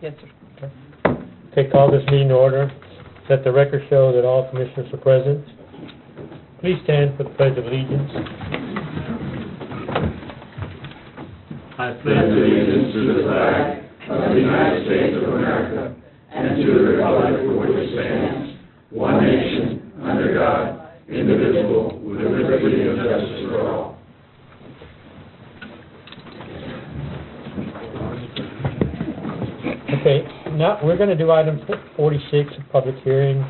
Yes, sir. Okay, call this meeting to order. Let the record show that all commissioners are present. Please stand for the Pledge of Allegiance. I pledge allegiance to the flag of the United States of America and to the republic for which it stands, one nation, under God, indivisible, with liberty and justice for all. Okay, now, we're going to do item 46, a public hearing.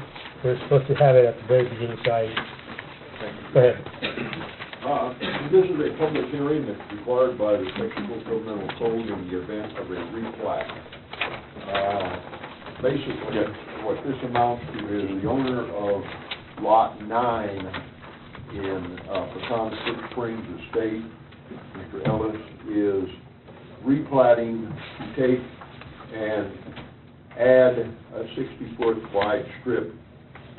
We're supposed to have it at the very beginning, so go ahead. This is a public hearing that's required by the Texas Governmental Code in the event of a replat. Basically, what this amounts to is the owner of Lot 9 in Pecan Six Springs Estate, Mr. Ellis, is replatting to take and add a 60-foot wide strip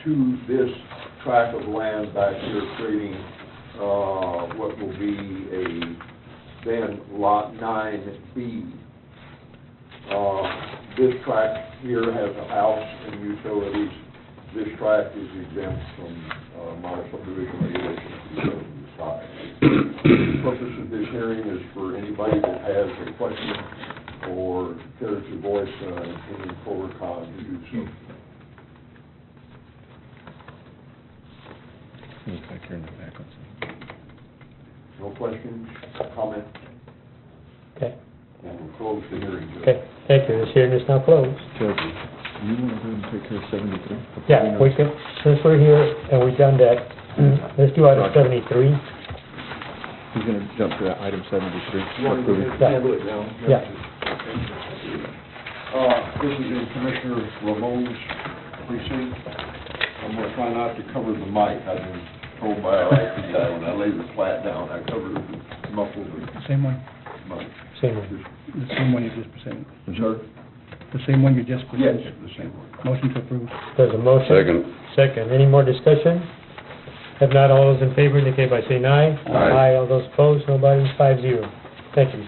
to this tract of land back here, creating what will be then Lot 9B. This tract here has a house and utilities. This tract is exempt from my subdivision regulations. The purpose of this hearing is for anybody that has a question or cares to voice any pro or con to do so. Back here in the back, let's see. No questions, comments? Okay, And we'll close the hearing. Judge. okay, thank you. This hearing is now closed. Judge, you want to go and take care of 73? Yeah, we can, since we're here and we've done that, let's do item 73. He's going to jump to that item 73. You want to handle it now? Yeah. This is in Commissioner Ramon's precinct. I'm going to try not to cover the mic. I've been told by our IT guy when I lay the flat down, I cover the muffled Same one, mic. Same one. the same one you just presented. Sir? The same one you just Yes, presented. the same one. Motion to approve. There's a motion. Second. Any more discussion? If not, all those in favor indicate by saying aye. Aye. All those opposed, nobody, 5-0. Thank you.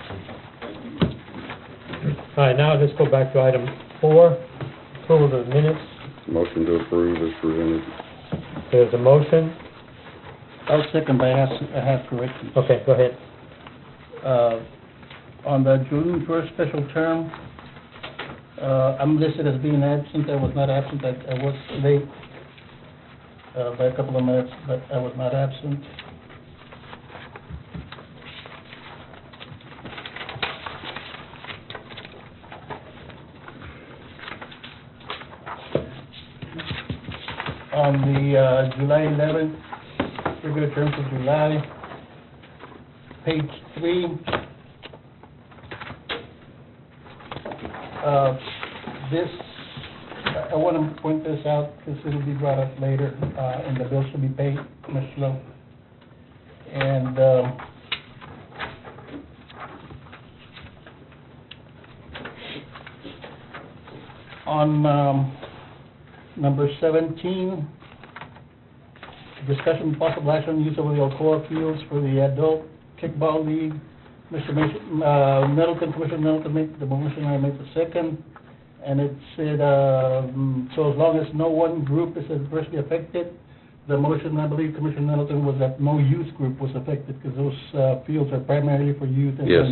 All right, now let's go back to item 4, approval of the minutes. Motion to approve is presented. There's a motion. I'll second, but I have corrections. Okay, go ahead. On the June 1st special term, I'm listed as being absent. I was not absent. I was late by a couple of minutes, but I was not absent. On the July 11th, regular term for July, page 3, I want to point this out because it'll be brought up later, and the bills will be paid, Mr. Lowe. And on number 17, discussion of possible action use of the Alcoa fields for the adult kickball league. Mr. Middleton, Commissioner Middleton made the motion, I made the second. And it said, so as long as no one group is adversely affected, the motion, I believe, Commissioner Middleton, was that no youth group was affected, because those fields are primarily for youth and Yes.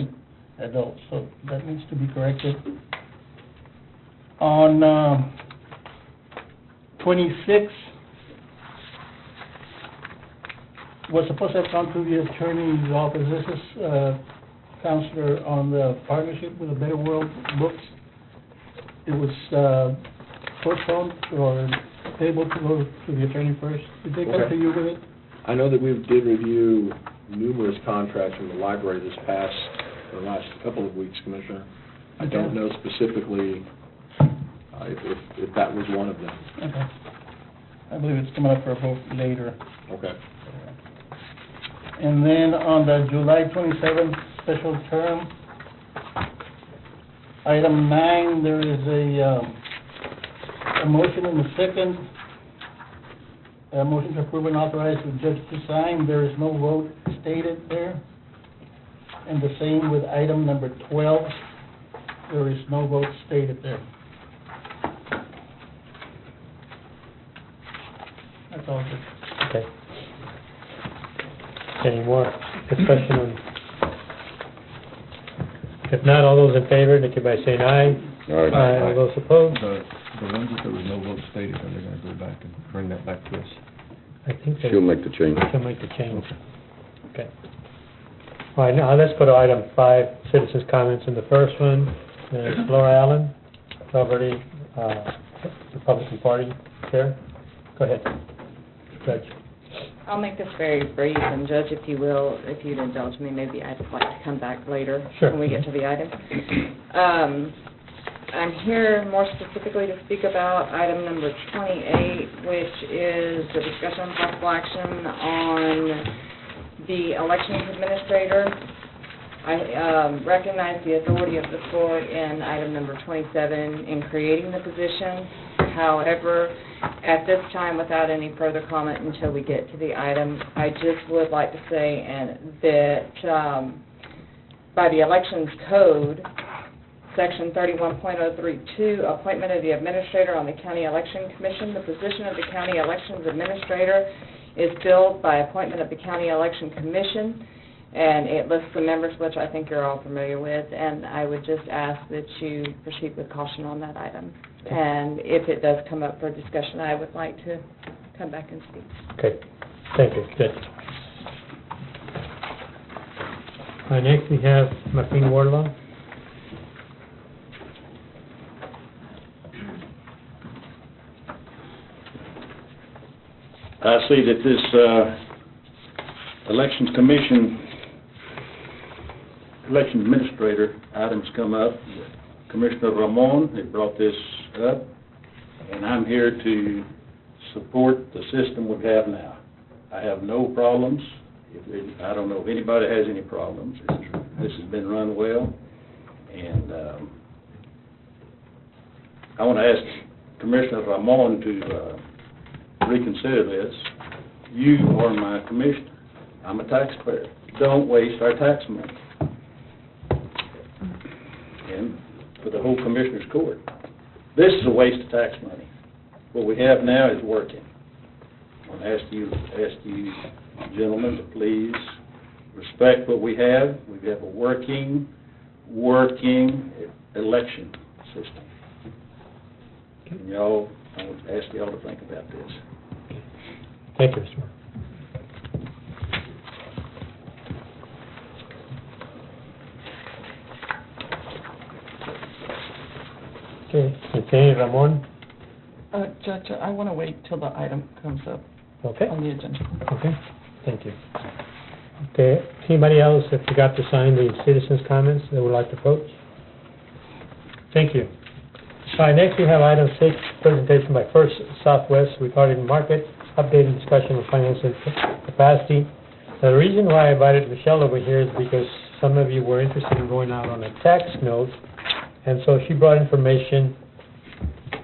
adults, so that needs to be corrected. On 26, was supposed to have gone through the attorney's office. This is, Counselor, on the partnership with the Better World books. It was postponed or tabled to go to the attorney first. Did they come to you with it? I know that we did review numerous contracts from the library this past, or last couple of weeks, Commissioner. I don't know specifically if that was one of them. Okay. I believe it's coming up for a vote later. Okay. And then on the July 27th special term, item 9, there is a motion and a second. A motion to approve and authorize the judge to sign. There is no vote stated there. And the same with item number 12. there is no vote stated there. That's all. Okay. Any more discussion on? If not, all those in favor, indicate by saying aye. Aye. All those opposed? The ones that there was no vote stated, are they gonna go back and bring that back to us? I think they... She'll make the change. She'll make the change. Okay. All right, now let's go to item 5, citizens' comments. And the first one is Laura Allen, Alberti, Republican Party Chair. Go ahead, Judge. I'll make this very brief, and Judge, if you will, if you'd indulge me, maybe I'd like to come back later Sure. when we get to the item. I'm here more specifically to speak about item number 28, which is the discussion of possible action on the elections administrator. I recognize the authority of the court in item number 27 in creating the position. However, at this time, without any further comment until we get to the item, I just would like to say that by the Elections Code, Section 31.032, appointment of the administrator on the County Election Commission, the position of the County Elections Administrator is filled by appointment of the County Election Commission, and it lists the members, which I think you're all familiar with, and I would just ask that you proceed with caution on that item. And if it does come up for discussion, I would like to come back and speak. Okay, thank you, good. All right, next we have Martin Wardlaw. I see that this Elections Commission, Election Administrator item's come up. Commissioner Ramon had brought this up, and I'm here to support the system we have now. I have no problems. I don't know if anybody has any problems. This has been run well, and I want to ask Commissioner Ramon to reconsider this. You are my commissioner. I'm a taxpayer. Don't waste our tax money. And for the whole Commissioners Court, this is a waste of tax money. What we have now is working. I want to ask you gentlemen to please respect what we have. We have a working election system. And y'all, I want to ask y'all to think about this. Thank you, Mr. Moore. Okay, Lieutenant Ramon? Judge, I want to wait till the item comes up Okay, on the agenda. okay, thank you. Okay, anybody else that forgot to sign the citizens' comments that would like to approach? Thank you. All right, next we have item 6, presentation by First Southwest regarding market update and discussion of financial capacity. The reason why I invited Michelle over here is because some of you were interested in going out on a tax note, and so she brought information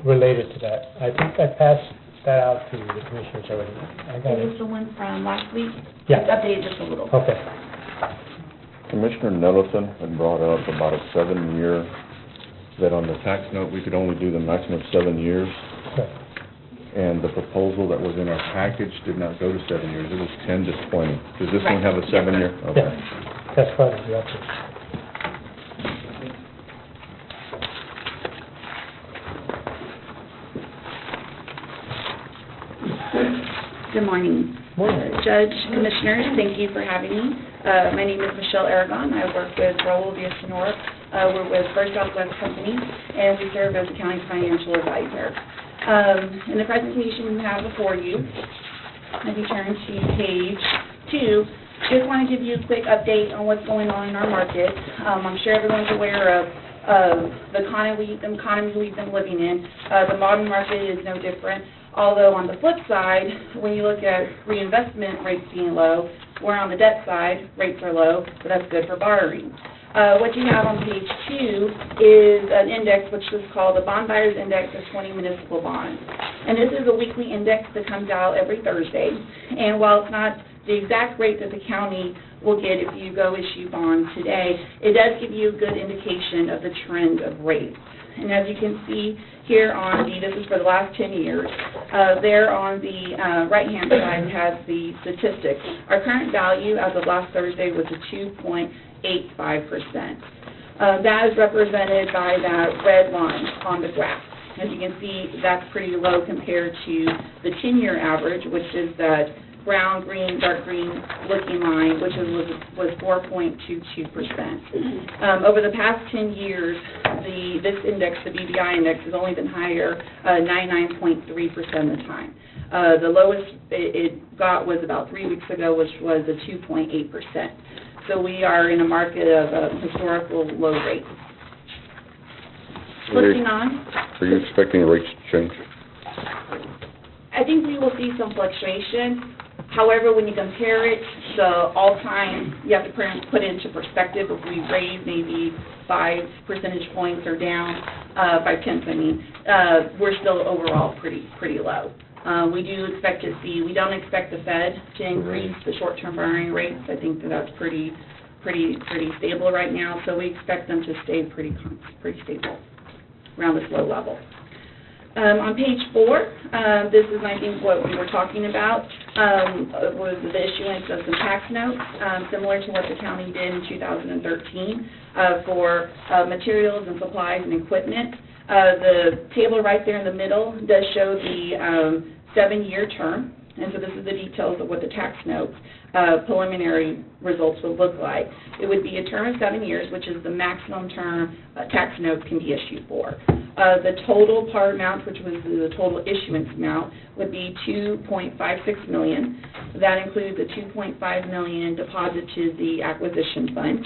related to that. I think I passed that out to the commissioners already. I got Is this it. the one from last week? Yeah. It's updated just a little. Okay. Commissioner Nettleton had brought up about a 7-year, that on the tax note, we could only do the maximum of 7 years. Okay. And the proposal that was in our package did not go to 7 years, it was 10 to 20. Does this one have a 7-year? Okay. Yeah, that's part of the update. Good morning. Morning. Judge, Commissioners, thank you for having me. My name is Michelle Aragon. I work with Raul Villasenor. We're with First Southwest Company, and we serve as county financial advisor. In the presentation you have before you, if you turn to page 2, just want to give you a quick update on what's going on in our market. I'm sure everyone's aware of the economy we've been living in. The modern market is no different. Although on the flip side, when you look at reinvestment rates being low, where on the debt side, rates are low, so that's good for borrowing. What you have on page 2 is an index which is called the Bond Buyers Index of 20 Municipal Bonds. And this is a weekly index that comes out every Thursday. And while it's not the exact rate that the county will get if you go issue bonds today, it does give you a good indication of the trend of rates. And as you can see here on this is for the last 10 years, there on the right-hand side has the statistics. Our current value as of last Thursday was a 2.85%. That is represented by that red line on the graph. As you can see, that's pretty low compared to the 10-year average, which is that brown, green, dark green looking line, which was 4.22%. Over the past 10 years, this index, the BBI index, has only been higher 99.3% of the time. The lowest it got was about 3 weeks ago, which was a 2.8%. So we are in a market of historical low rates. Flipping on. Are you expecting rates to change? I think we will see some fluctuation. However, when you compare it to all-time, you have to put into perspective. If we raise maybe 5 percentage points or down, 5/10, I mean, we're still overall pretty low. We don't expect the Fed to increase the short-term borrowing rates. I think that's pretty stable right now. So we expect them to stay pretty stable around this low level. On page 4, this is, I think, what we were talking about, was the issuance of some tax notes, similar to what the county did in 2013 for materials and supplies and equipment. The table right there in the middle does show the 7-year term, and so this is the details of what the tax notes preliminary results would look like. It would be a term of 7 years, which is the maximum term tax notes can be issued for. The total par amount, which was the total issuance amount, would be $2.56 million. That includes a $2.5 million deposit to the acquisition fund,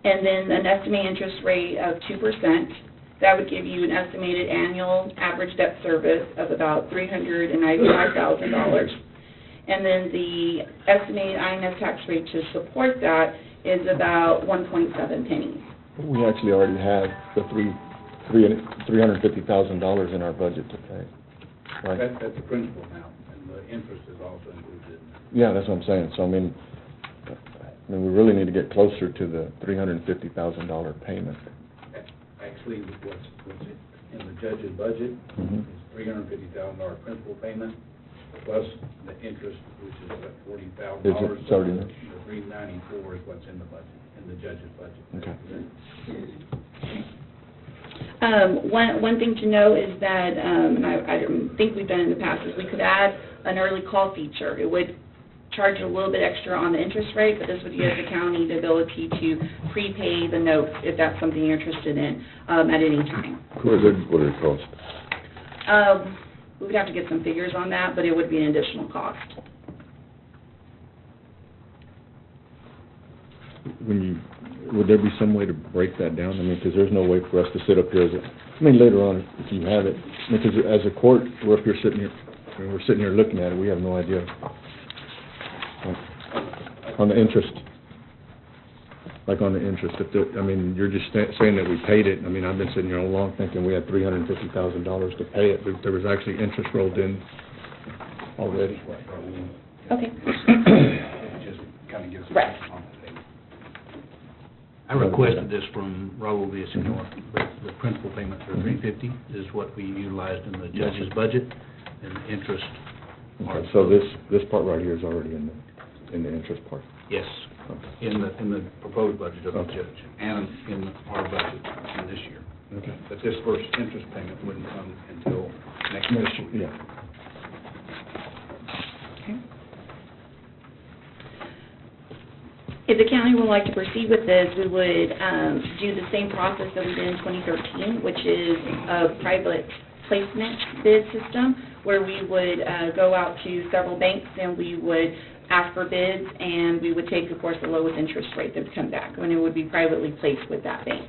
and then an estimated interest rate of 2%. That would give you an estimated annual average debt service of about $395,000. And then the estimated INS tax rate to support that is about 1.7 pennies. We actually already have the $350,000 in our budget to pay, right? That's the principal now, and the interest is also included in that. Yeah, that's what I'm saying. So, I mean, we really need to get closer to the $350,000 payment. Actually, what's in the judge's budget is $350,000 principal payment, plus the interest, which is about $40,000. It's already in there? The $394 is what's in the budget, in the judge's budget. Okay. One thing to note is that, and I think we've done in the past, is we could add an early call feature. It would charge a little bit extra on the interest rate, but this would give the county the ability to prepay the notes if that's something you're interested in at any time. What would it cost? We would have to get some figures on that, but it would be an additional cost. Would there be some way to break that down? I mean, because there's no way for us to sit up here later on, if you have it, because as a court, we're up here sitting here looking at it, we have no idea. On the interest, you're just saying that we paid it. I mean, I've been sitting here all along thinking we had $350,000 to pay it, but there was actually interest rolled in already. Okay. It just kind of gives us Right. on the table. I requested this from Raul Villasenor, but the principal payment for $350 is what we utilized in the judge's budget, and the interest. Okay, so this part right here is already in the interest part? Yes, Okay. in the proposed budget of the Okay. judge, and in our budget in this year. Okay. But this first interest payment wouldn't come until next fiscal year. Yeah. Okay. If the county would like to proceed with this, we would do the same process that we did in 2013, which is a private placement bid system, where we would go out to several banks and we would ask for bids, and we would take, of course, the lowest interest rate that would come back, and it would be privately placed with that bank.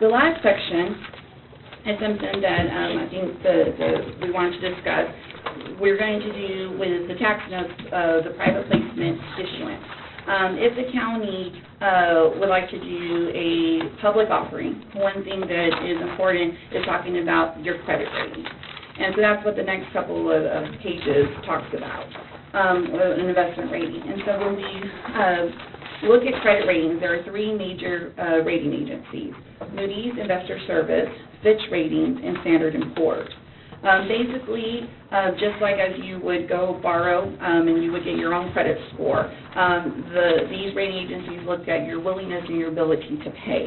The last section is something that I think we want to discuss. We're going to do with the tax notes, the private placement issuance. If the county would like to do a public offering, one thing that is important is talking about your credit rating. And so that's what the next couple of pages talks about, an investment rating. And so when we look at credit ratings, there are three major rating agencies: Moody's, Investor Service, Fitch Ratings, and Standard & Poor's. Basically, just like as you would go borrow and you would get your own credit score, these rating agencies look at your willingness and your ability to pay.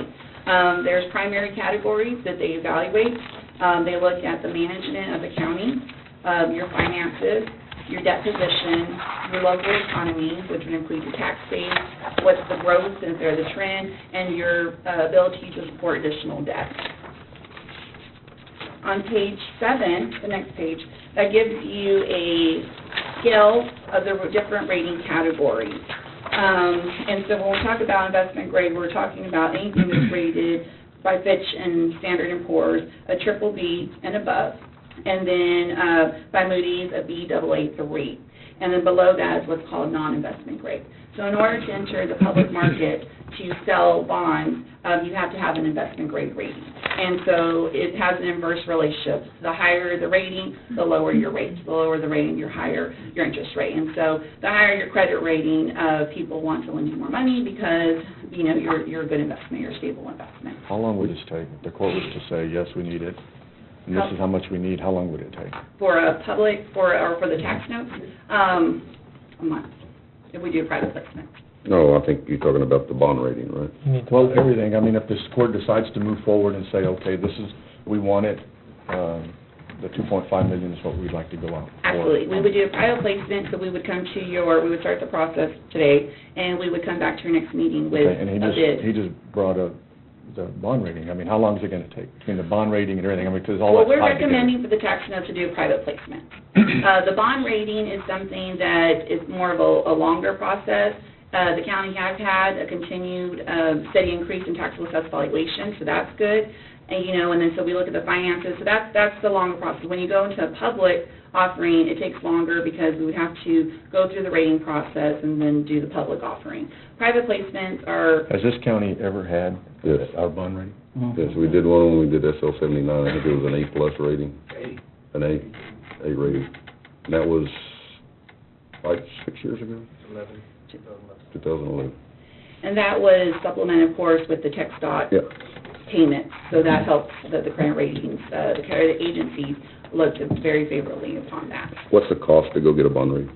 There's primary categories that they evaluate. They look at the management of the county, your finances, your debt position, your local economy, which would include your tax base, what's the growth, is there the trend, and your ability to support additional debt. On page 7, the next page, that gives you a scale of the different rating categories. And so when we talk about investment grade, we're talking about anything that's rated by Fitch and Standard & Poor's, a BBB and above, and then by Moody's, a Baa3. And then below that is what's called non-investment grade. So in order to enter the public market to sell bonds, you have to have an investment grade rating. And so it has an inverse relationship. The higher the rating, the lower your rates. The lower the rating, your higher your interest rate. And so the higher your credit rating, people want to lend you more money because, you know, you're a good investment, you're a stable investment. How long would this take? If the court was to say, yes, we need it, and this is how much we need, how long would it take? For a public, or for the tax notes, a month, if we do a private placement. No, I think you're talking about the bond rating, right? Well, everything, I mean, if this court decides to move forward and say, okay, this is, we want it, the 2.5 million is what we'd like to go out for. Absolutely. We would do a private placement, so we would come to we would start the process today, and we would come back to your next meeting with Okay, and a bid. he just brought up the bond rating. I mean, how long is it gonna take between the bond rating and everything? I mean, because all Well, that's we're tied together. recommending for the tax note to do a private placement. The bond rating is something that is more of a longer process. The county has had a continued steady increase in taxable assessed valuation, so that's good. And, you know, and then so we look at the finances, so that's the longer process. When you go into a public offering, it takes longer because we would have to go through the rating process and then do the public offering. Private placements are... Has this county ever had Yes. our bond rating? Yes, we did one when we did SL 79, I think it was an A-plus rating. An A rating. And that was 6 years ago? 2011. And that was supplemented, of course, with the tech dot Yeah. payments. So that helps the credit ratings, the credit agencies looked very favorably upon that. What's the cost to go get a bond rating?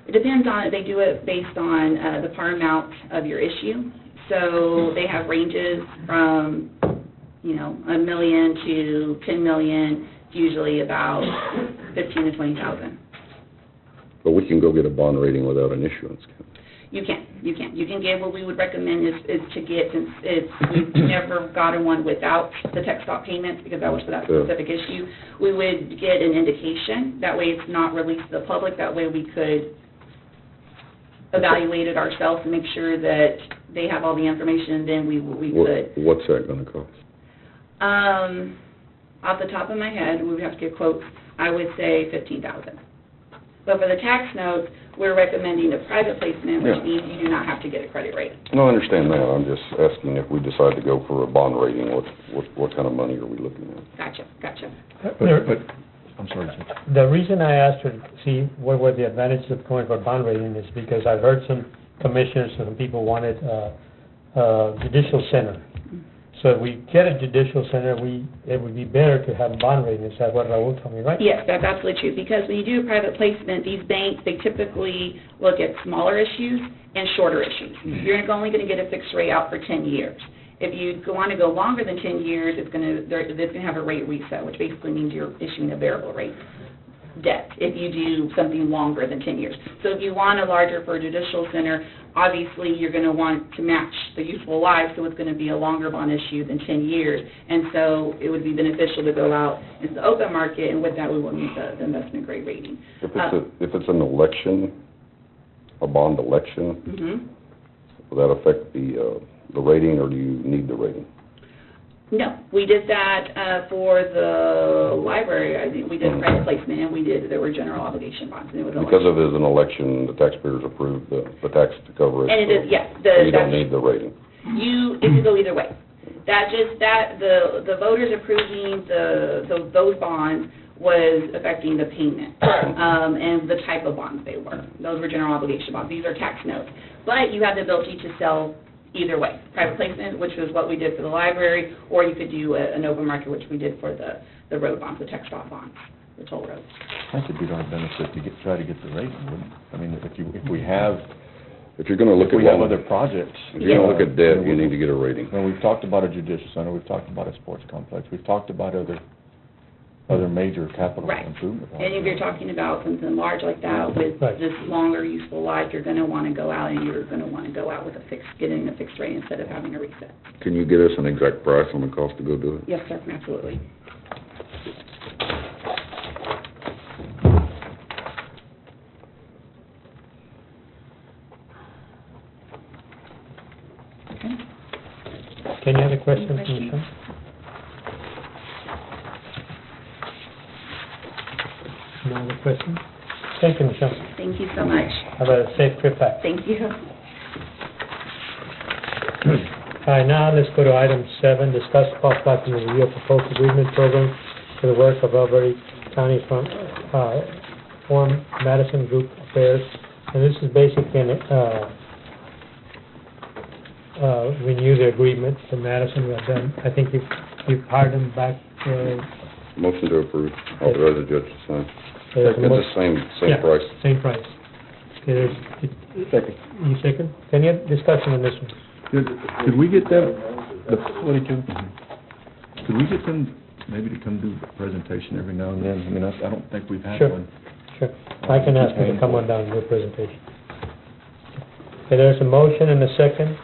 It depends on, they do it based on the par amount of your issue. So they have ranges from, you know, $1 million to $10 million, usually about 15 to 20,000. But we can go get a bond rating without an issuance. You can. You can get, what we would recommend is to get, since we've never gotten one without the tech stop payments, because that was for that specific issue, we would get an indication. That way it's not released to the public. That way we could evaluate it ourselves and make sure that they have all the information, and then we could. What's that gonna cost? Off the top of my head, we would have to get quotes, I would say $15,000. But for the tax notes, we're recommending a private placement, which Yeah. means you do not have to get a credit rating. No, I understand that, I'm just asking if we decide to go for a bond rating, what kind of money are we looking at? Gotcha. But, I'm sorry, Judge. The reason I asked her to see what were the advantages of going for a bond rating is because I've heard some commissioners and some people wanted a judicial center. So if we get a judicial center, it would be better to have a bond rating. Is that what Raul told me, right? Yes, that's absolutely true, because when you do a private placement, these banks, they typically look at smaller issues and shorter issues. You're only going to get a fixed rate out for 10 years. If you want to go longer than 10 years, it's going to have a rate reset, which basically means you're issuing a variable rate debt if you do something longer than 10 years. So if you want a larger for a judicial center, obviously you're going to want to match the useful life, so it's going to be a longer bond issue than 10 years. And so it would be beneficial to go out into the open market, and with that we will need the investment grade rating. If it's an election, a bond election, will that affect the rating, or do you need the rating? No, we did that for the library. I think we did private placement, and there were general obligation bonds. And it was Because of it is an election, the taxpayers approved the tax to cover it. And it is, yes. So you don't need the rating. It could go either way. The voters approving those bonds was affecting the payment, and the type of bonds they were. Those were general obligation bonds. These are tax notes. But you have the ability to sell either way. Private placement, which was what we did for the library, or you could do an open market, which we did for the road bonds, the tech stop bonds, the toll roads. I think it'd be our benefit to try to get the rating, wouldn't it? I mean, if we have other projects. If you're gonna look at debt, you need to get a rating. And we've talked about a judicial center, we've talked about a sports complex, we've talked about other major capital Right. improvement And if projects. you're talking about something large like that with Right. this longer useful life, you're gonna wanna go out and you're gonna wanna go out with getting a fixed rate instead of having a reset. Can you get us an exact price on the cost to go do it? Yes, sir, absolutely. Okay. Any other questions, Any questions? Michelle? No other questions? Thank you, Michelle. Thank you so much. Have a safe trip back. Thank you. All right, now let's go to item 7, discuss possible action to review a proposed agreement program for the work of Alberta County Form Madison Group Affairs. And this is basically renew the agreement for Madison. We have done, I think you've hired them back. Motion to approve, authorize the judge to sign. There's a It's mo- the same Yeah, price. Same price. Okay, Second. you second? Any other discussion on this one? Could we get them, the 42? Could we get them maybe to come do a presentation every now and then? I mean, I don't think we've had Sure. one. Sure. I can ask them to come on down and do a presentation. Okay, there's a motion and a second.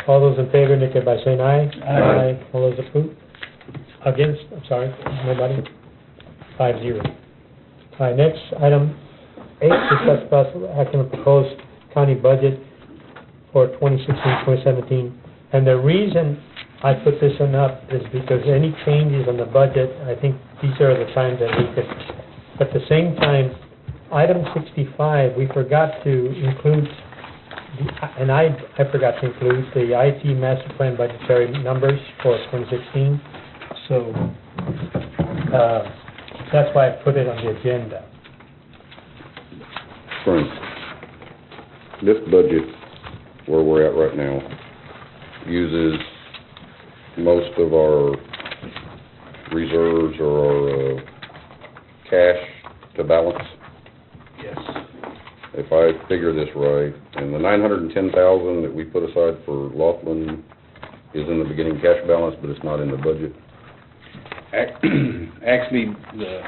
All those in favor indicate by saying aye. Aye. All those approved? Against, I'm sorry, nobody? 5-0. All right, next, item 8, discuss possible action on proposed county budget for 2016-2017. And the reason I put this one up is because any changes on the budget, I think these are the times that we could, at the same time, item 65, we forgot to include, and I forgot to include the IT master plan budgetary numbers for 2016. So, that's why I put it on the agenda. Frank, this budget, where we're at right now, uses most of our reserves or our cash to balance. Yes. If I figure this right, and the $910,000 that we put aside for Laughlin is in the beginning cash balance, but it's not in the budget. Actually, the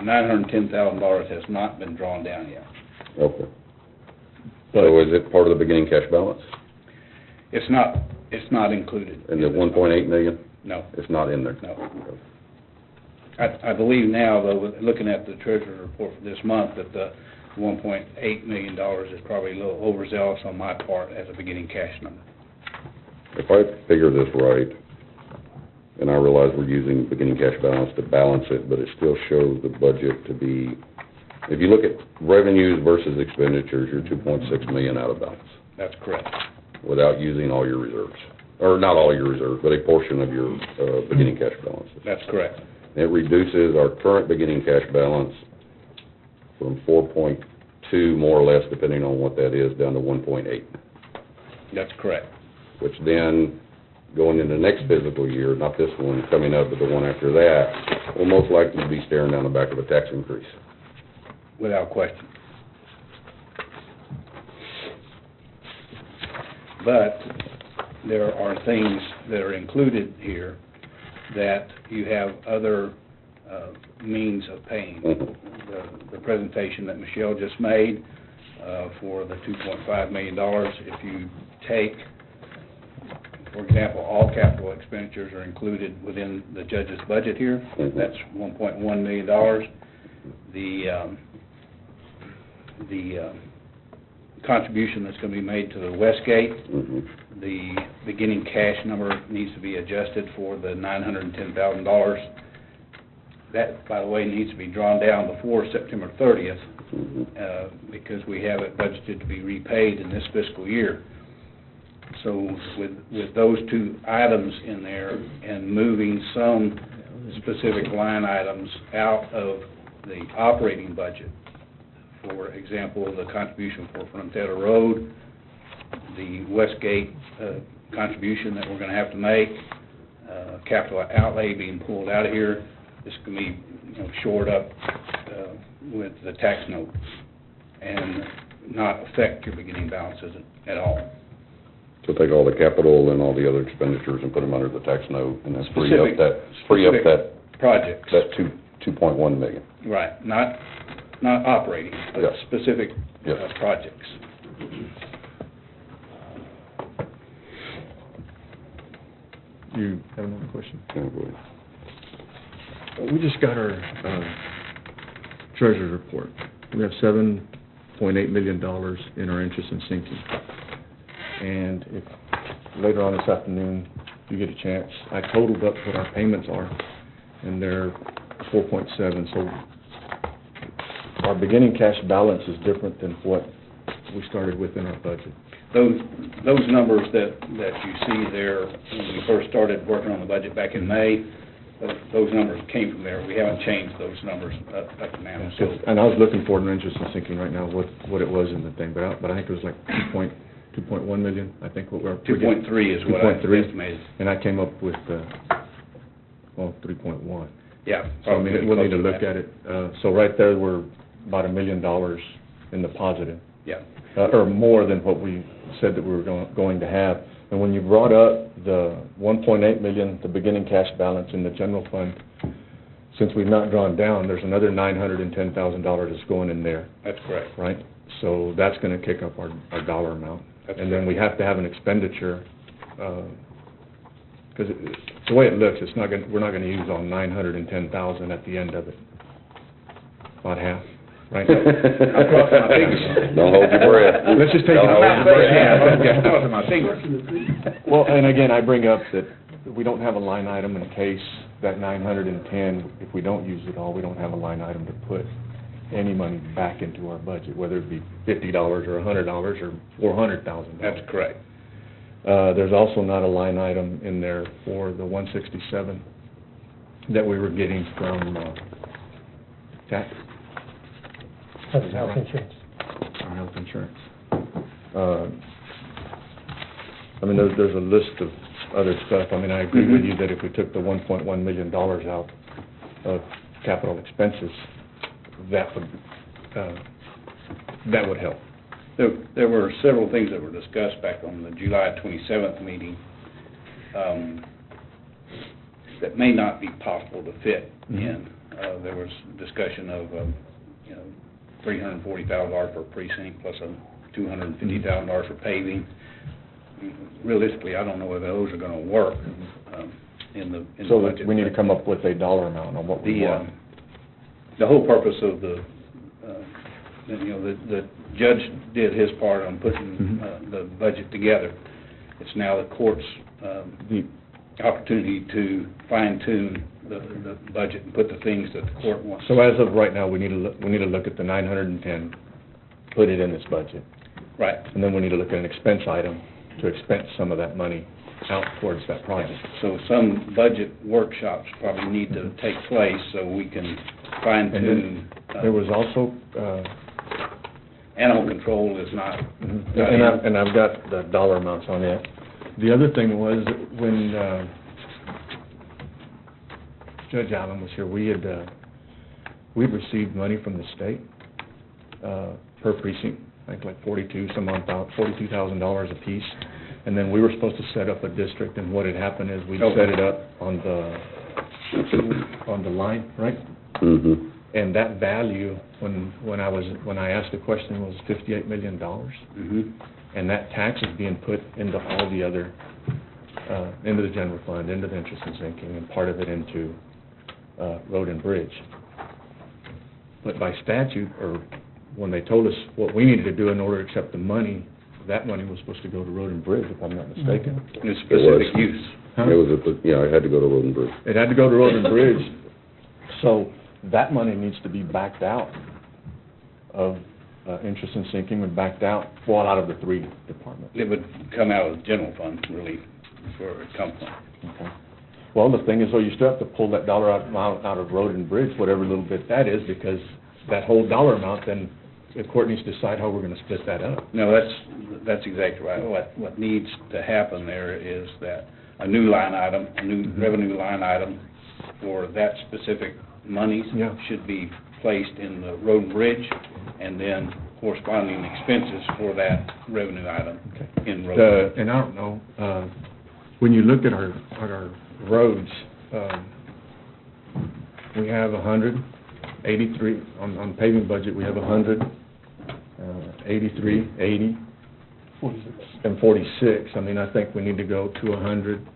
$910,000 has not been drawn down yet. Okay. So is it part of the beginning cash balance? It's not included. And the 1.8 million, No, it's not in there? no. I believe now, though, with looking at the treasurer's report for this month, that the $1.8 million is probably a little overzealous on my part as a beginning cash number. If I figure this right, and I realize we're using beginning cash balance to balance it, but it still shows the budget to be, if you look at revenues versus expenditures, you're 2.6 million out of balance, That's correct. without using all your reserves. Or not all your reserves, but a portion of your beginning cash balances. That's correct. It reduces our current beginning cash balance from 4.2, more or less, depending on what that is, down to 1.8, That's correct. which then, going into the next fiscal year, not this one coming up, but the one after that, will most likely be staring down the back of a tax increase. Without question. But there are things that are included here that you have other means of paying. The presentation that Michelle just made for the $2.5 million, if you take, for example, all capital expenditures are included within the judge's budget here, that's $1.1 million. The contribution that's gonna be made to the Westgate. Mhm. The beginning cash number needs to be adjusted for the $910,000. That, by the way, needs to be drawn down before September 30th, Mhm. because we have it budgeted to be repaid in this fiscal year. So with those two items in there and moving some specific line items out of the operating budget, for example, the contribution for Frontera Road, the Westgate contribution that we're gonna have to make, capital outlay being pulled out of here, this can be, shored up with the tax note and not affect your beginning balances at all. So take all the capital and all the other expenditures and put them under the tax note, and then free up Specific that projects. that 2.1 million. Right, not operating, but Yeah. specific Yeah. projects. You have another question? Yeah, go ahead. We just got our treasurer's report. We have $7.8 million in our interest and sinking. And if, later on this afternoon, you get a chance, I totaled up what our payments are, and they're 4.7. So our beginning cash balance is different than what we started with in our budget. Those numbers that you see there, when we first started working on the budget back in May, those numbers came from there. We haven't changed those numbers up to now, so. And I was looking for an interest and sinking right now, what it was in the thing, but I think it was like 2.1 million, I think what we're. 2.3 is what I 2.3, estimated. and I came up with, 3.1. Yeah. So I mean, we'll need to look at it. So right there, we're about $1 million in the positive. Yeah. Or more than what we said that we were going to have. And when you brought up the 1.8 million, the beginning cash balance in the general fund, since we've not drawn down, there's another $910,000 that's going in there, That's correct. right? So that's gonna kick up our dollar amount. That's And then correct. we have to have an expenditure, because the way it looks, we're not gonna use all 910,000 at the end of it. About half, right? I'm crossing my fingers. Don't hold your breath. Let's just take it. Don't hold your breath. Yeah, I'm crossing my fingers. Well, and again, I bring up that we don't have a line item in case that 910, if we don't use it all, we don't have a line item to put any money back into our budget, whether it be $50 or $100 or $400,000. That's correct. There's also not a line item in there for the 167 that we were getting from, tax. That's health insurance. Our health insurance. I mean, there's a list of other stuff. I mean, I agree with you that if we took the $1.1 million out of capital expenses, that would help. There were several things that were discussed back on the July 27th meeting that may not be possible to fit in. There was discussion of, $340,000 per precinct plus a $250,000 for paving. Realistically, I don't know whether those are gonna work in the So budget. we need to come up with a dollar amount on what we want. The whole purpose of the judge did his part on putting the budget together. It's now the court's the opportunity to fine-tune the budget and put the things that the court wants. So as of right now, we need to look at the 910, put it in this budget. Right. And then we need to look at an expense item to expense some of that money out towards that project. So some budget workshops probably need to take place so we can fine-tune. There was also, Animal control is not. and I've got the dollar amounts on it. The other thing was, when Judge Allen was here, we'd received money from the state, per precinct, I think like $42,000 apiece. And then we were supposed to set up a district, and what had happened is we set it up on the line, right? Mm-hmm. And that value, when I asked the question, was $58 million. And that tax is being put into all the other, into the general fund, into the interest and sinking, and part of it into, road and bridge. But by statute, or when they told us what we needed to do in order to accept the money, that money was supposed to go to Road and Bridge, if I'm not mistaken. It's specific use. Huh? It was it had to go to Road and Bridge. It had to go to Road and Bridge, so that money needs to be backed out of, interest and sinking, and backed out, fall out of the three departments. It would come out of the general fund, really, for it come from. Okay. Well, the thing is, though, you still have to pull that dollar amount out of Road and Bridge, whatever little bit that is, because that whole dollar amount, then the court needs to decide how we're gonna split that up. No, that's exactly right. What needs to happen there is that a new line item, a new revenue line item for that specific monies Yeah. should be placed in the Road and Bridge, and then corresponding expenses for that revenue item in Road and Bridge. And I don't know, when you look at our roads, we have 183, on paving budget, we have 100, 83, 80, 46. and 46. I mean, I think we need to go to 100,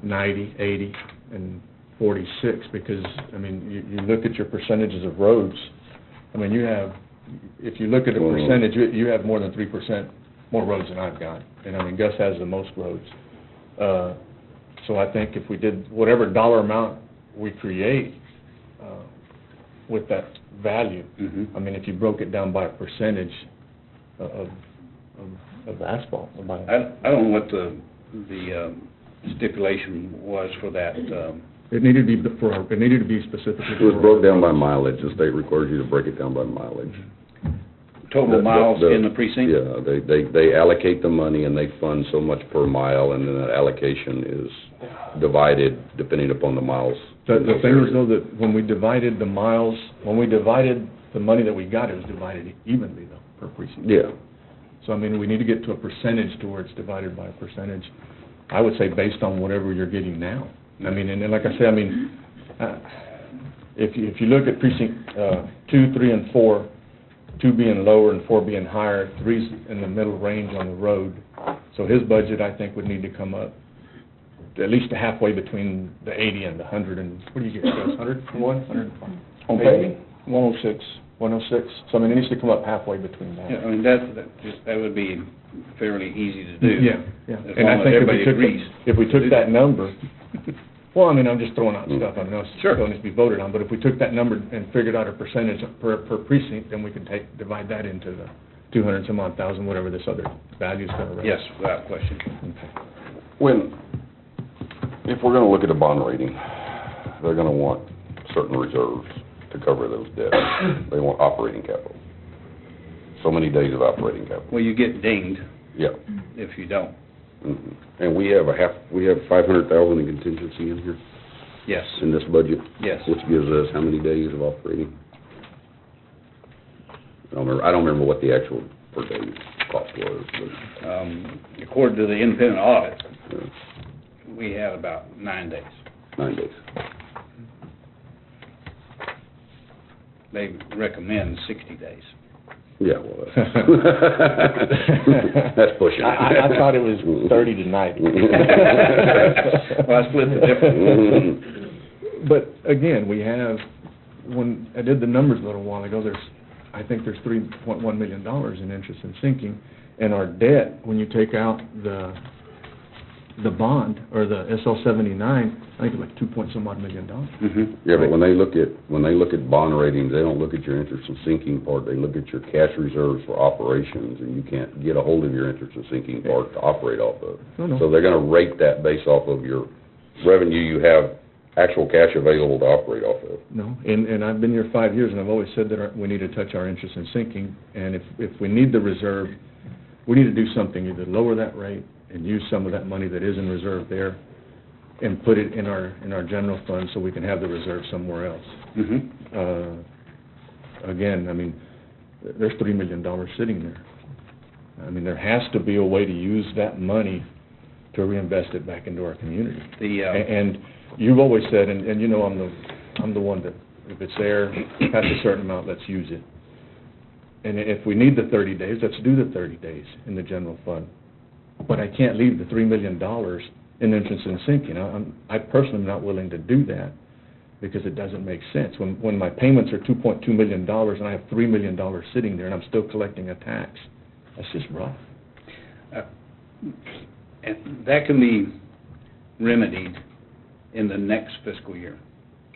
90, 80, and 46, because, I mean, you look at your percentages of roads, I mean, you have, if you look at a percentage, you have more than 3% more roads than I've got, and I mean, Gus has the most roads. So I think if we did whatever dollar amount we create with that value, I mean, if you broke it down by a percentage of asphalt, or by... I don't know what the stipulation was for that. It needed to be specifically. It was broke down by mileage. The state requires you to break it down by mileage. Total miles in the precinct? Yeah, they allocate the money and they fund so much per mile, and then that allocation is divided depending upon the miles. The thing is, though, that when we divided the miles, when we divided the money that we got, it was divided evenly, though, per precinct. Yeah. So, I mean, we need to get to a percentage to where it's divided by a percentage, I would say, based on whatever you're getting now. I mean, and then, like I say, I mean, if you look at precinct 2, 3, and 4, 2 being lower and 4 being higher, 3's in the middle range on the road. So his budget, I think, would need to come up at least halfway between the 80 and the 100, and what do you get, Gus, 101, 105? On paving? 106. 106, so I mean, it needs to come up halfway between that. Yeah, I mean, that would be fairly easy to do. Yeah. As And I long as think everybody agrees. if we took that number, well, I mean, I'm just throwing out stuff, I know it Sure. still needs to be voted on, but if we took that number and figured out a percentage per precinct, then we can divide that into the 200 and some odd thousand, whatever this other value's gonna raise. Yes, without question. Okay. If we're gonna look at a bond rating, they're gonna want certain reserves to cover those debts. They want operating capital. So many days of operating capital. Well, you get dinged Yeah. if you don't. Mhm. And we have 500,000 in contingency in here, Yes, in this budget, yes. which gives us how many days of operating? I don't remember what the actual per day cost was, but, According to the independent audit, yeah, we had about 9 days. 9 days. They recommend 60 days. Yeah, well, that's pushing it. I thought it was 30 to 90. Well, I split the difference. But again, we have, when I did the numbers a little while ago, I think there's $3.1 million in interest and sinking, and our debt, when you take out the bond, or the SL 79, I think it's like 2-point-some-odd million dollars. Yeah, but when they look at bond ratings, they don't look at your interest and sinking part, they look at your cash reserves for operations, and you can't get a hold of your interest and sinking part to operate off of. No. So they're gonna rate that based off of your revenue you have, actual cash available to operate off of. No, and I've been here 5 years, and I've always said that we need to touch our interest and sinking, and if we need the reserve, we need to do something, either lower that rate and use some of that money that is in reserve there and put it in our general fund so we can have the reserve somewhere else. Again, I mean, there's $3 million sitting there. I mean, there has to be a way to use that money to reinvest it back into our community. And you've always said, and you know, I'm the one that, if it's there, past a certain amount, let's use it. And if we need the 30 days, let's do the 30 days in the general fund. But I can't leave the $3 million in interest and sinking. I personally am not willing to do that. because it doesn't make sense. When my payments are $2.2 million and I have $3 million sitting there and I'm still collecting a tax, that's just rough. And that can be remedied in the next fiscal year.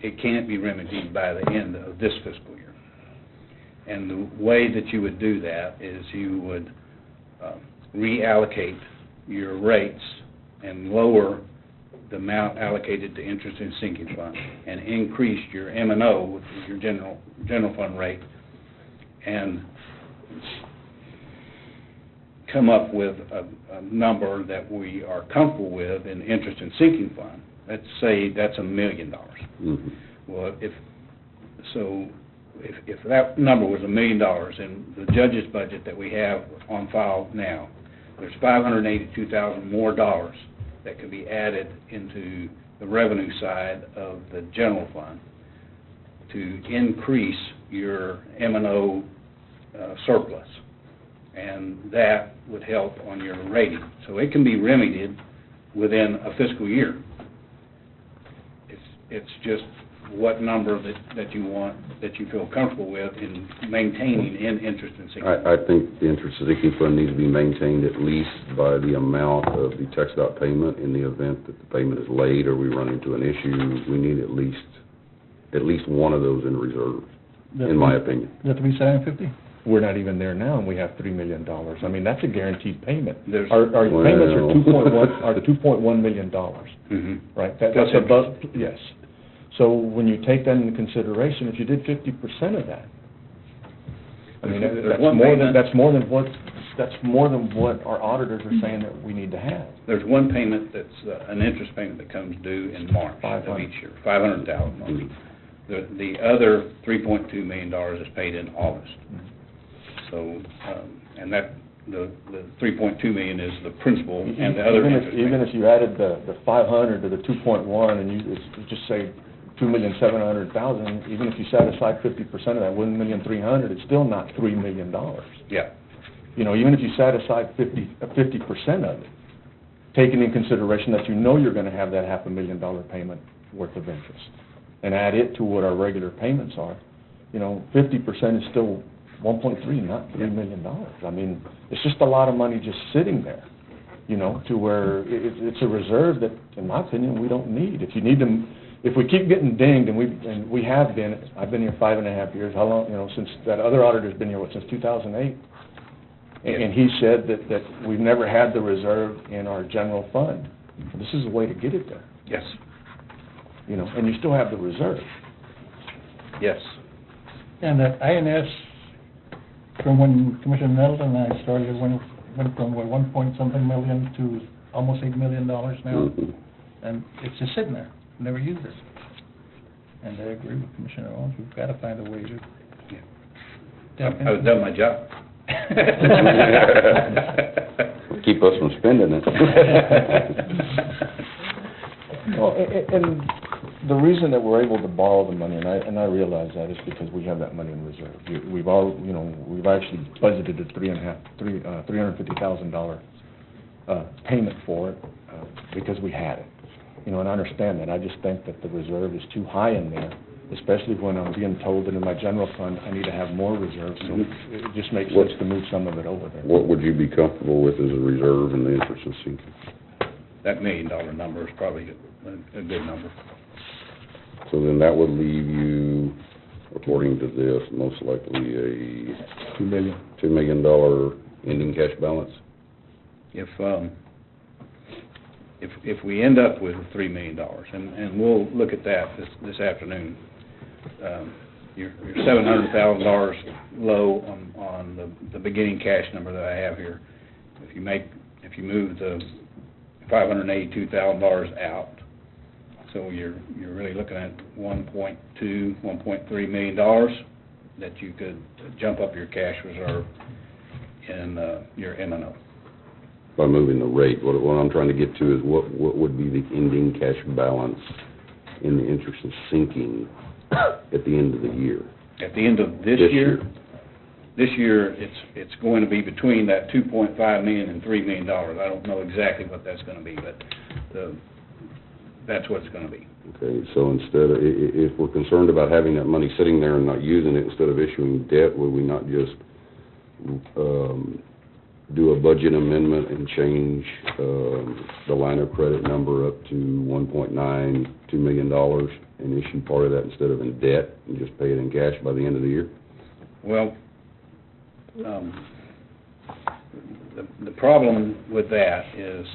It can't be remedied by the end of this fiscal year. And the way that you would do that is you would reallocate your rates and lower the amount allocated to interest and sinking fund, and increase your M&O, which is your general fund rate, and come up with a number that we are comfortable with in interest and sinking fund. Let's say that's $1 million. Mhm. Well, if that number was $1 million in the judge's budget that we have on file now, there's $582,000 more dollars that could be added into the revenue side of the general fund to increase your M&O surplus, and that would help on your rating. So it can be remedied within a fiscal year. It's just what number that you want, that you feel comfortable with in maintaining in interest and sinking. I think the interest sinking fund needs to be maintained at least by the amount of the tax dot payment. In the event that the payment is late or we run into an issue, we need at least one of those in reserve, in my opinion. Is that $3,750? We're not even there now, and we have $3 million. I mean, that's a guaranteed payment. There's- Our payments are Well- $2.1 million, Mhm. right? Plus That's interest. above, yes. So when you take that into consideration, if you did 50% of that, I mean, There's that's one more than, payment. that's more than what our auditors are saying that we need to have. There's one payment that's an interest payment that comes due in March of $500,000. each year, $500,000. The other $3.2 million is paid in August. So, and that, the $3.2 million is the principal and the other interest Even payment. if you added the 500 to the 2.1 and you just say 2,700,000, even if you set aside 50% of that, 1,300,000, it's still not $3 million. Yeah, You know, even if you set aside 50% of it, taking in consideration that you know you're gonna have that $500,000 payment worth of interest, and add it to what our regular payments are, you know, 50% is still 1.3, not $3 million. I mean, it's just a lot of money just sitting there, you know, to where it's a reserve that, in my opinion, we don't need. If you need them, if we keep getting dinged, and we have been, I've been here 5.5 years, how long, you know, since that other auditor's been here, since 2008? And he said that we've never had the reserve in our general fund. This is a way to get it there, yes, you know, and you still have the reserve. yes. And that INS, from when Commissioner Nettleton and I started, it went from, what, 1 point something million to almost $8 million now. Mhm. And it's just sitting there, never used it. And I agree with Commissioner Owens, we've got to find a way to. I was done my job. Keep us from spending it. Well, and the reason that we're able to borrow the money, and I realize that, is because we have that money in reserve. We've actually budgeted a $350,000 payment for it, because we had it. You know, and I understand that. I just think that the reserve is too high in there, especially when I'm being told that in my general fund, I need to have more reserves, so it just makes sense to move some of it over there. What would you be comfortable with as a reserve in the interest and sinking? That $1 million number is probably a good number. So then that would leave you, according to this, most likely a $2 million. $2 million ending cash balance? If we end up with $3 million, and we'll look at that this afternoon, you're $700,000 low on the beginning cash number that I have here. If you move the $582,000 out, so you're really looking at $1.3 million that you could jump up your cash reserve in your M&O. By moving the rate, what I'm trying to get to is what would be the ending cash balance in the interest and sinking at the end of the year? At the end of this year, it's going to be between that $2.5 million and $3 million. I don't know exactly what that's going to be, but that's what it's gonna be. Okay, so instead of, if we're concerned about having that money sitting there and not using it, instead of issuing debt, would we not just, do a budget amendment and change, the line of credit number up to $1.92 million and issue part of that instead of in debt and just pay it in cash by the end of the year? Well, the problem with that is,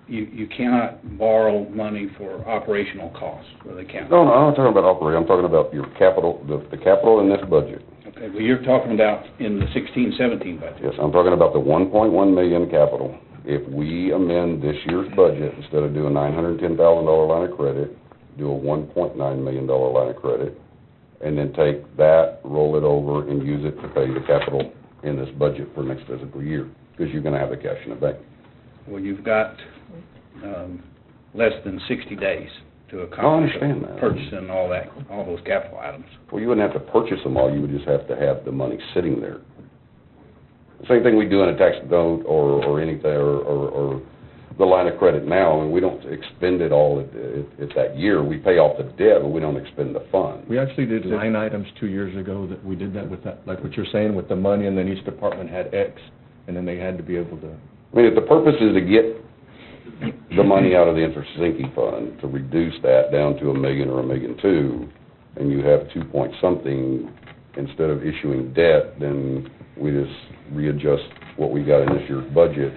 you cannot borrow money for operational costs for the county. No, I'm not talking about operating, I'm talking about your capital, the capital in this budget. Okay, well, you're talking about in the 16-17 budget. Yes, I'm talking about the $1.1 million capital. If we amend this year's budget, instead of doing $910,000 line of credit, do a $1.9 million line of credit, and then take that, roll it over, and use it to pay the capital in this budget for next fiscal year, because you're gonna have the cash in the bank. Well, you've got, less than 60 days to accomplish understand that. purchasing all that, all those capital items. Well, you wouldn't have to purchase them all, you would just have to have the money sitting there. Same thing we do in a tax note or anything, or the line of credit now, and we don't expend it all at that year. We pay off the debt, but we don't expend the fund. We actually did line items 2 years ago that we did that with that, like what you're saying with the money, and then each department had X, and then they had to be able to. I mean, if the purpose is to get the money out of the interest sinking fund, to reduce that down to $1 million or $1.2 million, and you have 2 point something, instead of issuing debt, then we just readjust what we got in this year's budget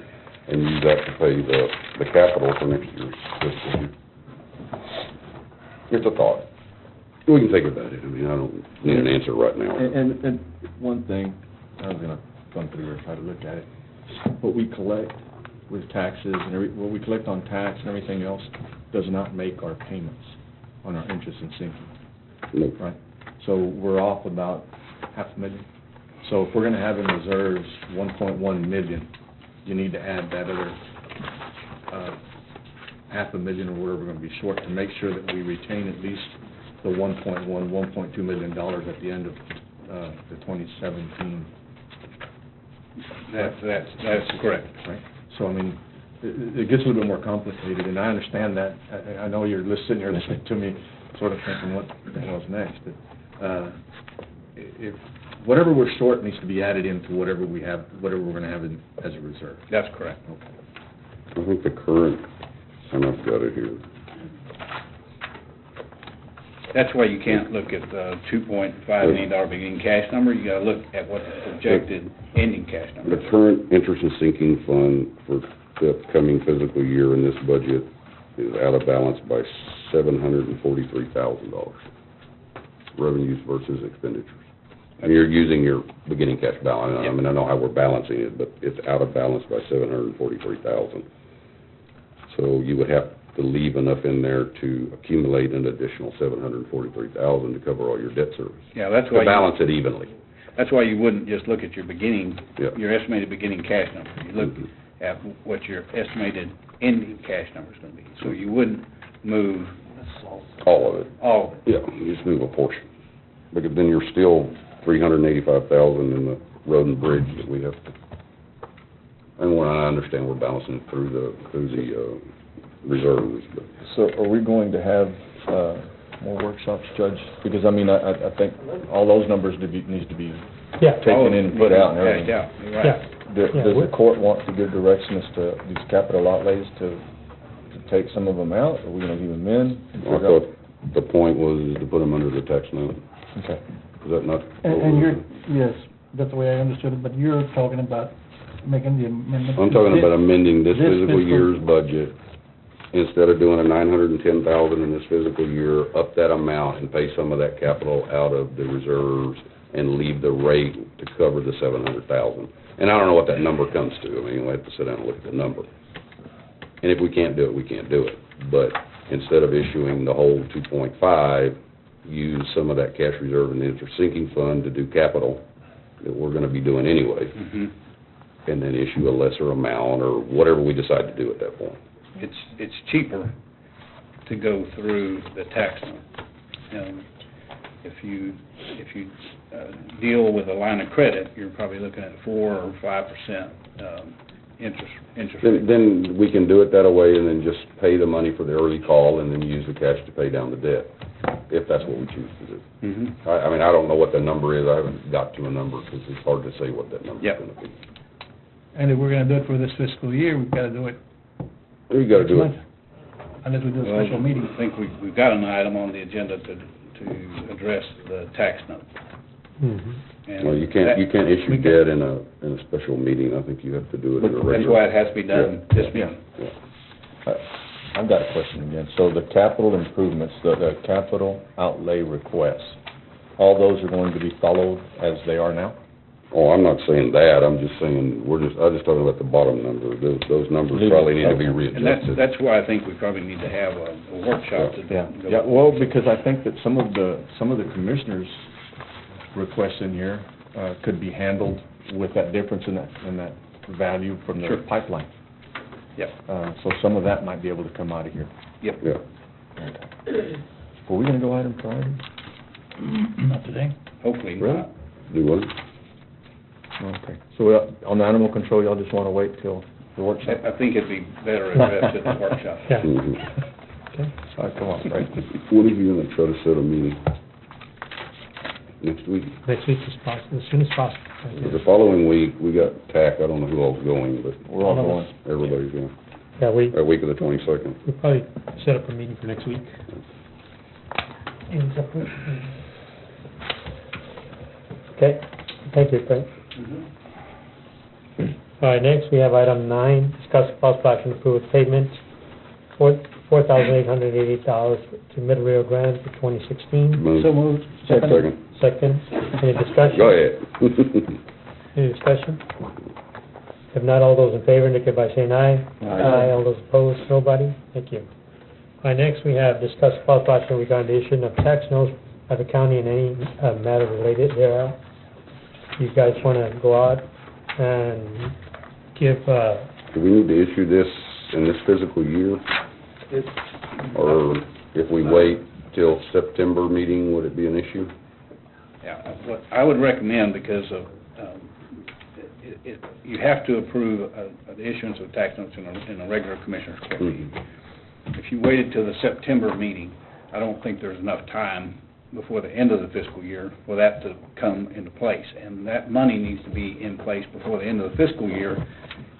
and use that to pay the capital for next year's fiscal year. It's a thought. We can think about it. I mean, I don't need an answer right now. And one thing, I was gonna come through here and try to look at it. What we collect with taxes and what we collect on tax and everything else does not make our payments on our interest and sinking, No. right? So we're off about $500,000. So if we're gonna have in reserves 1.1 million, you need to add that other, $500,000 or whatever we're gonna be short to make sure that we retain at least the $1.2 million at the end of, the 2017. That's correct. Right? So, I mean, it gets a little bit more complicated, and I understand that. I know you're sitting here listening to me, sort of thinking, what the hell's next? But, if, whatever we're short needs to be added into whatever we have, whatever we're gonna have as a reserve. That's correct. Okay. I think the current, and I've got it here. That's why you can't look at the $2.5 million beginning cash number. You gotta look at what the projected ending cash number The is. current interest and sinking fund for the upcoming fiscal year in this budget is out of balance by $743,000, revenues versus expenditures. And you're using your beginning cash balance. I mean, I know how we're balancing it, but it's out of balance by $743,000. So you would have to leave enough in there to accumulate an additional $743,000 to cover all your debt service. Yeah, that's why To balance it evenly. That's why you wouldn't just look at your beginning, Yep. your estimated beginning cash number. You look at what your estimated ending cash number is gonna be. So you wouldn't move All of it. all of it. Yeah, you just move a portion. Because then you're still $385,000 in the road and bridge that we have to, and when I understand we're balancing it through the reserves, but. So are we going to have more workshops, Judge? Because, I mean, I think all those numbers needs to be Yeah. taken in and put out and everything. Yeah, you're right. Yeah. Does the court want to give direction as to these capital outlays to take some of them out? Are we gonna leave them in? I thought the point was to put them under the tax note. Okay. Is that not? And you're, yes, that's the way I understood it, but you're talking about making the amendment. I'm talking about amending this This fiscal fiscal- year's budget. Instead of doing a $910,000 in this fiscal year, up that amount and pay some of that capital out of the reserves and leave the rate to cover the $700,000. And I don't know what that number comes to. I mean, we'll have to sit down and look at the number. And if we can't do it, we can't do it. But instead of issuing the whole 2.5, use some of that cash reserve in the interest sinking fund to do capital that we're gonna be doing anyway, Mhm. and then issue a lesser amount or whatever we decide to do at that point. It's cheaper to go through the tax note. If you deal with a line of credit, you're probably looking at 4 or 5% interest rate. Then we can do it that way and then just pay the money for the early call and then use the cash to pay down the debt, if that's what we choose to do. Mm-hmm. I mean, I don't know what the number is, I haven't got to a number, because it's hard to say what that number's Yep. gonna be. And if we're gonna do it for this fiscal year, we've gotta do it We gotta do it. next month, unless we do a Well, special meeting. I think we've got an item on the agenda to address the tax note. Mhm. And Well, you can't issue debt in a special meeting, I think you have to do it in a regular. That's why it has to be done this meeting. I've got a question again. So the capital improvements, the capital outlay requests, all those are going to be followed as they are now? Oh, I'm not saying that, I'm just saying, I'm just talking about the bottom number, those numbers Leave it. probably need to be And that's readjusted. why I think we probably need to have a workshop to go. Yeah, well, because I think that some of the commissioners' requests in here, could be handled with that difference in that value from the Sure. pipeline. Yep, So some of that might be able to come out of here. yep. Yeah, Were we gonna go item for item? Not today. Hopefully Really? not. do what? Okay. So on the animal control, y'all just wanna wait till the workshop? I think it'd be better addressed at the workshop. Yeah, Mhm. okay. All right, come on, Frank. When are you gonna try to set a meeting? Next week? Next week is possible, as soon as possible. The following week, we got TAC, I don't know who all's going, but We're all going. everybody's going, Yeah, we that week of the 22nd. we'll probably set up a meeting for next week. Okay, thank you, Frank. All right, next we have item 9, discuss possible action to approve payment $4,888 to Middle Rio Grande for 2016. Move. So moved. Second. Second, any discussion? Go ahead. Any discussion? If not, all those in favor, indicate by saying aye. Aye. All those opposed, nobody? Thank you. All right, next we have discuss possible action regarding the issuing of tax notes by the county and any matter related thereof. You guys want to go out and give, Do we need to issue this in this physical year? Or if we wait till September meeting, would it be an issue? Yeah, what I would recommend, because of, you have to approve the issuance of tax notes in a regular commissioner's court meeting. If you waited till the September meeting, I don't think there's enough time before the end of the fiscal year for that to come into place. And that money needs to be in place before the end of the fiscal year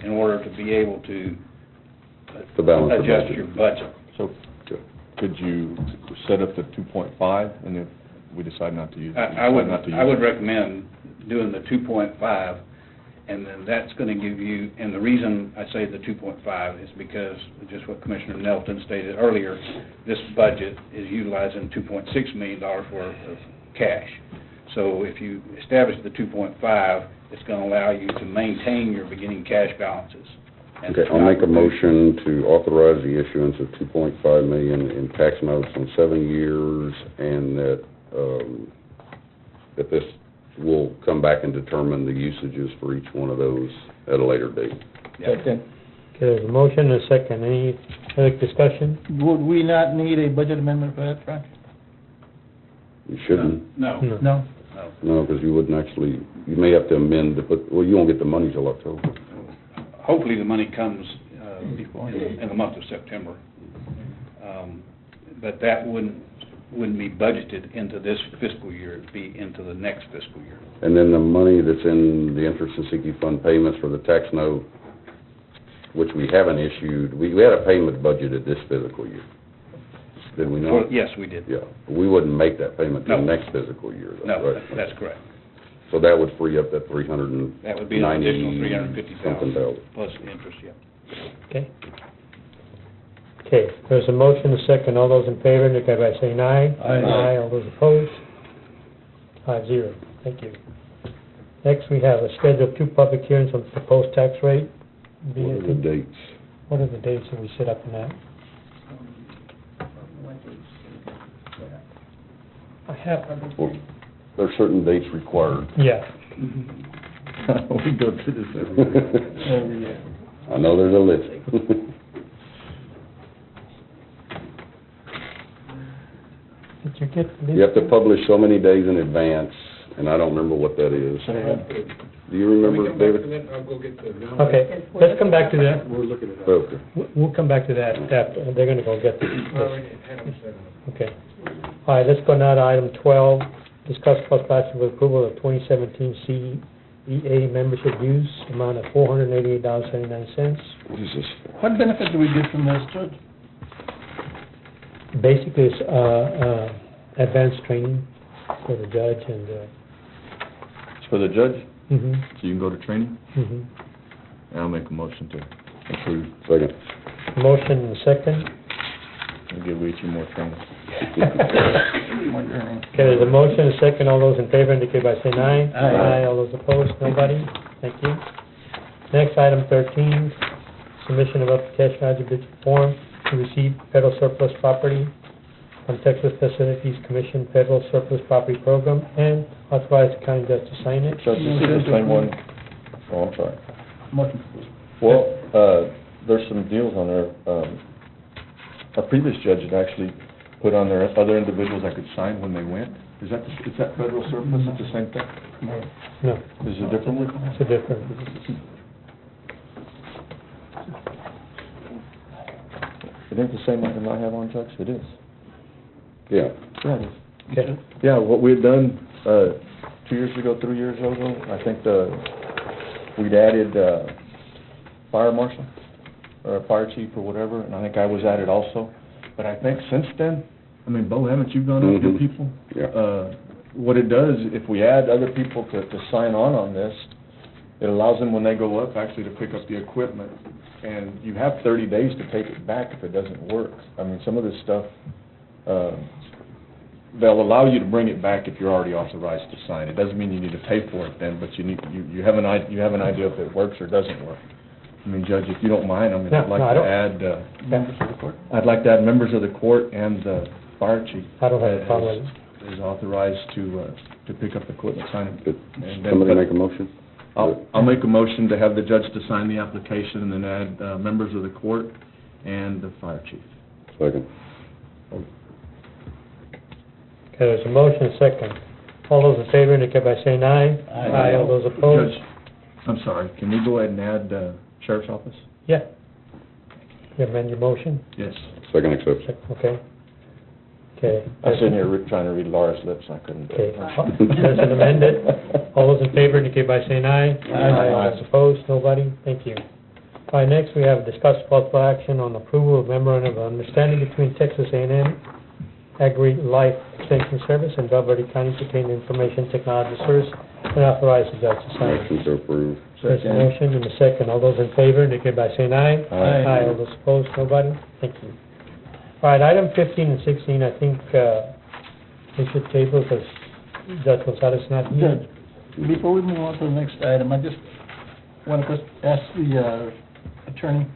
in order to be able to To balance the adjust budget. your budget. So, could you set up the 2.5, and if we decide not to use it? I would recommend doing the 2.5, and then that's going to give you, and the reason I say the 2.5 is because, just what Commissioner Nelson stated earlier, this budget is utilizing $2.6 million worth of cash. So if you establish the 2.5, it's going to allow you to maintain your beginning cash balances. And Okay, I'll make a motion to authorize the issuance of $2.5 million in tax notes on 7 years, and that this will come back and determine the usages for each one of those at a later date. Yeah. okay, there's a motion and a second. Any other discussion? Would we not need a budget amendment for that, Frank? You shouldn't, No, No? no. no, because you wouldn't actually, you may have to amend, well, you won't get the money till October. Hopefully, the money comes in the month of September. But that wouldn't be budgeted into this fiscal year, it'd be into the next fiscal year. And then the money that's in the interest and sinking fund payments for the tax note, which we haven't issued, we had a payment budgeted this fiscal year, did we not? Yes, we did. Yeah, we wouldn't make that payment till No. next fiscal year, though, No, right? that's correct. So that would free up that 390 That would be an additional something $350,000 thousand. plus interest, yeah. Okay. Okay, there's a motion, a second. All those in favor, indicate by saying aye. Aye. All those opposed? 5-0. Thank you. Next, we have a schedule of 2 public hearings on proposed tax rate. What are the dates? What are the dates that we set up in that? I have, Well, there are certain dates required. yeah. We go through this every year. I know there's a list. Did you get the list? You have to publish so many days in advance, and I don't remember what that is. Do you remember, David? Okay, let's come back to that. We're looking at that. Okay. We'll come back to that after, they're gonna go get this. Okay. All right, let's go now to item 12, discuss possible action with approval of 2017 CEA membership dues, amount of $488.79. What is this? What benefit do we get from this, Judge? Basically, it's, advanced training for the judge and, It's for the judge, mhm, so you can go to training, mhm. and I'll make a motion to approve. Second. Motion and second. I'll give each you more training. Okay, there's a motion and a second. All those in favor indicate by saying aye. Aye. All those opposed, nobody. Thank you. Next, item 13, submission of application eligibility form to receive federal surplus property from Texas Facilities Commission Federal Surplus Property Program and authorize the county judge to sign it. Judge, this is the same one, oh, I'm sorry. Motion. Well, there's some deals on there. Our previous judge had actually put on there other individuals that could sign when they went. Is that federal surplus, it's the same thing? No, Is it a different one? it's a different. It ain't the same item I have on, Judge? It is. Yeah. Yeah, it is. Okay. Yeah, what we had done, 2 years ago, 3 years ago, I think we'd added, fire marshal, or fire chief or whatever, and I think I was added also. But I think since then, I mean, Bo, haven't you gone up your Mhm. people? Yeah. What it does, if we add other people to sign on this, it allows them, when they go up, actually to pick up the equipment. And you have 30 days to take it back if it doesn't work. I mean, some of this stuff, they'll allow you to bring it back if you're already authorized to sign. It doesn't mean you need to pay for it then, but you have an idea if it works or doesn't work. I mean, Judge, if you don't mind, I'd No, like no, I to don't. add, Members of the court? I'd like to add members of the court and the fire chief. I don't have a problem with it. Is authorized to pick up equipment, sign it. Did And then somebody put- make a motion? I'll make a motion to have the judge to sign the application and then add members of the court and the fire chief. Second. Okay, there's a motion and a second. All those in favor indicate by saying aye. Aye. All those opposed? Judge, I'm sorry, can we go ahead and add sheriff's office? Yeah. You amend your motion? Yes. Second accepts. Okay. Okay. I was sitting here trying to read Laura's lips, I couldn't. Okay, there's an amended. All those in favor indicate by saying aye. All those opposed, nobody, thank you. All right, next we have discussed possible action on approval of memorandum of understanding between Texas A&M Agri-Life Extension Service and Valverde County pertaining to information technology service and authorize the judge to sign. Motion to approve. There's a motion and a second. All those in favor indicate by saying aye. Aye. All those opposed, nobody, thank you. All right, item 15 and 16, I think, we should table because Judge Gonzalez is not here. Judge, before we move on to the next item, I just want to ask the attorney,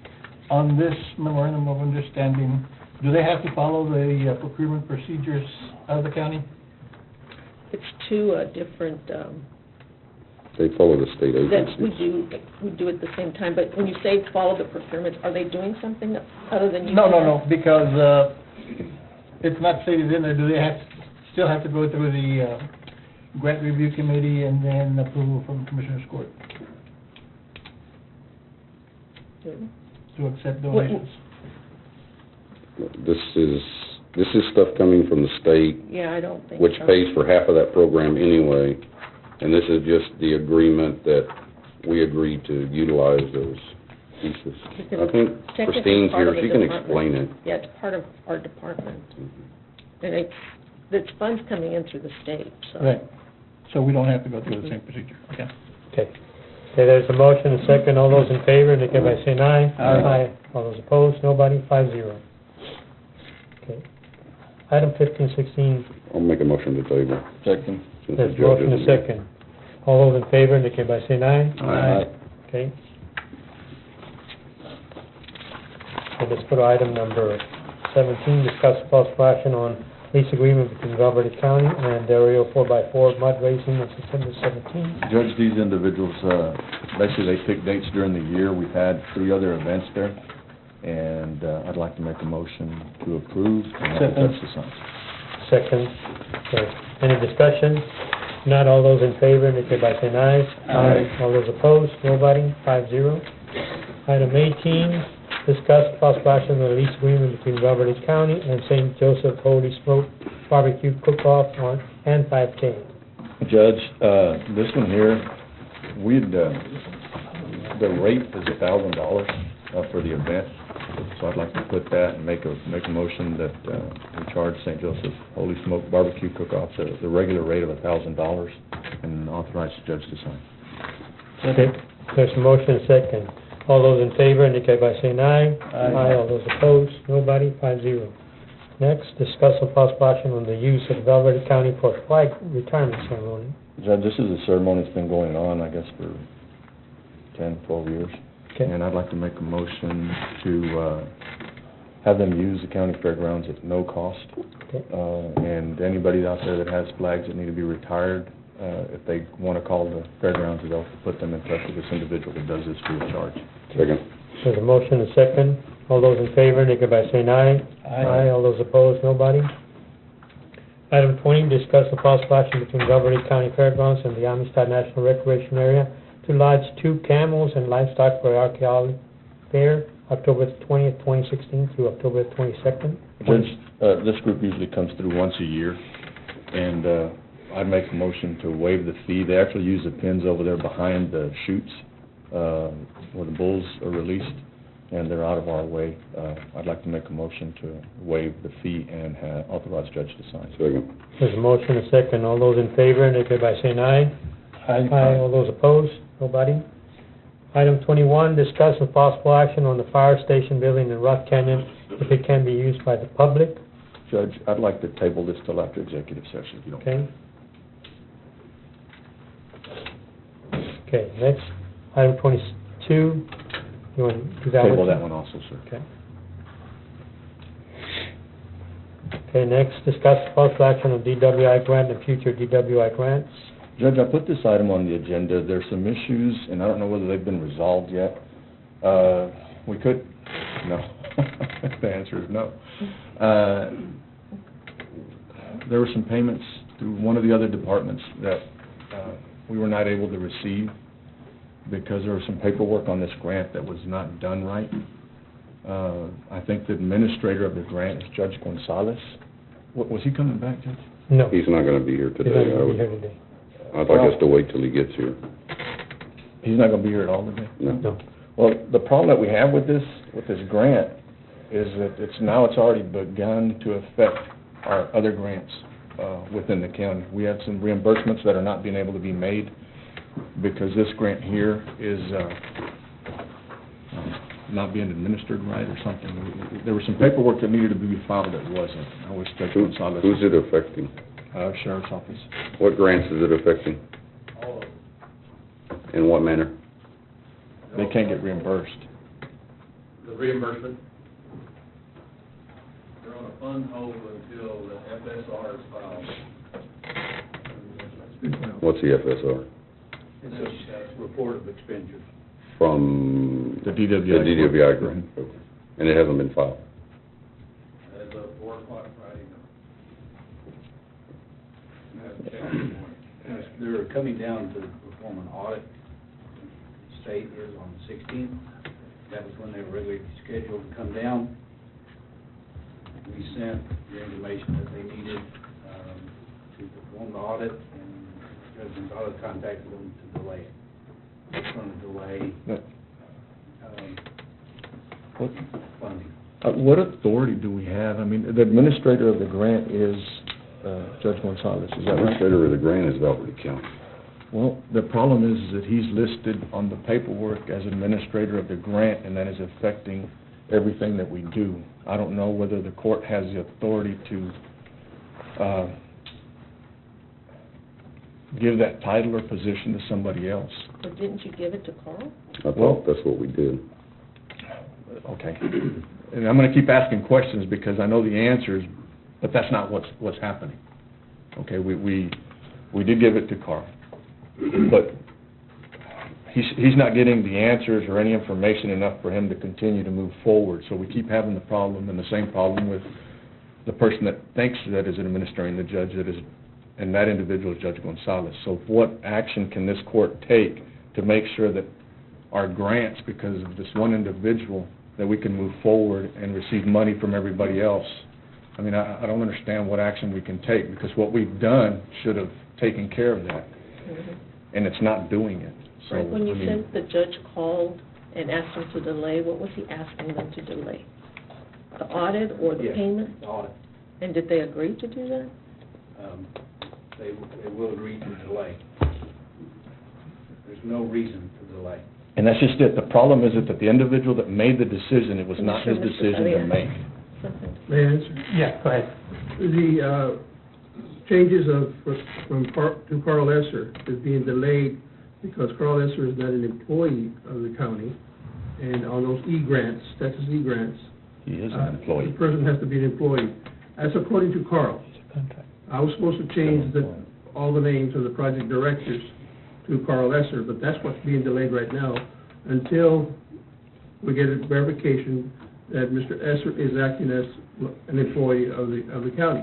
on this memorandum of understanding, do they have to follow the procurement procedures of the county? It's two different, They follow the state that we agencies. do at the same time, but when you say follow the procurement, are they doing something other than you? No, because it's not stated in there, do they still have to go through the grant review committee and then approval from the Commissioner's Court to accept donations? This is stuff coming from the state, Yeah, I don't think so. which pays for half of that program anyway. And this is just the agreement that we agreed to utilize those pieces. I think Technically Christine's part here, of the she can department. explain it. Yeah, it's part of our department. And it's funds coming in through the state, so. Right, so we don't have to go through the same procedure, okay? Okay. Okay, there's a motion, a second. All those in favor indicate by saying aye. Aye. All those opposed, nobody, 5-0. Okay. Item 15, 16, I'll make a motion to table. Second. since the there's a judge motion, a isn't here. second. All those in favor indicate by saying aye. Aye. Okay. Okay, let's go to item number 17, discuss possible action on lease agreement between Valverde County and Del Rio 4x4 Mud Racing on September 17th. Judge, these individuals, basically they pick dates during the year. We've had 3 other events there, and I'd like to make a motion to approve and have the judge to sign. Second. Okay. Any discussion? Not all those in favor, indicate by saying aye. Aye. All those opposed, nobody, 5-0. Item 18, discuss possible action on the lease agreement between Valverde County and St. Joseph Holy Smoke Barbecue Cook-Off and 5K. Judge, this one here, the rate is $1,000 for the event, so I'd like to put that and make a motion that we charge St. Joseph Holy Smoke Barbecue Cook-Off the regular rate of $1,000 and authorize the judge to sign. Okay, there's a motion, second. All those in favor, indicate by saying aye. Aye. All those opposed, nobody, 5-0. Next, discuss a possible action on the use of Valverde County for flag retirement ceremony. Judge, this is a ceremony that's been going on, I guess, for 10, 12 years. Okay. And I'd like to make a motion to have them use the county fairgrounds at no cost. Okay. And anybody out there that has flags that need to be retired, if they want to call the fairgrounds, they'll put them in touch with this individual that does this free of charge. Second. There's a motion, and second. All those in favor, indicate by saying aye. Aye. All those opposed, nobody. Item 20, discuss the possible action between Valverde County Fairgrounds and the Amistad National Recreation Area to lodge 2 camels and livestock for archaeology fair, October 20th, 2016 through October 22nd. Judge, this group usually comes through once a year, and I'd make a motion to waive the fee. They actually use the pins over there behind the chutes where the bulls are released, and they're out of our way. I'd like to make a motion to waive the fee and authorize judge to sign. Second. There's a motion, and second. All those in favor, indicate by saying aye. Aye. All those opposed? Nobody. Item 21, discuss with possible action on the fire station building in Rock Canyon if it can be used by the public. Judge, I'd like to table this till after executive session, if you don't mind. Okay. Okay, next, item 22, you want to do that one? Table that one also, sir. Okay. Okay, next, discuss possible action on DWI grant and future DWI grants. Judge, I put this item on the agenda. There's some issues, and I don't know whether they've been resolved yet. We could, no. The answer is no. There were some payments through one of the other departments that we were not able to receive because there was some paperwork on this grant that was not done right. I think the administrator of the grant is Judge Gonzalez. Was he coming back, Judge? No. He's not gonna be here He's today. not going to be here today. I'd like us to wait till he gets here. He's not going to be here at all today? No. No. Well, the problem that we have with this grant is that it's already begun to affect our other grants within the county. We have some reimbursements that are not being able to be made because this grant here is not being administered right or something. There was some paperwork that needed to be filed that wasn't. I wish Judge Gonzalez... Who's it affecting? Sheriff's Office. What grants is it affecting? All of them. In what manner? They can't get reimbursed. The reimbursement, they're on a fund hold until the FSR is filed. What's the FSR? It's a report of expenditures. From? The DWI. The DWI grant. Okay. And it hasn't been filed? As of 4 o'clock Friday night. I haven't checked this morning. They're coming down to perform an audit. The state is on the 16th. That was when they were really scheduled to come down. We sent the information that they needed to perform the audit, and Judge Gonzalez contacted them to delay it. It's going to delay funding. What authority do we have? I mean, the administrator of the grant is Judge Gonzalez, is that right? Administrator of the grant is Valverde County. Well, the problem is that he's listed on the paperwork as administrator of the grant, and that is affecting everything that we do. I don't know whether the court has the authority to give that title or position to somebody else. Or didn't you give it to Carl? I thought that's what we did. Okay. And I'm going to keep asking questions because I know the answers, but that's not what's happening. Okay, we did give it to Carl, but he's not getting the answers or any information enough for him to continue to move forward. So we keep having the problem, and the same problem with the person that thinks that is administering the judge that is and that individual is Judge Gonzalez. So what action can this court take to make sure that our grants, because of this one individual, that we can move forward and receive money from everybody else? I mean, I don't understand what action we can take, because what we've done should have taken care of that, and it's not doing it. So, Right, when you I mean, said the judge called and asked them to delay, what was he asking them to delay? The audit or the Yes. payment? The audit. And did they agree to do that? They will agree to delay. There's no reason to delay. and that's just it. The problem is that the individual that made the decision, it was not his Commissioner decision to Mr. make. Something. May I answer? Yeah, go ahead. The changes to Carl Esser is being delayed because Carl Esser is not an employee of the county, and on those E-grants, Texas E-grants, He is an employee. the person has to be an employee. That's according to Carl. I was supposed to change all the names of the project directors to Carl Esser, but that's what's being delayed right now until we get a verification that Mr. Esser is acting as an employee of the county.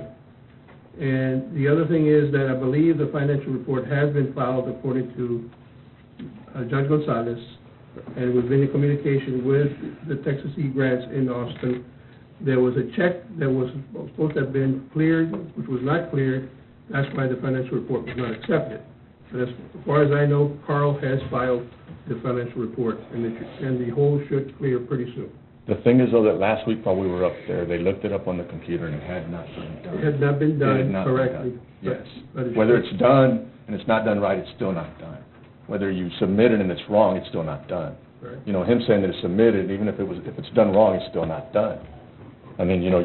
And the other thing is that I believe the financial report has been filed according to Judge Gonzalez, and we've been in communication with the Texas E-grants in Austin. There was a check that was supposed to have been cleared, which was not cleared. That's why the financial report was not accepted. But as far as I know, Carl has filed the financial report, and the whole should clear pretty soon. The thing is, though, that last week while we were up there, they looked it up on the computer, and it had not been done. It had not been It had done not been correctly. done. Yes. But it Whether should. it's done and it's not done right, it's still not done. Whether you submit it and it's wrong, it's still not done. Right. You know, him saying that it's submitted, even if it's done wrong, it's still not done. I mean, you know,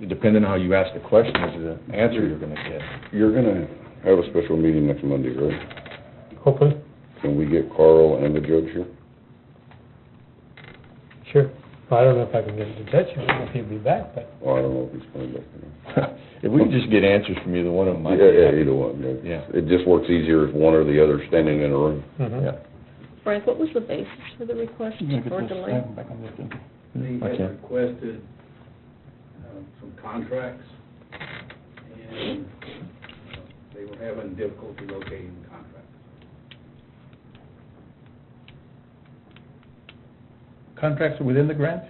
depending on how you ask the question, is the answer you're gonna get. You're gonna have a special meeting next Monday, right? Hopefully, Can we get Carl and the judge here? sure. Well, I don't know if I can get the judge, I don't know if he'll be back, but Well, I don't know if he's coming back. If we could just get answers from either one of them, I'd Yeah, either one, Yeah. It just works easier if one or the other standing in a room. Yeah. Frank, what was the basis for the request for delay? They I had can't. requested some contracts, and they were having difficulty locating the contracts. Contracts within the grant?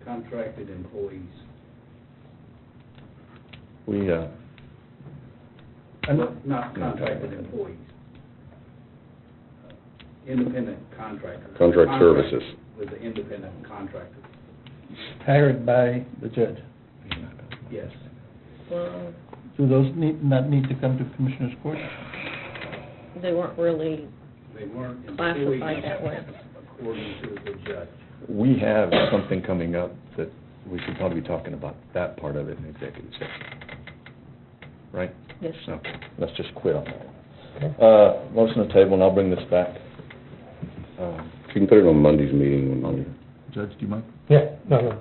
Contracted employees. We, Not contracted employees. Independent contractors. Contract services. With the independent contractor, Hired by the judge. yes. Well, Do those not need to come to Commissioner's Court? they weren't really They weren't classified employees that way. according to the judge. we have something coming up that we should probably be talking about that part of it in executive session. Right? Yes. Okay, let's just quit on that. Okay. Motion on the table, and I'll bring this back. You can put it on Monday's meeting when Judge, do you mind? yeah, no.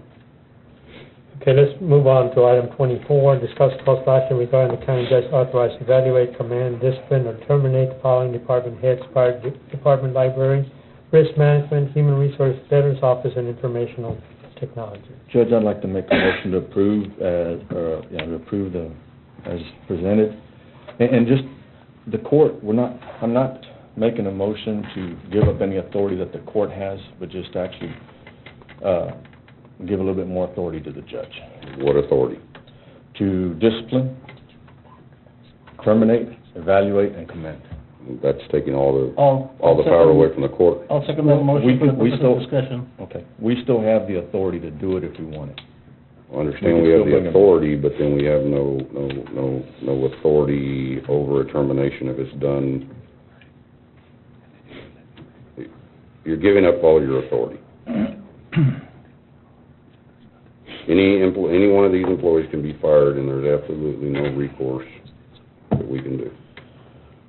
Okay, let's move on to item 24, discuss possible action regarding the county judge authorized to evaluate, command, discipline, or terminate the following department heads: fire department, library, risk management, human resource, veterans office, and informational technology. Judge, I'd like to make a motion to approve, as presented. And just, the court, I'm not making a motion to give up any authority that the court has, but just actually, give a little bit more authority to the judge. what authority? To discipline, terminate, evaluate, and commend. That's taking all the I'll power away from the court. I'll second that We motion for could- we the still- discussion. Okay, we still have the authority to do it if we want it. I understand we We can have still bring the it. authority, but then we have no authority over a termination if it's done. You're giving up all your authority. Any one of these employees can be fired, and there's absolutely no recourse that we can do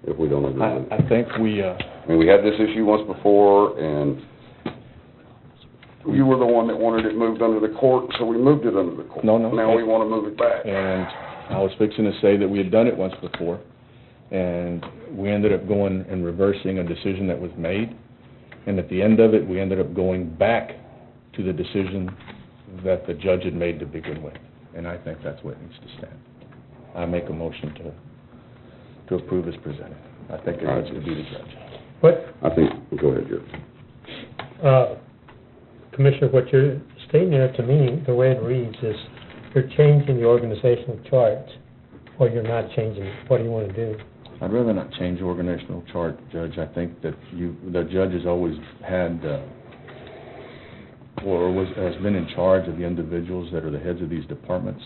if we don't agree with it. I think we, I mean, we had this issue once before, and you were the one that wanted it moved under the court, so we moved it under the court. No. Now we want to move it back. and I was fixing to say that we had done it once before, and we ended up going and reversing a decision that was made, and at the end of it, we ended up going back to the decision that the judge had made to begin with, and I think that's what needs to stand. I make a motion to to approve as presented. I think it needs to be the judge. What, I think, go ahead, Jeff. Commissioner, what you're stating there to me, the way it reads is you're changing the organizational chart, or you're not changing it. What do you want to do? I'd rather not change the organizational chart, Judge. I think that the judge has always had, has been in charge of the individuals that are the heads of these departments.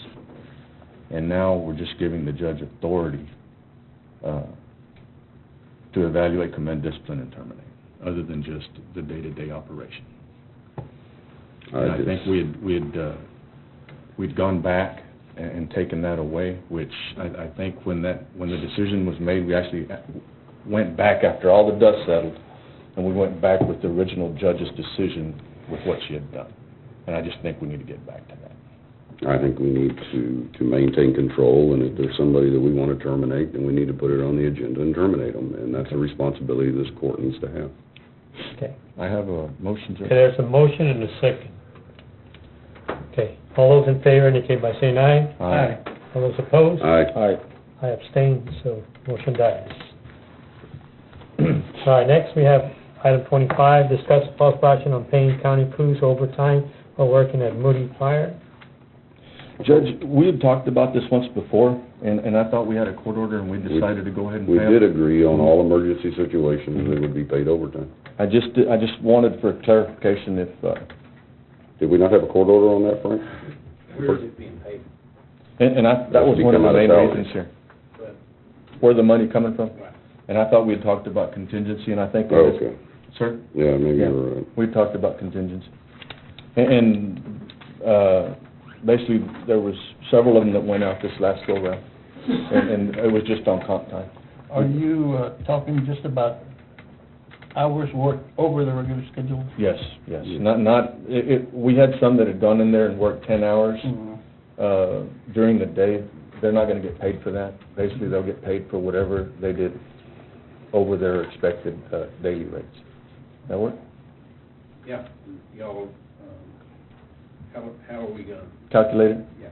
And now we're just giving the judge authority to evaluate, commend, discipline, and terminate, other than just the day-to-day operation. And I think we'd gone back and taken that away, which I think when the decision was made, we actually went back after all the dust settled, and we went back with the original judge's decision with what she had done. And I just think we need to get back to that. I think we need to maintain control, and if there's somebody that we want to terminate, then we need to put it on the agenda and terminate them, and that's a responsibility this court needs to have. Okay. I have a motion, Okay, Judge. there's a motion and a second. Okay, all those in favor indicate by saying aye. Aye. All those opposed? Aye. I abstain, so motion dies. All right, next we have item 25, discuss possible action on paying county crews overtime while working at Moody Fire. Judge, we had talked about this once before, and I thought we had a court order, and we decided to go ahead and pay We them. did agree on all emergency situations, they would be paid overtime. I just wanted for clarification if, Did we not have a court order on that, Frank? Where is it being paid? that was one of the main Become out of reasons here. Where the money coming from? Right. And I thought we had talked about contingency, and I think. Oh, okay. Sir? Yeah, maybe Yeah. you're right. We talked about contingency. And basically, there was several of them that went out this last go-round, and it was just on comp time. Are you talking just about hours worked over the regular schedule? Yes, yes. We had some that had gone in there and worked 10 hours during the day. They're not gonna get paid for that. Basically, they'll get paid for whatever they did over their expected daily rates. That work? Yeah, y'all, how are we gonna, Calculated? yeah.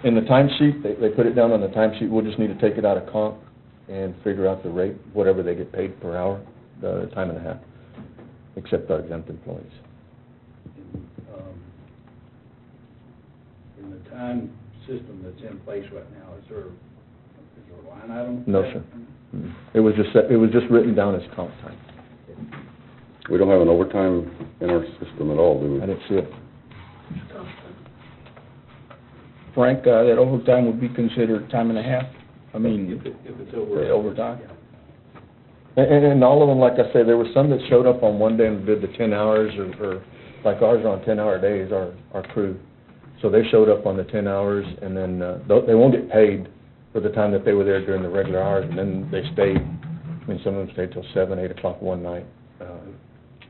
In the timesheet, they put it down on the timesheet. We'll just need to take it out of comp and figure out the rate, whatever they get paid per hour, the time and a half, except our exempt employees. In the time system that's in place right now, is there a line item? No, sir. It was just written down as comp time. We don't have an overtime in our system at all, do we? I didn't see it. Frank, that overtime would be considered time and a half? I mean, If it's over. overtime? And all of them, like I say, there were some that showed up on one day and did the 10 hours, or like ours are on 10-hour days, our crew. So they showed up on the 10 hours, and then they won't get paid for the time that they were there during the regular hours, and then they stayed, some of them stayed till 7, 8 o'clock one night.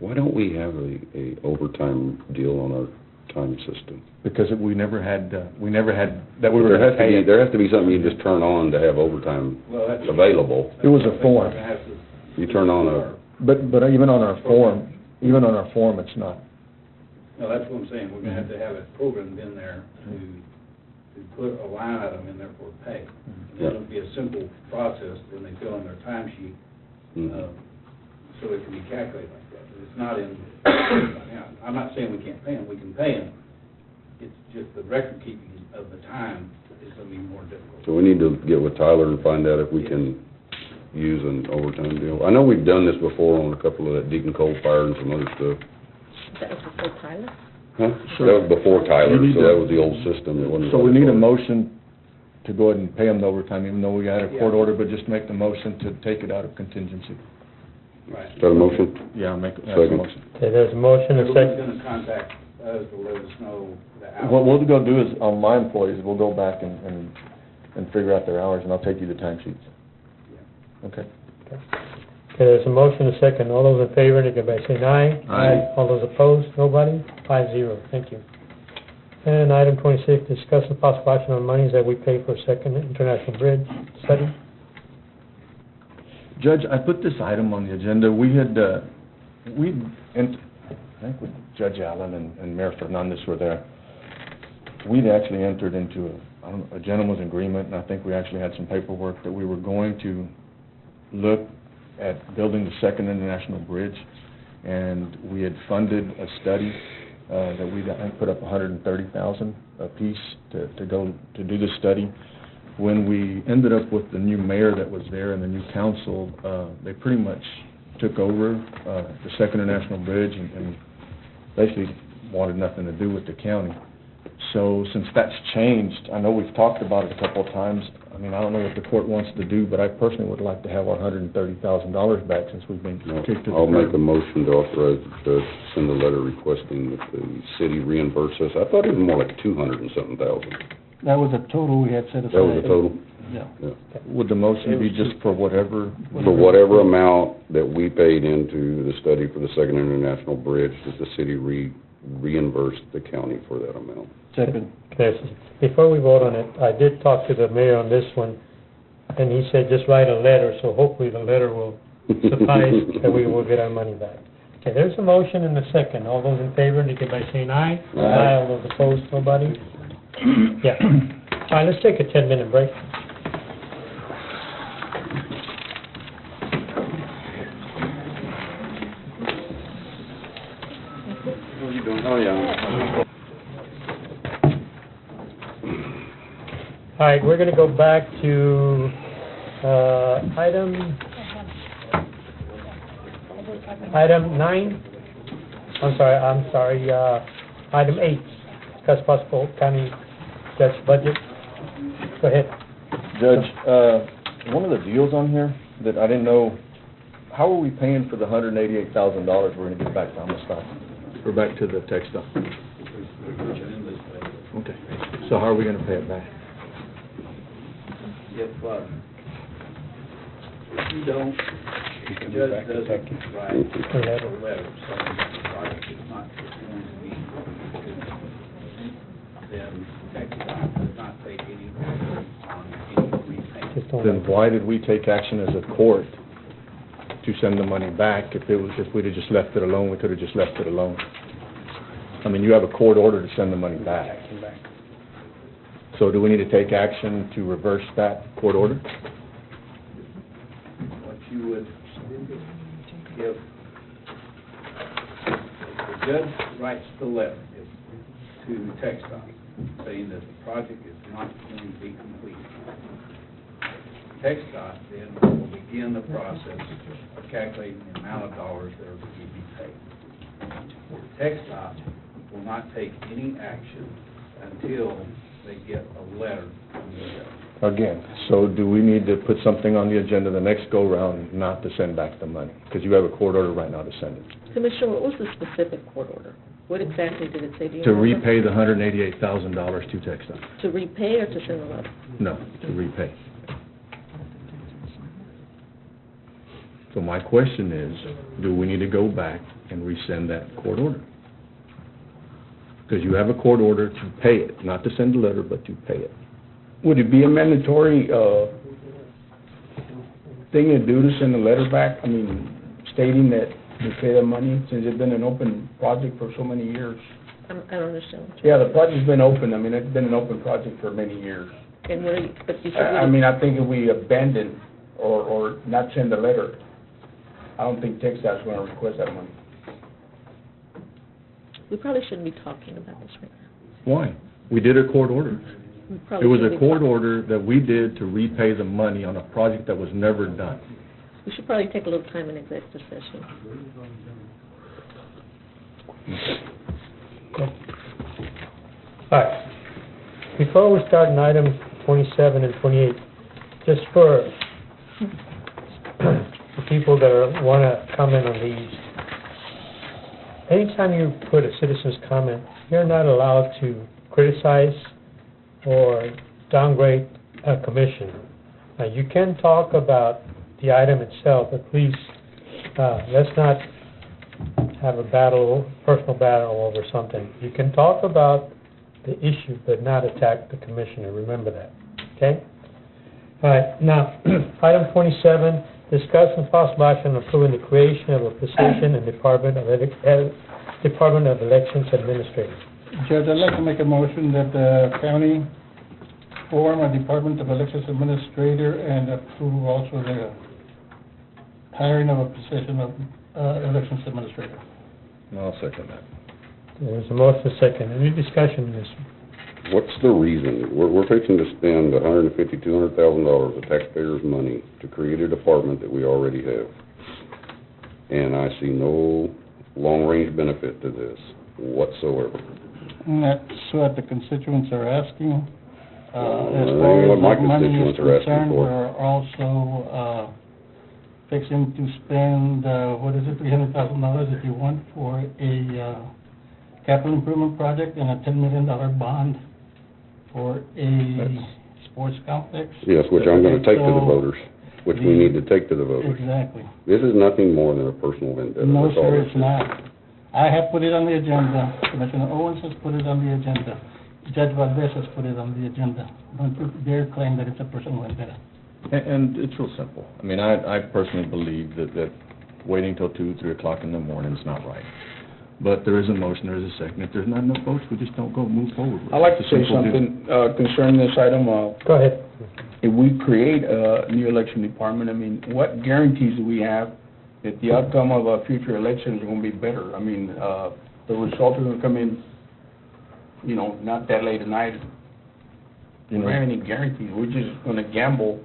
Why don't we have a overtime deal on our time system? Because we never had, that we were gonna pay it. There has to be something you just turn on to have overtime Well, that's. available. It was a form. You turn on a, But even on our form, it's not. No, that's what I'm saying, we're gonna have to have it programmed in there to put a line item in there for pay. And then it'll be a simple process when they fill in their timesheet, so it can be calculated like that. But it's not in, now, I'm not saying we can't pay them, we can pay them. It's just the record keeping of the time is gonna be more difficult. so we need to get with Tyler and find out if we can use an overtime deal. I know we've done this before on a couple of that Deacon Coal Fire and some other stuff. That was before Tyler? Huh? That was before Tyler, You need so to- that was the old system. It wasn't. So we need a motion to go ahead and pay them the overtime, even though we got a court Yeah. order, but just make the motion to take it out of contingency. Right. Is that a motion? Yeah, that's a Second. motion. Okay, there's a motion and a Who's second. gonna contact us to let us know the hours? What we'll go do is, on my employees, we'll go back and figure out their hours, and I'll take you the timesheets. Okay. Okay, there's a motion and a second. All those in favor, indicate by saying aye. Aye. All those opposed, nobody? 5-0, thank you. And item 26, discuss the possible action on monies that we pay for Second International Bridge study. Judge, I put this item on the agenda. We had, I think with Judge Allen and Mayor Fernandez were there. we'd actually entered into a gentleman's agreement, and I think we actually had some paperwork that we were going to look at building the second international bridge, and we had funded a study that we put up $130,000 a piece to go to do the study. When we ended up with the new mayor that was there and the new council, they pretty much took over the second international bridge and basically wanted nothing to do with the county. So since that's changed, I know we've talked about it a couple of times. I mean, I don't know what the court wants to do, but I personally would like to have our $130,000 back since we've been kicked to the I'll make a curb. motion to authorize the judge to send a letter requesting that the city reimburse us. I thought it was more like 200 and something thousand. That was the total we had set aside. That was the total? Yeah. Yeah. Would the motion be just for whatever? For whatever amount that we paid into the study for the Second International Bridge, that the city reimburse the county for that amount. Second. Okay, before we vote on it, I did talk to the mayor on this one, and he said just write a letter, so hopefully the letter will suffice that we will get our money back. Okay, there's a motion and a second. All those in favor, indicate by saying aye. Aye. All those opposed, nobody? Yeah. All right, let's take a 10-minute break. Oh, yeah. All right, we're going to go back to item 9. I'm sorry, item 8, discuss possible county judge budget. Go ahead. Judge, one of the deals on here that I didn't know, how are we paying for the $188,000 we're going to get back to Amistad? Or back to the textile? Okay, so how are we going to pay it back? If you don't, the judge doesn't write a letter saying that the project is not going to be completed, then TxDOT does not take any action on any repayment. Then why did we take action as a court to send the money back? If we'd have just left it alone, we could have just left it alone. I mean, you have a court order to send the money back. So do we need to take action to reverse that court order? What you would, if the judge writes the letter to TxDOT saying that the project is not going to be completed, TxDOT then will begin the process of calculating the amount of dollars that are going to be paid. TxDOT will not take any action until they get a letter from the judge. Again, so do we need to put something on the agenda the next go-round not to send back the money? Because you have a court order right now to send it. Commissioner, what was the specific court order? What exactly did it say? Do you To remember? repay the $188,000 to TxDOT. To repay or to send a letter? No, to repay. So my question is, do we need to go back and rescind that court order? Because you have a court order to pay it, not to send a letter, but to pay it. Would it be a mandatory, thing to do to send a letter back? I mean, stating that we pay the money since it's been an open project for so many years? I don't understand. What you're- Yeah, the project's been open. I mean, it's been an open project for many years. And what are you, but you said... I mean, I think if we abandon or not send a letter, I don't think TxDOT's gonna request that money. We probably shouldn't be talking about this right now. Why? We did a court order. We It probably was a shouldn't be court talking- order that we did to repay the money on a project that was never done. We should probably take a little time in executive session. Okay. All right. Before we start on items 27 and 28, just for the people that want to comment on these, anytime you put a citizen's comment, you're not allowed to criticize or downgrade a commission. Now, you can talk about the item itself, but please, let's not have a battle, personal battle over something. You can talk about the issue, but not attack the commissioner, remember that, okay? All right, now, item 27, discuss and possible action on approving the creation of a position in Department of Elections Administrator. Judge, I'd like to make a motion that the county form a Department of Elections Administrator and approve also the hiring of a position of Elections Administrator. I'll second that. There's a motion second. Any discussion on this? What's the reason? We're fixing to spend $200,000 of taxpayers' money to create a department that we already have. And I see no long-range benefit to this whatsoever. And that's what the constituents are asking. As Well, far what as my the money is constituents are asking concerned, for. we're also fixing to spend, $300,000 if you want, for a capital improvement project and a $10 million bond for a sports complex. Yes, which I'm gonna take to the So, voters, which we need to take to the voters. Exactly. This is nothing more than a personal vendetta. No, That's all sir, this it's is. not. I have put it on the agenda. Commissioner Owens has put it on the agenda. Judge Valdez has put it on the agenda. Don't you dare claim that it's a personal vendetta. And it's real simple. I mean, I personally believe that waiting till 2, 3 o'clock in the morning is not right. But there is a motion, there is a second. If there's not enough votes, we just don't go move forward with it. I'd like to It's a say simple deal. something concerning this item. Go ahead. If we create a new election department, I mean, what guarantees do we have that the outcome of our future elections are gonna be better? I mean, the results are gonna come in, not that late at night. We don't have any guarantees. We're just gonna gamble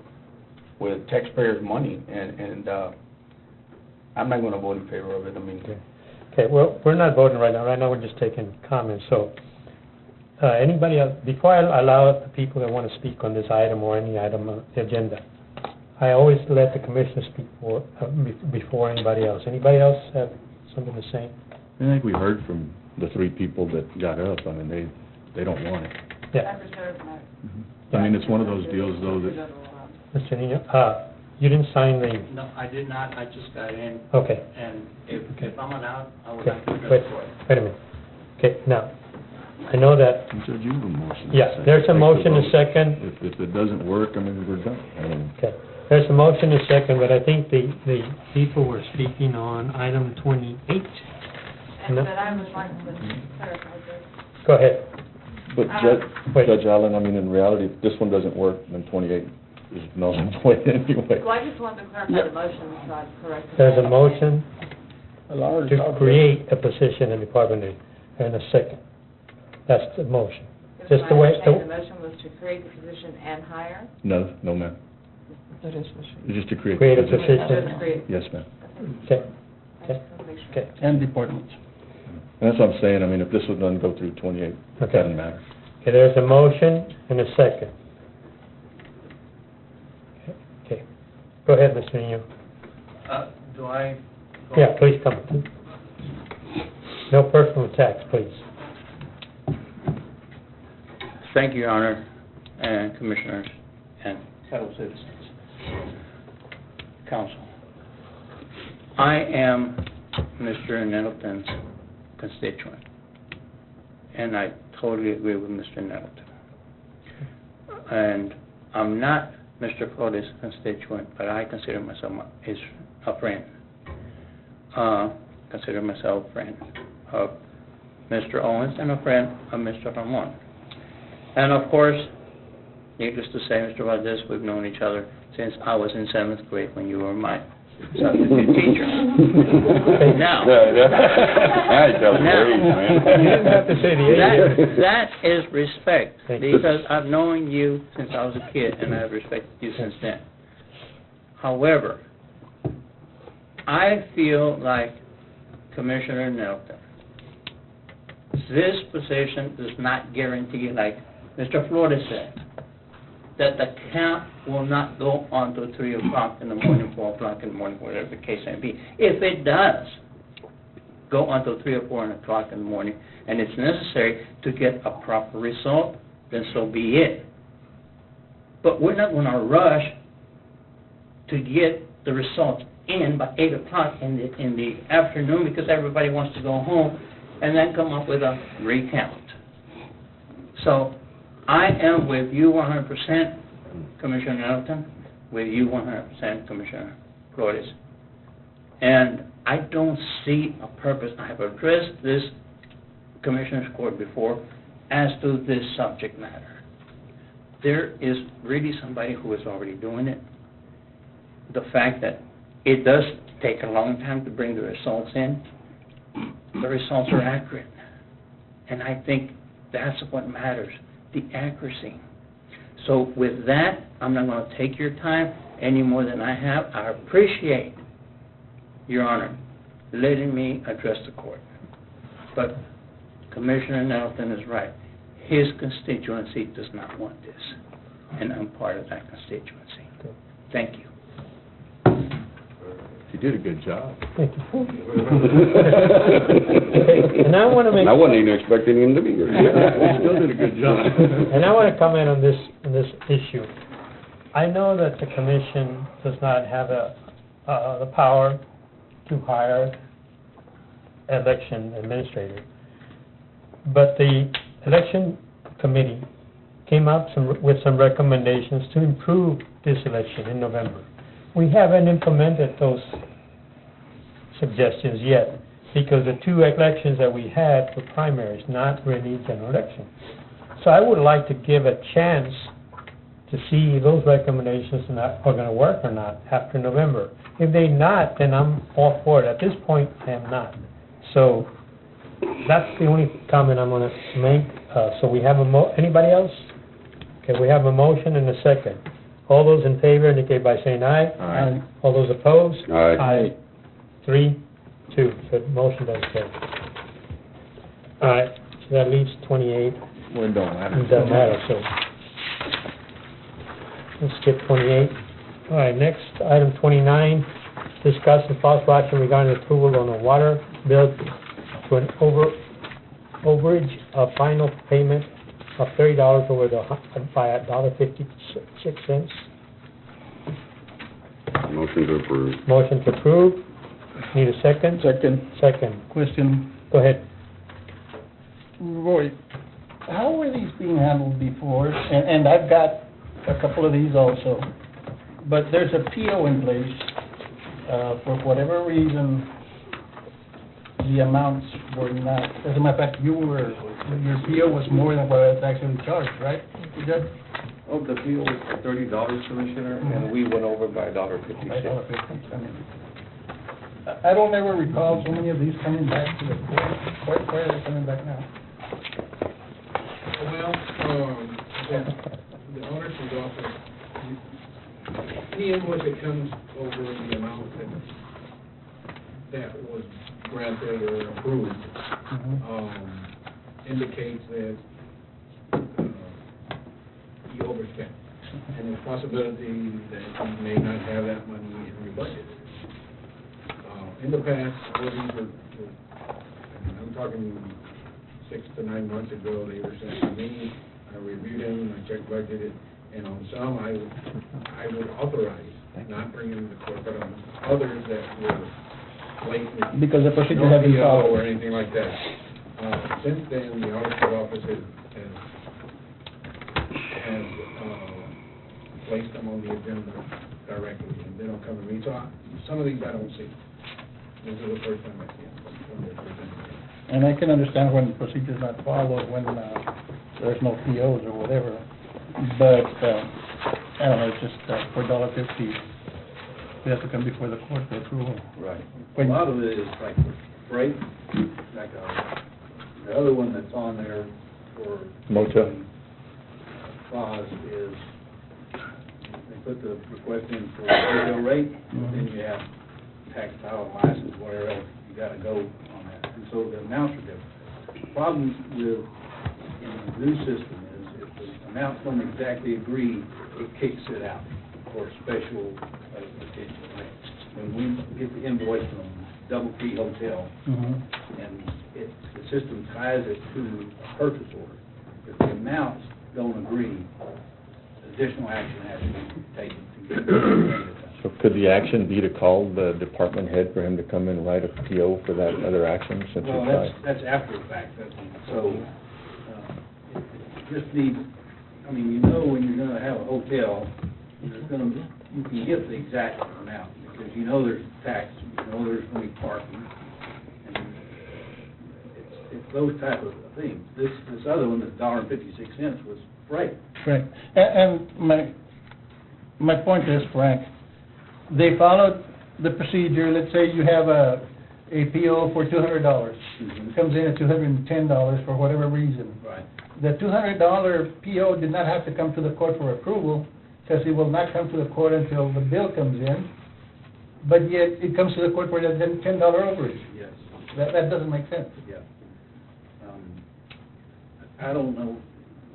with taxpayers' money, and I'm not gonna vote in favor of it. I mean, Okay, well, we're not voting right now. Right now, we're just taking comments. So, anybody else, before I allow the people that want to speak on this item or any item on the agenda, I always let the commissioner speak before anybody else. Anybody else have something to say? I think we heard from the 3 people that got up. I mean, they don't want it. Yeah. I mean, it's one of those deals, though, that Mr. Nino, you didn't sign the, No, I did not, I just got in, okay, and if I'm allowed, I would okay, like to address wait, the board. wait a minute. Okay, now, I know that, Judge, you have a motion. yeah, there's a motion, a second, If it doesn't work, I mean, we're done. I mean, okay. There's a motion, a second, but I think the people were speaking on item 28. No. But I would like to clarify this. Go ahead. But Wait. Judge Allen, I mean, in reality, if this one doesn't work, then 28 is null and void anyway. Well, I just wanted to clarify the motion, so I'm correct. There's a motion large to create a position in Department A, and a second. That's the motion. Just the way, The motion was to create the position and hire? No, ma'am. That is It's just to create. Create a the position. Just create. Yes, ma'am. Okay, okay, okay. And departments. And that's what I'm saying, I mean, if this one doesn't go through 28, it Okay. doesn't matter. Okay, there's a motion and a second. Okay, go ahead, Mr. Nino. Do I? Yeah, please come. No personal attacks, please. Thank you, Your Honor, and Commissioners, and fellow citizens. Council, I am Mr. Nettleton's constituent, and I totally agree with Mr. Nettleton. And I'm not Mr. Flores' constituent, but I consider myself a friend. Consider myself a friend of Mr. Owens and a friend of Mr. Ramon. And of course, needless to say, Mr. Valdez, we've known each other since I was in 7th grade when you were my substitute teacher. Now, I tell you, Now. man. You didn't have to say the age. that is respect, Thank you. because I've known you since I was a kid, and I've respected you since then. However, I feel like Commissioner Nettleton, this position does not guarantee, like Mr. Flores said, that the count will not go on to 3 o'clock in the morning, 4 o'clock in the morning, whatever the case may be. If it does go on to 3 or 4 o'clock in the morning, and it's necessary to get a proper result, then so be it. But we're not going to rush to get the results in by 8 o'clock in the afternoon, because everybody wants to go home and then come up with a recount. So I am with you 100%, Commissioner Nettleton, with you 100%, Commissioner Flores. And I don't see a purpose. I have addressed this Commissioners Court before as to this subject matter. There is really somebody who is already doing it. The fact that it does take a long time to bring the results in, the results are accurate. And I think that's what matters, the accuracy. So with that, I'm not going to take your time any more than I have. I appreciate, Your Honor, letting me address the court. But Commissioner Nettleton is right. His constituency does not want this, and I'm part of that constituency. Thank you. You did a good job. Thank you. And I want to make... I wasn't even expecting him to be here. You still did a good job. And I want to comment on this issue. I know that the commission does not have the power to hire election administrator, but the election committee came up with some recommendations to improve this election in November. We haven't implemented those suggestions yet, because the two elections that we had were primaries, not really general election. So I would like to give a chance to see if those recommendations are going to work or not after November. If they're not, then I'm all for it. At this point, I am not. So that's the only comment I'm going to make. So we have anybody else? Okay, we have a motion and a second. All those in favor indicate by saying aye. Aye. All those opposed? Aye. 3, 2, so the motion doesn't carry. All right, so that leaves 28. Well, it don't matter. It doesn't matter, so let's skip 28. All right, next, item 29, discuss and possible action regarding approval on a water bill to an overage of final payment of $30 over the by $1.56. Motion to approve. Motion to approve. Need a second? Second. Second. Question, Go ahead. Roy, how were these being handled before? And I've got a couple of these also, but there's a PO in place. For whatever reason, the amounts were not, as a matter of fact, your PO was more than what I was actually charged, right? Is that? Oh, the bill was for $30, Commissioner, and we went over by $1.50. $1.50, I mean, I don't ever recall so many of these coming back to the court. Why are they coming back now? Well, the auditor's office, any invoice that comes over the amount that was granted or approved, indicates that you overspent. And there's possibility that you may not have that money in your budget. In the past, all these were, I'm talking 6 to 9 months ago, they were sent to me, I reviewed them, I checked budgeted, and on some, I would authorize, not bring them to court, but on others that were blatantly. Because the procedure no had been PO followed. or anything like that. Since then, the auditor's office has placed them on the agenda directly, and they don't come to me, so some of these I don't see. This is the first time I see them. And I can understand when the procedure's not followed, when there's no POs or whatever, but, I don't know, it's just for $1.50, we have to come before the court for approval. Right. When- A lot of it is like freight, like the other one that's on there for... Motel. Clause is, they put the request in for motel rate, then you have tax, title, license, whatever else you gotta go on that, and so the amounts are different. The problem with, in the new system is, if the amounts don't exactly agree, it kicks it out for a special attention rate. When we get the invoice from Double Key Hotel, and the system ties it to a purchase order, if the amounts don't agree, additional action has to be taken to get it done. So could the action be to call the department head for him to come and write a PO for that other action since Well, it's that's after the fact, so, it just needs, I mean, you know when you're gonna have a hotel, you can get the exact amount, because you know there's tax, you know there's gonna be parking, and it's those type of things. This other one, the $1.56 was freight. Right. And my point is, Frank, they followed the procedure. Let's say you have a PO for $200. Mhm. Comes in at $210 for whatever reason. Right. The $200 PO did not have to come to the court for approval, because it will not come to the court until the bill comes in, but yet it comes to the court for the $10 overage. Yes, That doesn't make sense. yeah. I don't know,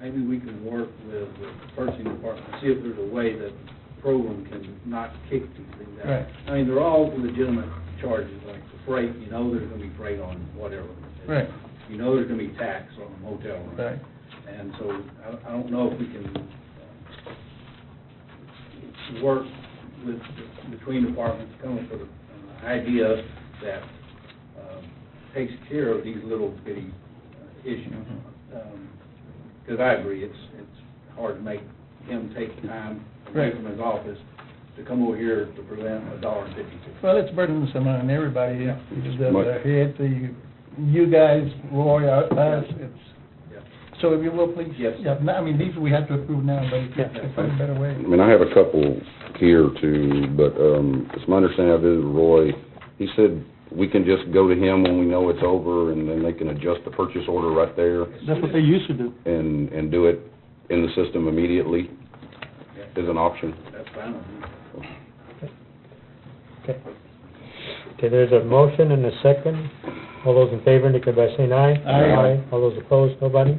maybe we can work with the purchasing department, see if there's a way that the program can not kick these things out. Right. I mean, they're all legitimate charges, like the freight, you know there's gonna be freight on whatever. Right. You know there's gonna be tax on a motel room. Right. And so, I don't know if we can work with, between departments, come up with an idea that takes care of these little bitty issues. Because I agree, it's hard to make him take time away Right. from his office to come over here to present $1.56. Well, it's burdensome on everybody, the Much. head, you guys, Roy, us, it's, Yeah. so if you will, please. Yes. Yeah, no, I mean, these we have to approve now, but if you can find a better way. I mean, I have a couple here too, but, it's my understanding, I visited Roy, he said we can just go to him when we know it's over, and then they can adjust the purchase order right there That's what they used to do. and do it in the system immediately as an option. That's fine with me. Okay. Okay, there's a motion and a second. All those in favor, indicate by saying aye. Aye. All those opposed, nobody.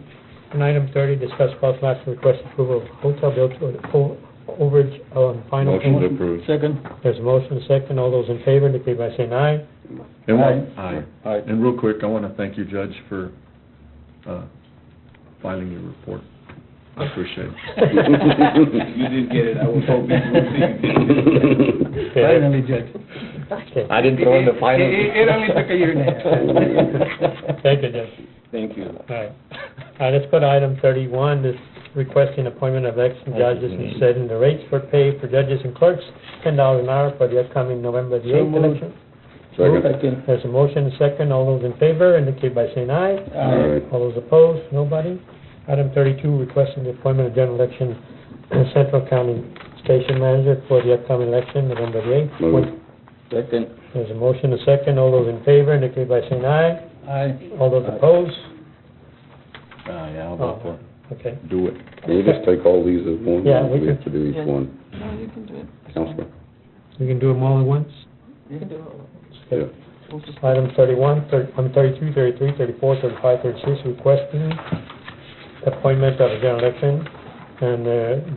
And item 30, discuss possible action, request approval of hotel bill to overage on final. Motion to approve. Second. There's a motion, a second. All those in favor, indicate by saying aye. And Aye. Aye. And real quick, I want to thank you, Judge, for filing your report. I appreciate it. You did get it, I was hoping you would see. Finally, Judge. Okay. I didn't throw in the final. It only took a year and a half. Thank you, Judge. Thank you. All right. All right, let's go to item 31, this requesting appointment of election judges and setting the rates for pay for judges and clerks, $10 an hour for the upcoming November the So 8th moved. election. Second. There's a motion, a second. All those in favor indicate by saying aye. Aye. All those opposed, nobody. Item 32, requesting the appointment of general election Central County Station Manager for the upcoming election, November the 8th. Move. Second. There's a motion, a second. All those in favor indicate by saying aye. Aye. All those opposed? Yeah, I'll vote for it. Okay. Do it. Can we just take all these as one? Yeah, we We have can. to do each one. No, you can do it. Councilman? We can do them all at once? You can do it. Okay. We'll just- Item 31, 32, 33, 34, 35, 36, requesting appointment of a general election and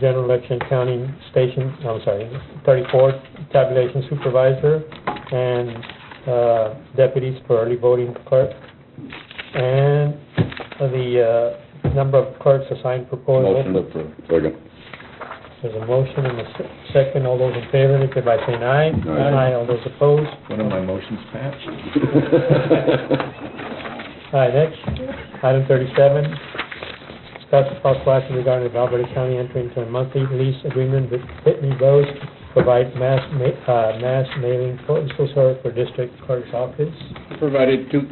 general election counting station, 34, tabulation supervisor and deputies for early voting clerk. And the number of clerks assigned proposal. Motion to approve. Second. There's a motion and a second. All those in favor, indicate by saying aye. Aye. All those opposed? One of my motions passed. All right, next, item 37, discuss possible action regarding the Valverde County entering into a monthly lease agreement with Pitney Bowes to provide mass mailing postal service for district clerk's office. Provided two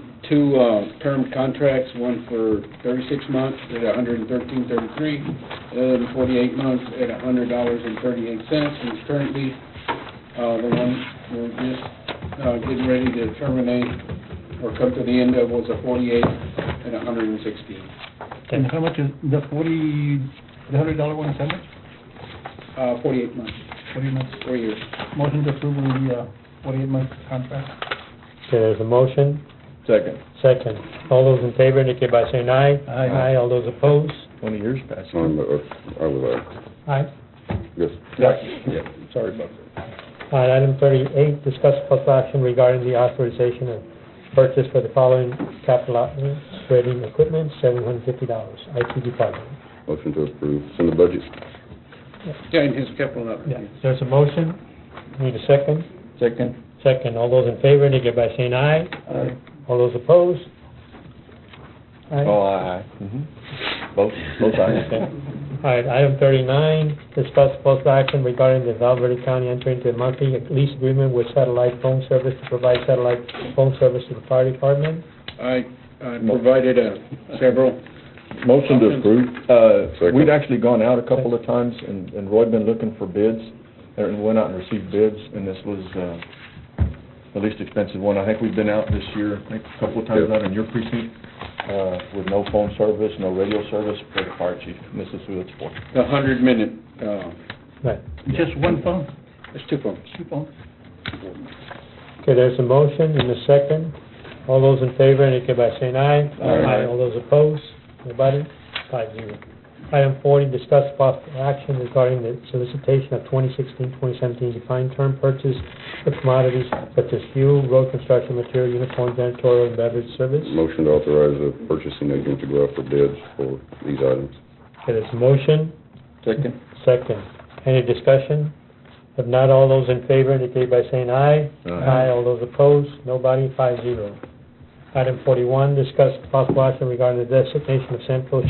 term contracts, one for 36 months at $113.33, the other than 48 months at $100.38. And currently, the one we're just getting ready to terminate or come to the end of was a 48 at $116. And how much is the $100 one, is how much? 48 months, 40 months. 4 years. Motion to approve the 48-month contract. Okay, there's a motion, Second. second. All those in favor indicate by saying aye. Aye. All those opposed? 20 years passed. I was, Aye. yes. Yeah. Sorry about that. All right, item 38, discuss possible action regarding the authorization of purchase for the following capital operating equipment, $750, IT department. Motion to approve. It's in the budget. Yeah, in his capital Yeah, outlay. there's a motion. Need a second? Second. Second. All those in favor indicate by saying aye. Aye. All those opposed? Aye. Oh, aye. Both ayes. Okay. All right, item 39, discuss possible action regarding the Valverde County entering into a monthly lease agreement with satellite phone service to provide satellite phone service to the fire department. I provided several. Motion to approve. Second. We'd actually gone out a couple of times, and Roy been looking for bids, and went out and received bids, and this was, the least expensive one. I think we've been out this year, I think a couple of times Yep. out in your precinct, with no phone service, no radio service for the fire chief, and this is who it's for. The 100-minute, Right. Just one phone? it's 2 phones. Two phones? Okay, there's a motion and a second. All those in favor, indicate by saying aye. Aye. All those opposed, nobody? 5-0. Item 40, discuss possible action regarding the solicitation of 2016-2017 defined term purchase for commodities such as fuel, road construction material, uniform, janitorial, and beverage service. Motion to authorize the purchasing agent to go out for bids for these items. Okay, there's a motion, Second. second. Any discussion? If not, all those in favor indicate by saying aye. Aye. All those opposed, nobody, 5-0. Item 41, discuss possible action regarding the designation of central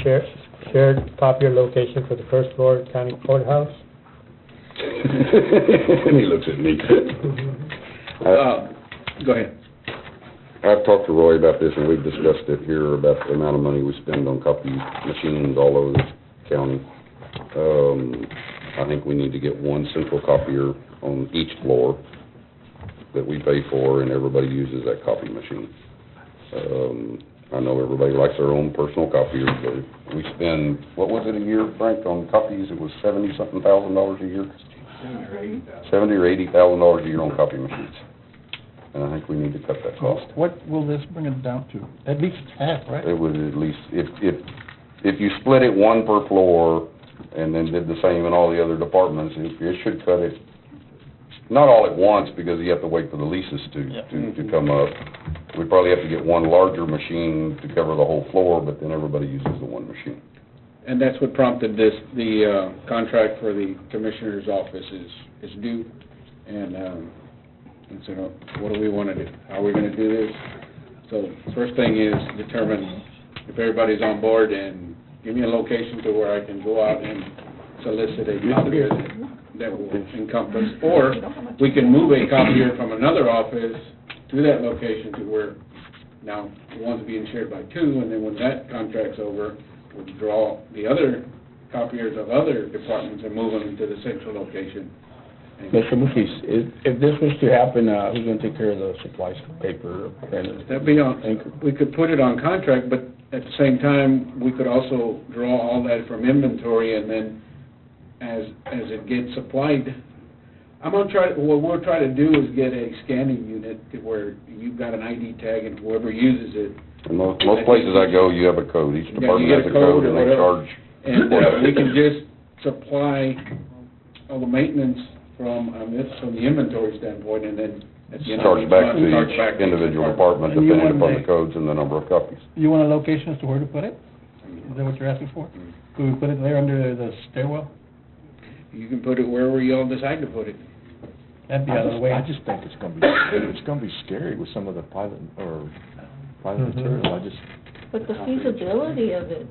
shared copier location for the first floor county courthouse. And he looks at me. Go ahead. I've talked to Roy about this, and we've discussed it here about the amount of money we spend on copy machines all over the county. I think we need to get one central copier on each floor that we pay for, and everybody uses that copy machine. I know everybody likes their own personal copiers, but we spend, what was it a year, Frank, on copies? It was $70-something thousand a year? $70,000 or $80,000 a year on copy machines. And I think we need to cut that cost. What will this bring it down to? At least half, right? It would at least, if you split it one per floor and then did the same in all the other departments, it should cut it, not all at once, because you have to wait for the leases to come up. We probably have to get one larger machine to cover the whole floor, but then everybody uses the one machine. And that's what prompted this, the contract for the commissioner's office is due. And so what do we want to do? How are we going to do this? So first thing is determine if everybody's on board and give me a location to where I can go out and solicit a copier that will encompass. Or we can move a copier from another office to that location to where now one's being shared by two, and then when that contract's over, we'll draw the other copiers of other departments and move them to the central location. Mr. Mutis, if this was to happen, who's going to take care of the supplies, paper, pen? That'd be on, we could put it on contract, but at the same time, we could also draw all that from inventory, and then as it gets supplied, what we'll try to do is get a scanning unit to where you've got an ID tag and whoever uses it. And most places I go, you have a code. Each Yeah, department you has get a a code code, or and they whatever. charge. And we can just supply all the maintenance from the inventory standpoint, and then at the end of Charge the back month, to charge each back to individual department, And you depending want upon the codes and the number of copies. You want a location as to where to put it? Is that what you're asking for? Could we put it there under the stairwell? You can put it wherever you all decide to put it. That'd be out of the way. I just think it's gonna be scary with some of the private material, I just. But the feasibility of it,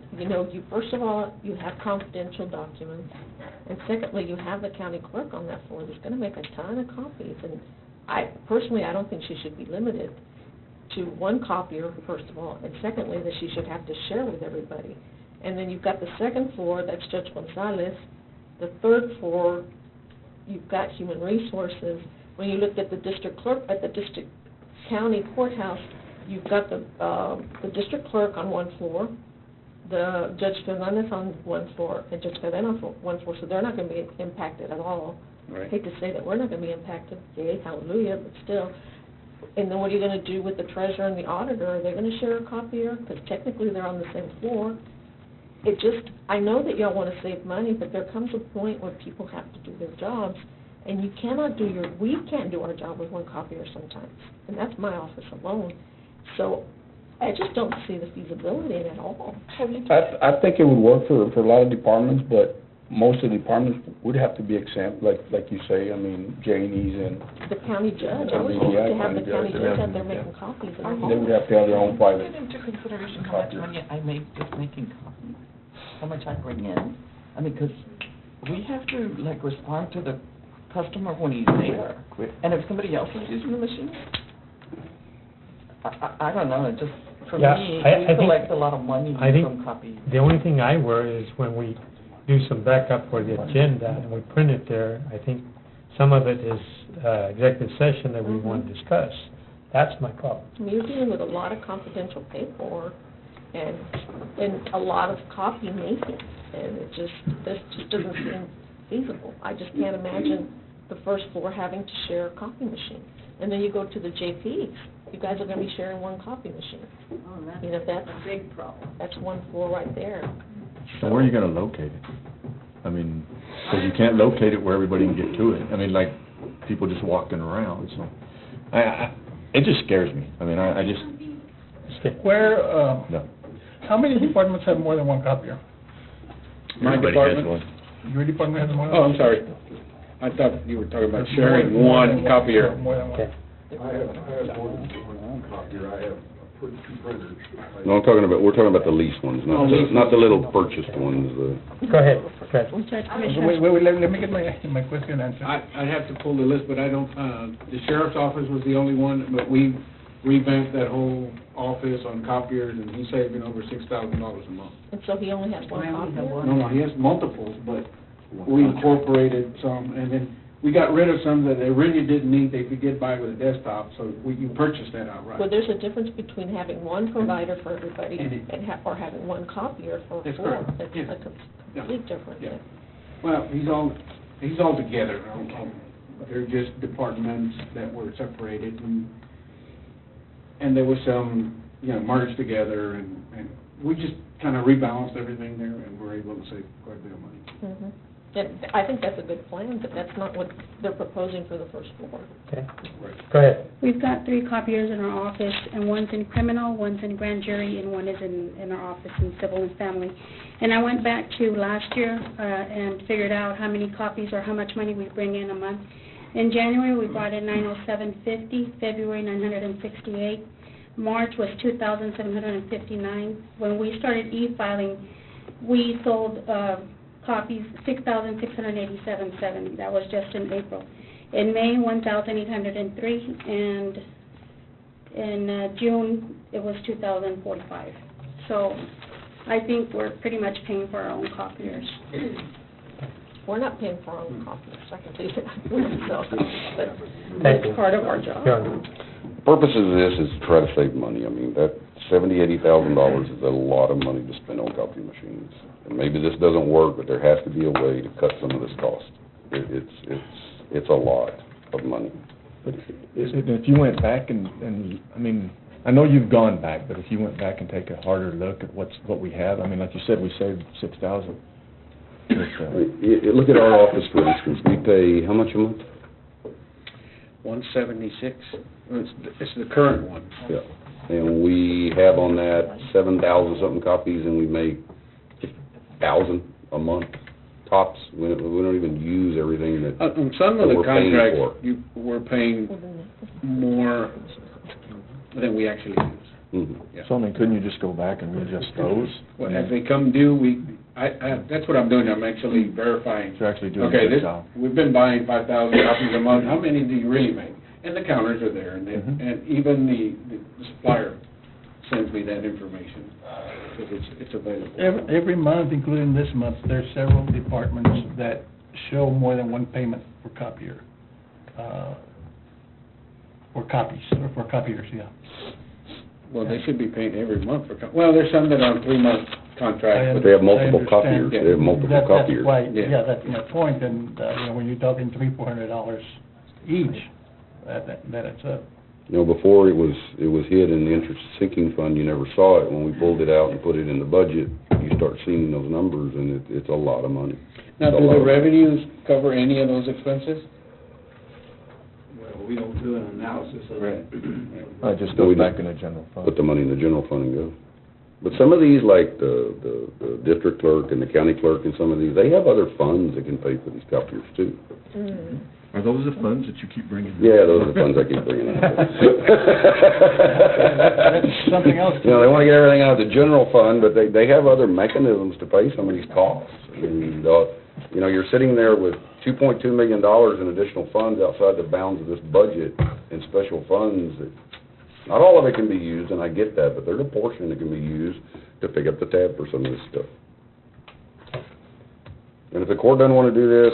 first of all, you have confidential documents, and secondly, you have the county clerk on that floor that's gonna make a ton of copies, and I don't think she should be limited to one copier, first of all, and secondly, that she should have to share with everybody. And then you've got the second floor, that's Judge Gonzalez. The third floor, you've got human resources. When you looked at the district clerk, at the district county courthouse, you've got the district clerk on one floor, the Judge Fernandez on one floor, and Judge Cadena on one floor, so they're not going to be impacted at all. Right. I hate to say that we're not going to be impacted, yay, hallelujah, but still. And then what are you going to do with the treasurer and the auditor? Are they going to share a copier? Because technically they're on the same floor. I know that y'all want to save money, but there comes a point where people have to do their jobs, and we can't do our job with one copier sometimes, and that's my office alone. So I just don't see the feasibility in it at all. I think it would work for a lot of departments, but most of the departments would have to be exempt, like you say, Janie's and... The county judge, I I was mean, supposed yeah, to have the county county judge, judge out there making copies in the hall. They would have to have their own private... Take into consideration how much money I make just making copies, how much I bring in. Because we have to, respond to the customer when he's there. And if somebody else is using the machine, I don't know, it just for Yeah, me, I we think- collect a lot of money I think from copies. the only thing I worry is when we do some backup for the agenda and we print it there, I think some of it is executive session that we want to discuss. That's my problem. You're dealing with a lot of confidential paperwork and a lot of copy making, and this just doesn't seem feasible. I just can't imagine the first floor having to share a copy machine. And then you go to the JPs, you guys are gonna be sharing one copy machine. You know, that's a big problem. That's one floor right there. So where are you gonna locate it? I mean, because you can't locate it where everybody can get to it. I mean, like, people just walking around, so. It just scares me. I mean, I just, Where, no. how many departments have more than one copier? My Everybody has department? one. Your department has more than Oh, one? I'm sorry. I thought you were talking about There's sharing more one than copier. More than one. Okay. I have more than one copier, I have two printers. No, we're talking about the leased ones, not the little purchased ones, Go ahead, Fred. Wait, let me get my question answered. I'd have to pull the list, but I don't, the sheriff's office was the only one, but we revamped that whole office on copiers, and he's saving over $6,000 a month. And so he only has one copier? No, he has multiples, but we incorporated some, and then we got rid of some that they really didn't need, they could get by with a desktop, so you purchased that outright. Well, there's a difference between having one provider for everybody And or having one copier for That's four. correct. That's Yeah. a complete difference. Yeah. Well, he's all together, they're just departments that were separated, and there was some, merged together, and we just kind of rebalanced everything there, and we're able to save quite a bit of money. Mhm. And I think that's a good plan, but that's not what they're proposing for the first floor. Okay. Go ahead. We've got 3 copiers in our office, and one's in criminal, one's in grand jury, and one is in our office in civil and family. And I went back to last year and figured out how many copies or how much money we bring in a month. In January, we brought in $907.50, February $968, March was $2,759. When we started e-filing, we sold copies, $6,687.70. That was just in April. In May, $1,803, and in June, it was $2,045. So I think we're pretty much paying for our own copiers. We're not paying for our own copiers, I can tell you that. So, but Thank you. it's part of our job. John. The purpose of this is to try to save money. I mean, that $80,000 is a lot of money to spend on copy machines. And maybe this doesn't work, but there has to be a way to cut some of this cost. It's a lot of money. But if you went back and, I mean, I know you've gone back, but if you went back and take a harder look at what we have, I mean, like you said, we saved $6,000. Look at our office, for instance. We pay, how much a month? $176. It's the current one. Yeah. And we have on that 7,000 something copies, and we make 1,000 a month tops. We don't even use everything that On some of that the we're paying contracts, for. we're paying more than we actually use. Mhm. Yeah. So, I mean, couldn't you just go back and readjust those? Well, as they come due, that's what I'm doing, I'm actually verifying. You're actually doing a Okay, good job. we've been buying 5,000 copies a month, how many do you really make? And the counters are there, and Mhm. and even the supplier sends me that information, because it's available. Every month, including this month, there's several departments that show more than one payment for copier, for copies, or for copiers, yeah. Well, they should be paying every month for, well, there's some that are on 3-month contracts, But they have multiple I copiers. understand. They have multiple That's copiers. why, Yeah. yeah, that's my point, and, when you're talking $300-400 each, that adds up. Before it was hid in the interest sinking fund, you never saw it. When we pulled it out and put it in the budget, you start seeing those numbers, and it's a lot of money. Now, It's a do lot the of- revenues cover any of those expenses? Well, we don't do an analysis of it. It just No, we goes back don't. in the general fund. Put the money in the general fund and go. But some of these, like the district clerk and the county clerk and some of these, they have other funds that can pay for these copiers too. Mm. Are those the funds that you keep bringing up? Yeah, those are the funds I keep bringing up. That's something else. They want to get everything out of the general fund, but they have other mechanisms to pay some of these costs. And, you're sitting there with $2.2 million in additional funds outside the bounds of this budget and special funds that Not all of it can be used, and I get that, but there's a portion that can be used to pick up the tab for some of this stuff. And if the court doesn't wanna do this,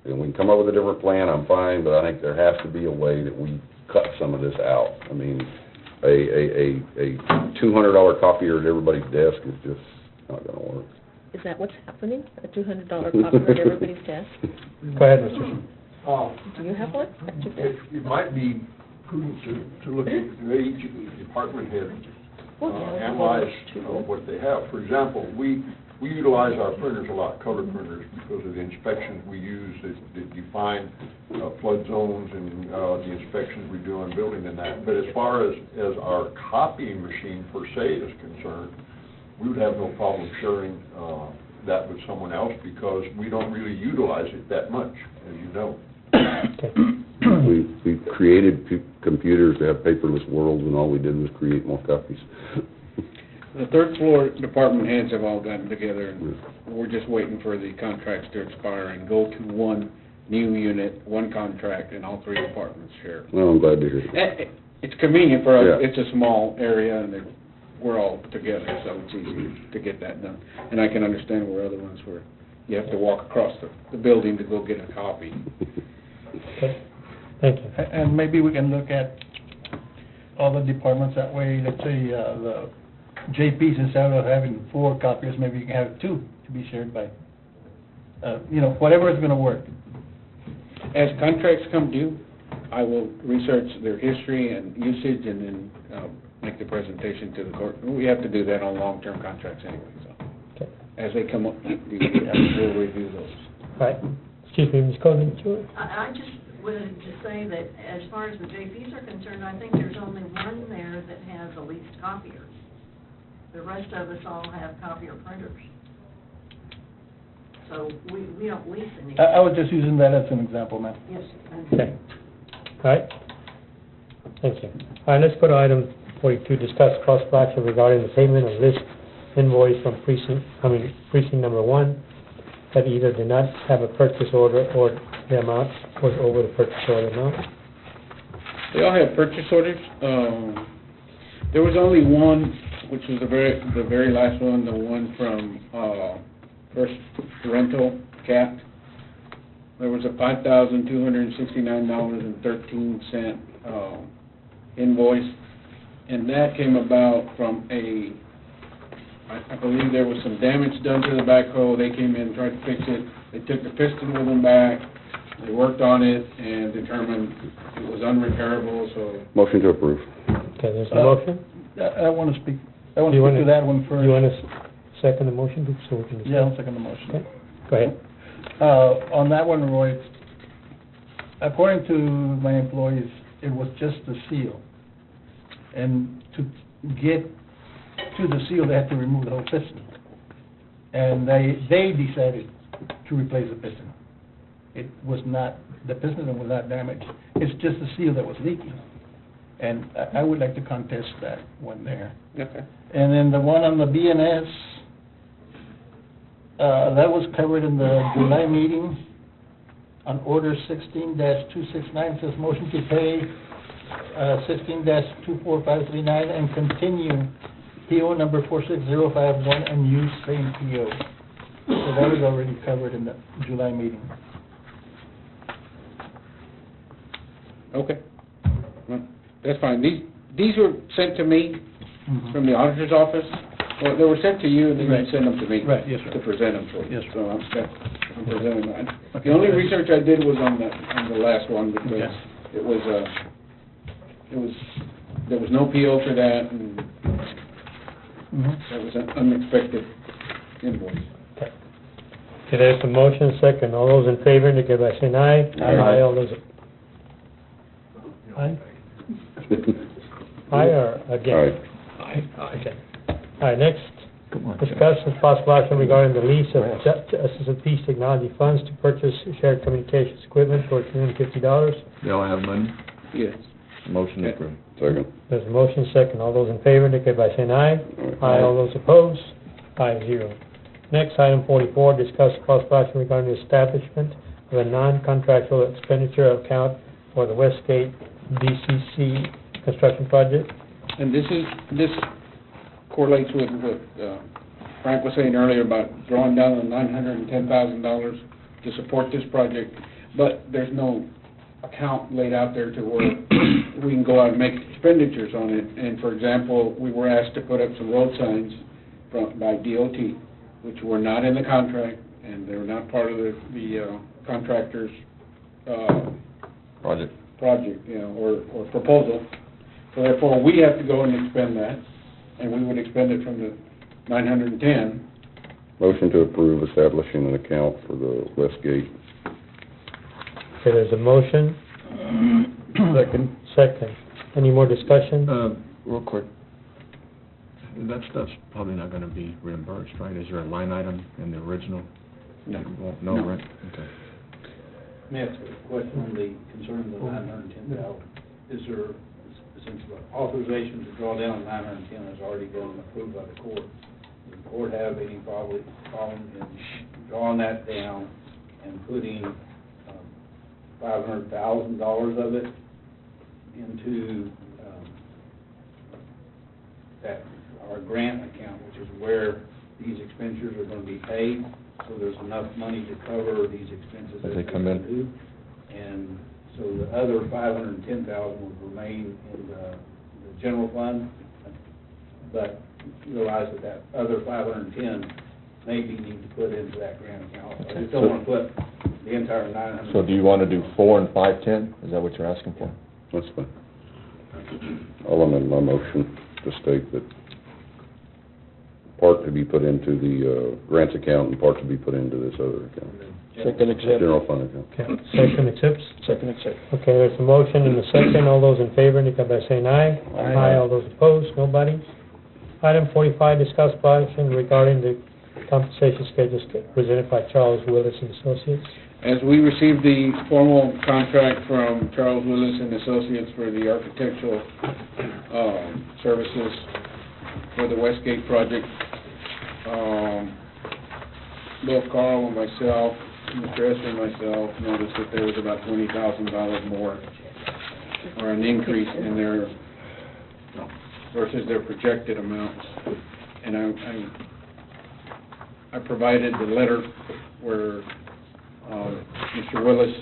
and we can come up with a different plan, I'm fine, but I think there has to be a way that we cut some of this out. I mean, a $200 copier at everybody's desk is just not gonna work. Is that what's happening? A $200 copier at everybody's desk? Go ahead, Mr. Do you have one at your desk? It might be prudent to look at each department head, analyze what they have. For example, we utilize our printers a lot, color printers, because of the inspections we use that define flood zones and the inspections we do on building and that. But as far as our copying machine per se is concerned, we would have no problem sharing that with someone else because we don't really utilize it that much, as you know. We created computers to have paperless worlds, and all we did was create more copies. The third floor department heads have all gotten together, and we're just waiting for the contracts to expire and go to one new unit, one contract, and all three departments share. Well, I'm glad to hear that. It's convenient for us, Yeah. it's a small area, and we're all together, so it's easy to get that done. And I can understand where other ones where you have to walk across the building to go get a copy. Okay, thank you. And maybe we can look at all the departments that way, let's say, the JPs, instead of having 4 copiers, maybe you can have 2 to be shared by, whatever is gonna work. As contracts come due, I will research their history and usage and then make the presentation to the court. We have to do that on long-term contracts anyway, so. Okay. As they come up, we'll review those. All right, excuse me, Ms. Coleman, did you? I just wanted to say that as far as the JPs are concerned, I think there's only one there that has at least copiers. The rest of us all have copier printers. So we don't lease any. I was just using that as an example, ma'am. Yes. Okay. All right. Thank you. All right, let's go to item 42, discuss possible action regarding the payment of list invoice from precinct number 1 that either did not have a purchase order or the amount was over the purchase order amount. They all have purchase orders. There was only one, which was the very last one, the one from First Rental, CAT. There was a $5,269.13 invoice, and that came about from I believe there was some damage done to the backhoe. They came in and tried to fix it. They took the piston with them back. They worked on it and determined it was unrepairable, so. Motion to approve. Okay, there's a motion. I want to speak to that one first. You want to second the motion, so we can discuss? Yeah, I'll second the motion. Okay, go ahead. On that one, Roy, according to my employees, it was just the seal. And to get to the seal, they had to remove the whole piston. And they decided to replace the piston. It was not, the piston was not damaged. It's just the seal that was leaking. And I would like to contest that one there. Okay. And then the one on the BNS, that was covered in the July meeting on order 16-269, says motion to pay 16-24539 and continue PO number 46051 and use same PO. So that was already covered in the July meeting. Okay. Well, that's fine. These were sent to me from the auditor's office. Well, they were sent to you, and then you sent them to me. Right, yes, sir. To present them for you. Yes, sir. So I'm presenting mine. The only research I did was on the last one, because there was no PO for that, and that was an unexpected invoice. Okay, there's a motion, second. All those in favor, indicate by saying aye. Aye. All those. Aye? Aye or against? Aye. Okay. All right, next, discuss with possible action regarding the lease of Justice of Peace Technology funds to purchase shared communications equipment for $250. They all have money? Yes. Motion approved. Second. There's a motion, second. All those in favor, indicate by saying aye. Aye. All those opposed? 5-0. Next, item 44, discuss possible action regarding the establishment of a non-contractual expenditure account for the Westgate DCC construction project. And this correlates with what Frank was saying earlier about drawing down the $910,000 to support this project, but there's no account laid out there to where we can go out and make expenditures on it. And for example, we were asked to put up some road signs by DOT, which were not in the contract, and they're not part of the contractor's project, you know, or proposal. So therefore, we have to go and expend that, and we would expend it from the 910. Motion to approve establishing an account for the Westgate. Okay, there's a motion. Second. Second. Any more discussion? Real quick. That stuff's probably not gonna be reimbursed, right? Is there a line item in the original? No. No, No. right? Okay. May I ask a question on the concern of the 910,000? Is there, since the authorization to draw down 910 has already been approved by the court, does the court have any problem in drawing that down and putting $500,000 of it into that, our grant account, which is where these expenditures are gonna be paid, so there's enough money to cover these expenses As they come in. do? And so the other 510,000 would remain in the general fund, but realize that other 510 maybe need to put into that grant account. I just don't wanna put the entire 900. So do you wanna do 4 and 510? Is that what you're asking for? That's fine. I'll amend my motion to state that part to be put into the grants account and part to be put into this other account. Second accept. General fund account. Okay, second accepts? Second accept. Okay, there's a motion and a second. All those in favor, indicate by saying aye. Aye. All those opposed, nobody. Item 45, discuss action regarding the compensation schedules presented by Charles Willis and Associates. As we received the formal contract from Charles Willis and Associates for the architectural services for the Westgate project, both Carl and myself, Mr. Esser and myself, noticed that there was about $20,000 more, or an increase in their, versus their projected amounts. And I provided the letter where Mr. Willis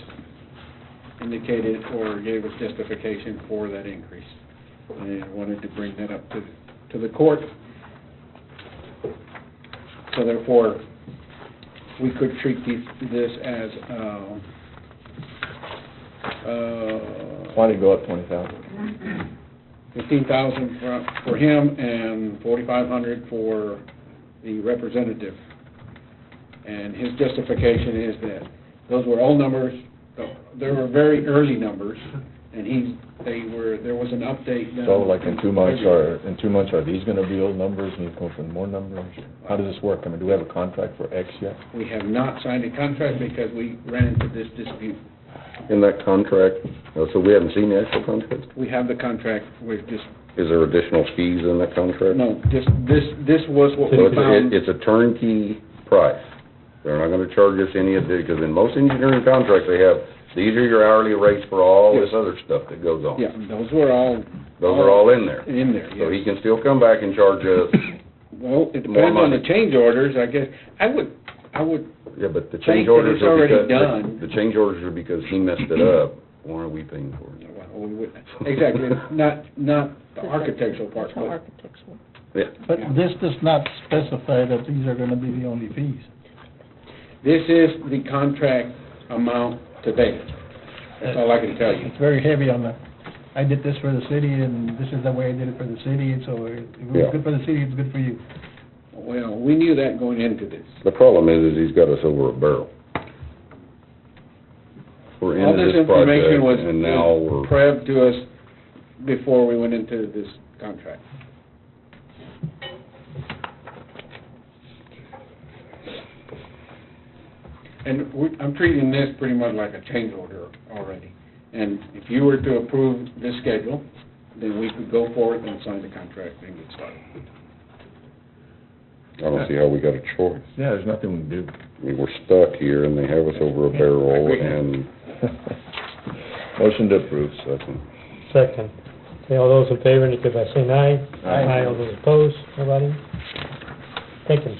indicated or gave us justification for that increase. And I wanted to bring that up to the court. So therefore, we could treat this as, Why did it go up 20,000? 15,000 for him and 4,500 for the representative. And his justification is that those were all numbers, they were very early numbers, and there was an update done. So like in 2 months, are these gonna be old numbers and you come for more numbers? How does this work? I mean, do we have a contract for X yet? We have not signed a contract because we ran into this dispute. In that contract, so we haven't seen the actual contract? We have the contract, we're just, Is there additional fees in that contract? no, just, this was what So we found. it's a turnkey price. They're not gonna charge us any of the, because in most engineering contracts, they have, these are your hourly rates for all this other stuff that goes on. Yeah, those were all. Those are all in there. In there, So yes. he can still come back and charge us, Well, it more depends on the money. change orders, I guess. I would, yeah, but the Think change that orders it's are already because, done. the change orders are because he messed it up. Why are we paying for it? well, we would, exactly, not the architectural part, That's how but architects work. Yeah. But this does not specify that these are gonna be the only fees. this is the contract amount to date. That's all I can tell you. It's very heavy on the, I did this for the city, and this is the way I did it for the city, and so if it Yeah. was good for the city, it's good for you. Well, we knew that going into this. The problem is he's got us over a barrel. We're All into this this information project, was and now we're, prepped to us before we went into this contract. And I'm treating this pretty much like a change order already. And if you were to approve this schedule, then we could go forward and sign the contract and get started. I don't see how we got a choice. Yeah, there's nothing we can do. I mean, we're stuck here, and they have us over a barrel, and Motion to approve, second. Second. Okay, all those in favor, indicate by saying aye. Aye. All those opposed, nobody? Thank you.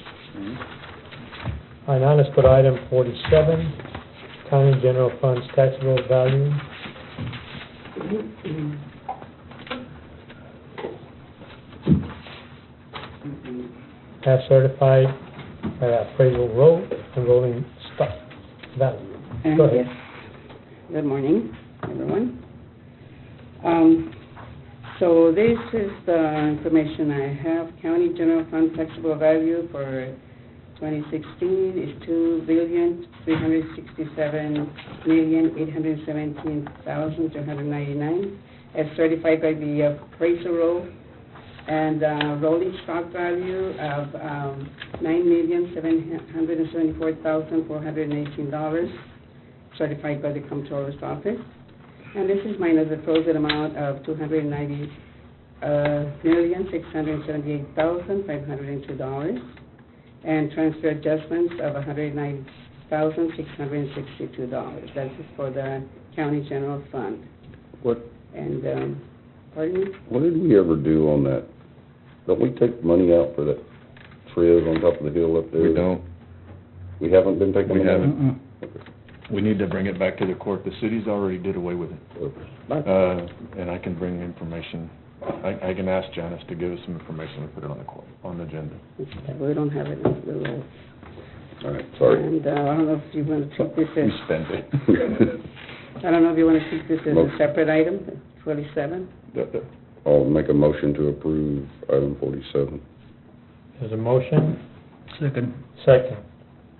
All right, now let's go to item 47, county general funds taxable value. As certified by appraisal roll and rolling stock value. Go ahead. Yes. Good morning, everyone. So this is the information I have. County general fund taxable value for 2016 is $2,367,817,299, as certified by the appraisal roll, and rolling stock value of $9,774,418, certified by the Comptroller's office. And this is minus the frozen amount of $290,678,502, and transfer adjustments of $109,662. That is for the county general fund. What, And, pardon me? what did we ever do on that? Don't we take money out for that frizz on top of the hill up there? We don't. We haven't been taking We money out? haven't. We need to bring it back to the court. The city's already did away with it. And I can bring information. I can ask Janice to give us some information and put it on the agenda. We don't have it in the rules. All right, sorry. And I don't know if you want to treat this as... We spend it. I don't know if you want to treat this as a Motion. separate item, 47. I'll make a motion to approve item 47. There's a motion, Second. second.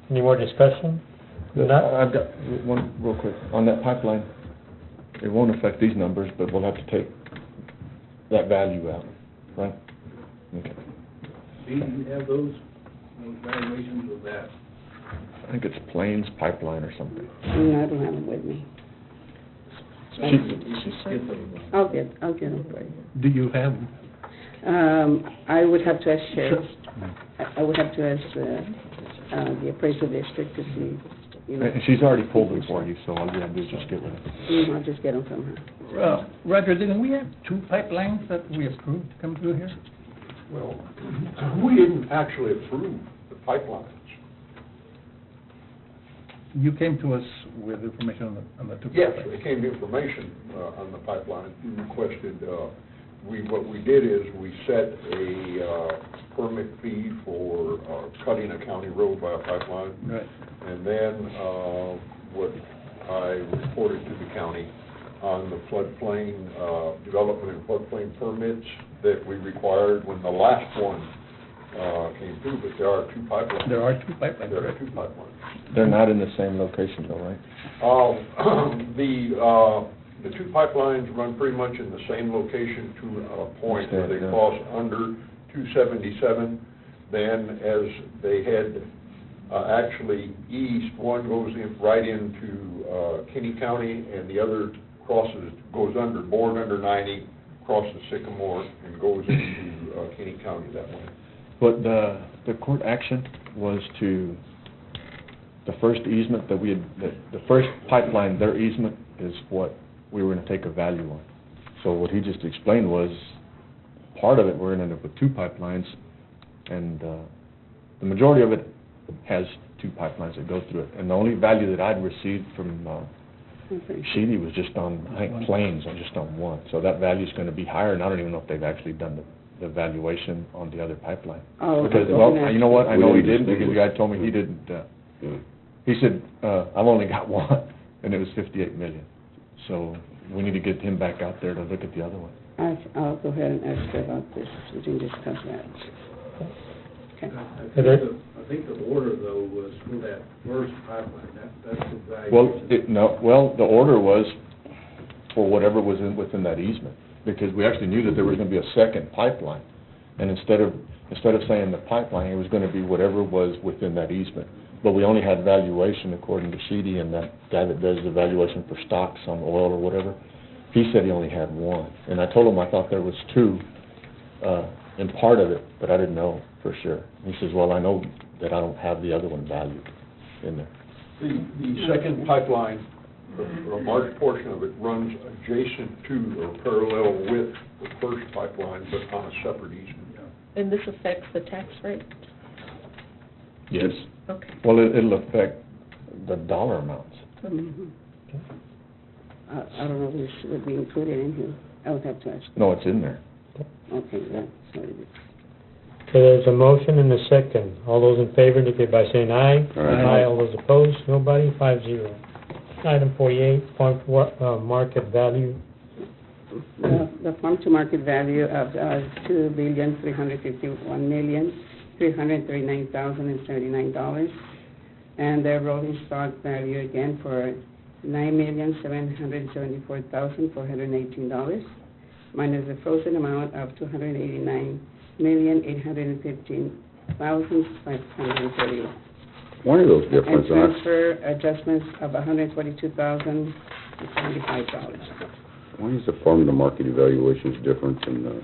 Any more discussion? Not? I've got one real quick. On that pipeline, it won't affect these numbers, but we'll have to take that value out, right? Okay. Do you have those valuations of that? I think it's Plains Pipeline or something. No, I don't have them with me. I'll get them for you. Do you have? I would have to ask Sheriff. I would have to ask the appraisal district to see, you know. And she's already pulled it for you, so all you have to do is just get with it. I'll just get them from her. Roger, didn't we have 2 pipelines that we approved to come through here? Well, we didn't actually approve the pipelines. You came to us with information on the 2 Yes, pipelines. it came information on the pipeline. You requested, what we did is we set a permit fee for cutting a county road by a pipeline. Right. And then what I reported to the county on the floodplain, development and floodplain permits that we required when the last one came through, but there are 2 pipelines. There are 2 pipelines. There are 2 pipelines. They're not in the same location though, right? The 2 pipelines run pretty much in the same location to a point where they Yeah. cross under 277. Then as they head actually east, one goes in right into Kinney County, and the other goes bored under 90, crosses Sycamore, and goes into Kinney County that way. But the court action was to, the first easement that we had, the first pipeline, their easement is what we were gonna take a value on. So what he just explained was, part of it, we're gonna end up with 2 pipelines, and the majority of it has 2 pipelines that go through it. And the only value that I'd received from Sheedy was just on, I think, Plains, or just on one. So that value's gonna be higher, and I don't even know if they've actually done the valuation on the other pipeline. Oh, Because, okay. well, you know what, I know he We didn't, didn't because the guy told me he didn't, he said, I've only got one, and it was 58 million. So we need to get him back out there to look at the other one. I'll go ahead and ask her about this. We can discuss that. Okay. I think the order, though, was for that first pipeline, that's the value. Well, the order was for whatever was within that easement, because we actually knew that there was gonna be a second pipeline. And instead of saying the pipeline, it was gonna be whatever was within that easement. But we only had valuation according to Sheedy, and that guy that does the valuation for stocks on oil or whatever, he said he only had one. And I told him I thought there was 2 in part of it, but I didn't know for sure. He says, well, I know that I don't have the other one valued in there. The second pipeline a large portion of it runs adjacent to or parallel with the first pipeline, but on a separate easement. And this affects the tax rate? Yes. Okay. Well, it'll affect the dollar amounts. Mhm. I don't know if this would be included in here. I would have to ask. No, it's in there. Okay, yeah, so it is. Okay, there's a motion and a second. All those in favor indicate by saying aye. Aye. All those opposed, nobody, 5-0. Item 48, farm to market value. The farm-to-market value of $2,351,339,079, and the rolling stock value again for $9,774,418, minus the frozen amount of $289,815,530. Why are those different? And transfer adjustments of $122,075. Why is the farm-to-market evaluations different than the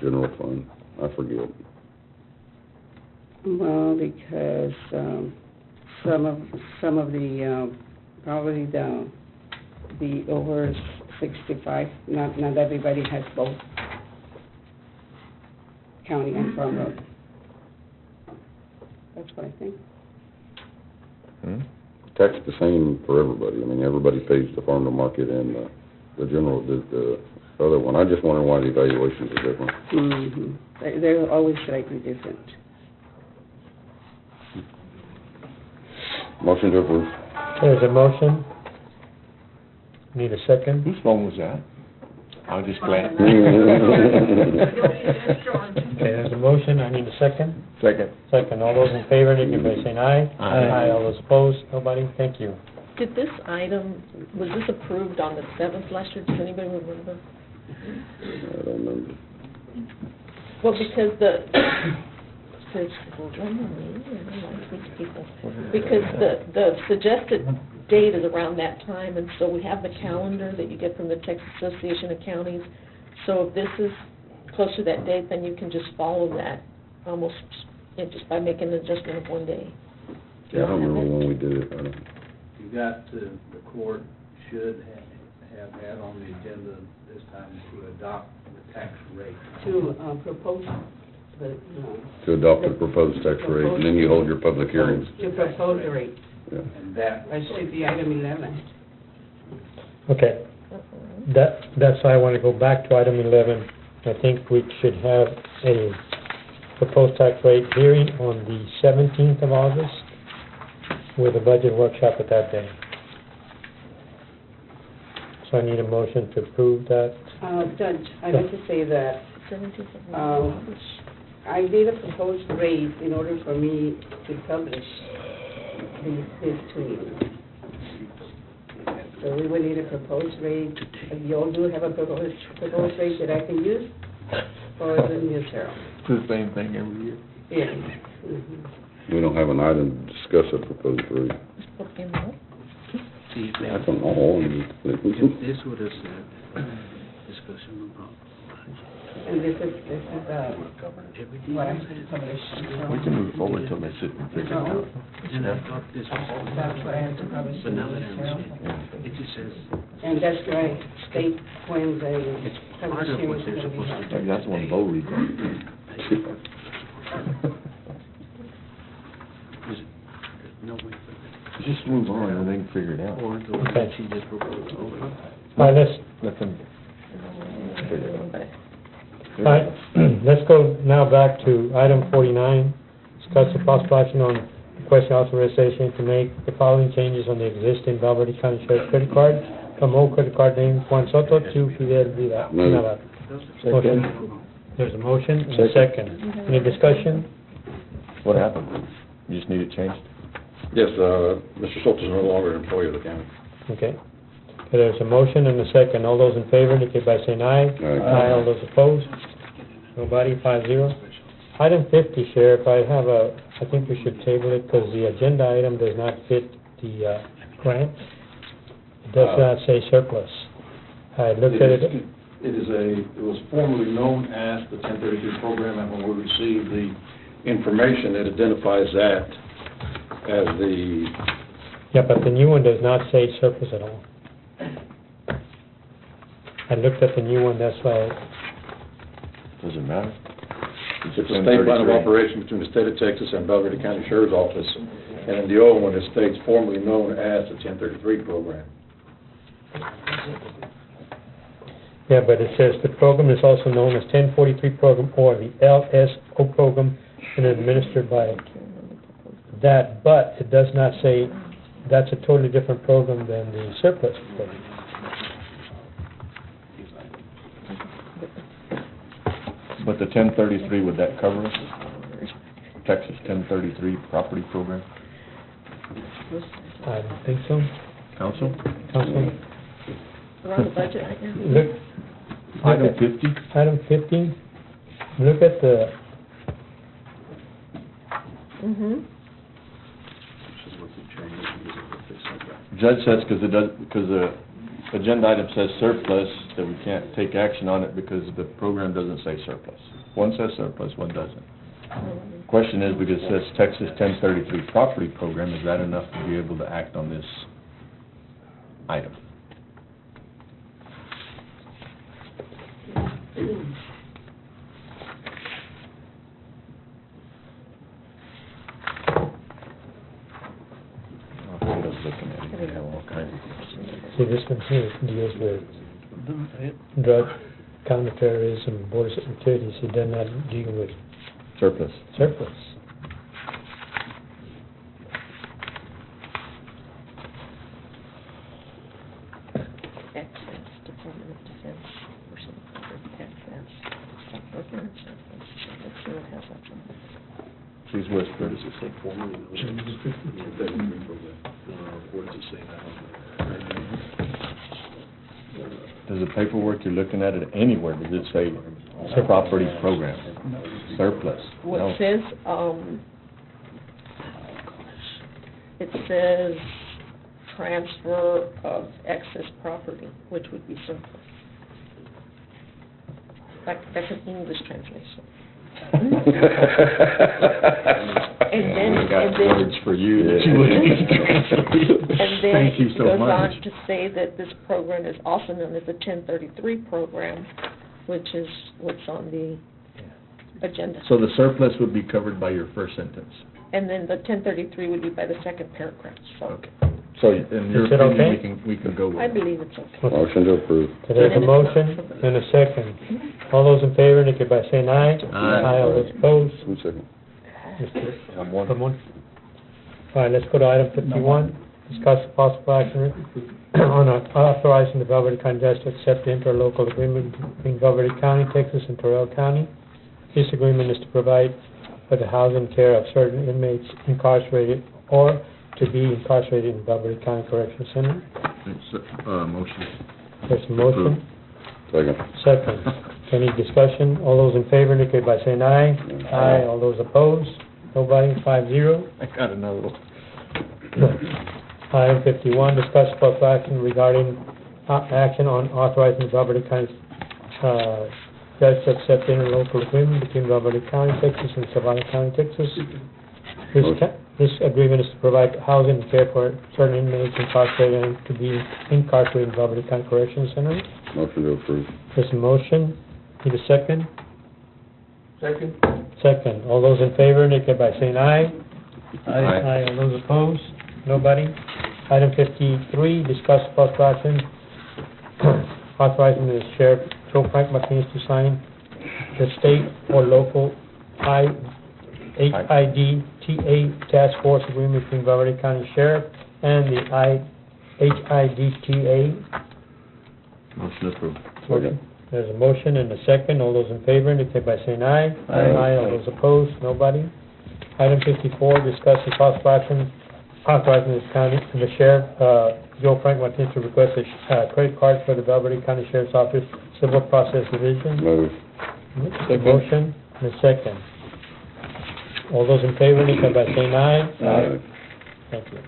general fund? I forget. Well, because some of the probably the over 65, not everybody has both county and farm road. That's what I think. Tax the same for everybody. I mean, everybody pays the farm-to-market and the general, the other one. I just wonder why the evaluations are different. Mm-hmm. They're always slightly different. Motion to approve. There's a motion. Need a second? Whose phone was that? I was just glad. Okay, there's a motion. I need a second. Second. Second. All those in favor indicate by saying aye. Aye. All those opposed, nobody. Thank you. Did this item, was this approved on the 7th last year? Does anybody remember? I don't remember. Well, because the suggested date is around that time, and so we have the calendar that you get from the Texas Association of Counties. So if this is close to that date, then you can just follow that almost, just by making an adjustment of one day. Yeah, I don't remember when we did it. You got to, the court should have had on the agenda this time to adopt the tax rate. To propose To adopt the proposed tax rate, and then you hold your public hearings. To propose the rate. Yeah. And that, That should be item 11. Okay. That's why I want to go back to item 11. I think we should have a proposed tax rate hearing on the 17th of August with a budget workshop at that day. So I need a motion to approve that. Judge, I'd like to say that I did a proposed rate in order for me to publish these to you. So we would need a proposed rate. You all do have a proposed rate that I can use for the news herald. It's the same thing every year. Yes. Mhm. We don't have an item to discuss a proposed rate. See, I don't know. this would have said, discussion about. And this is what I published. We can move forward until they sit and figure it out. And I thought this was. That's what I had to publish. But now that I understand, it just says. And that's why I state when the It's part of what they're supposed to do. Maybe that's one Bo reads. No way. Just move on and they can figure it out. Or the one that she just proposed. All right, Let them figure it out. All right, let's go now back to item 49. Discuss the possible action on requesting authorization to make the following changes on the existing Valverde County Sheriff's credit card from old credit card name Juan Soto to Fidel Navarro. Motion. There's a motion and a second. Any discussion? What happened? You just need it changed? Yes, Mr. Schultz is no longer an employee of the county. Okay. Okay, there's a motion and a second. All those in favor indicate by saying aye. Aye. All those opposed? Nobody, 5-0. Item 50, Sheriff, I think we should table it because the agenda item does not fit the grant. It does not say surplus. I looked at it. It was formerly known as the 1032 program, and when we received the information, it identifies that as the Yeah, but the new one does not say surplus at all. I looked at the new one, that's why, Does it matter? It's a state line of operation between the state of Texas and Belgrade County Sheriff's Office, and in the old one, it states formerly known as the 1033 program. yeah, but it says the program is also known as 1043 program or the LSO program and administered by that, but it does not say that's a totally different program than the surplus program. But the 1033, would that cover us? Texas 1033 property program? I don't think so. Council? Council? We're on the budget right now. Look. Item 50? Item 50, look at the, Judge says, because the agenda item says surplus, that we can't take action on it because the program doesn't say surplus. One says surplus, one doesn't. Question is, because it says Texas 1033 property program, is that enough to be able to act on this item? see, this one here deals with drug, counterterrorism, border security, it does not deal with surplus. Surplus. Access, Department of Defense, personal property access, procurement surplus. Let's see what has that one. Please, West, where does it say? Formally known as the 1033 program. Where does it say that? Does the paperwork you're looking at it anywhere, does it say property program, surplus? What No. it says, it says transfer of excess property, which would be surplus. That's an English translation. And then, We got and then, words for you that you would and then Thank you it so goes much. on to say that this program is also known as the 1033 program, which is what's on the agenda. So the surplus would be covered by your first sentence? And then the 1033 would be by the second paragraph, so Okay. So in your Is it opinion, okay? we can go with I it? believe it's okay. Motion to approve. So there's a motion and a second. All those in favor, indicate by saying aye. Aye. All those opposed, Who's second? Mr. Ramon. Ramon. All right, let's go to item 51. Discuss the possible action on authorizing the Valverde County Judge to accept the interlocal agreement between Valverde County, Texas, and Terrell County. This agreement is to provide for the housing and care of certain inmates incarcerated or to be incarcerated in Valverde County Correctional Center. Motion. There's a motion. Second. Second. Any discussion? All those in favor indicate by saying aye. Aye. All those opposed? Nobody? 5-0. I got another one. Item 51, discuss possible action regarding action on authorizing the Valverde County judge to accept interlocal agreement between Valverde County, Texas, and Savannah County, Texas. This agreement is to provide housing and care for certain inmates incarcerated and to be incarcerated in Valverde County Correctional Center. Motion to approve. There's a motion. Need a second? Second? Second. All those in favor indicate by saying aye. Aye. All those opposed? Nobody? Item 53, discuss possible action authorizing the Sheriff Joe Frank Martinez to sign the state or local HIDTA Task Force Agreement between Valverde County Sheriff and the HIDTA. Motion approved. Second. There's a motion and a second. All those in favor indicate by saying aye. Aye. All those opposed? Nobody. Item 54, discuss the possible action authorizing the Sheriff, Joe Frank Martinez to request a credit card for the Valverde County Sheriff's Office Civil Process Division. Move. A motion and a second. All those in favor indicate by saying aye. Aye. Thank you.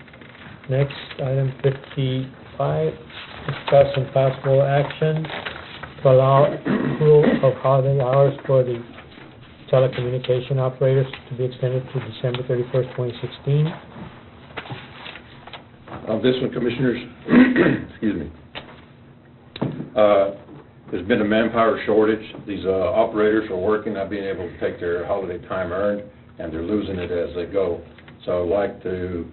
Next, item 55, discuss and possible action to allow accrual of holiday hours for the telecommunication operators to be extended to December 31st, 2016. On this one, Commissioners, excuse me. There's been a manpower shortage. These operators are working, not being able to take their holiday time earned, and they're losing it as they go. So I'd like to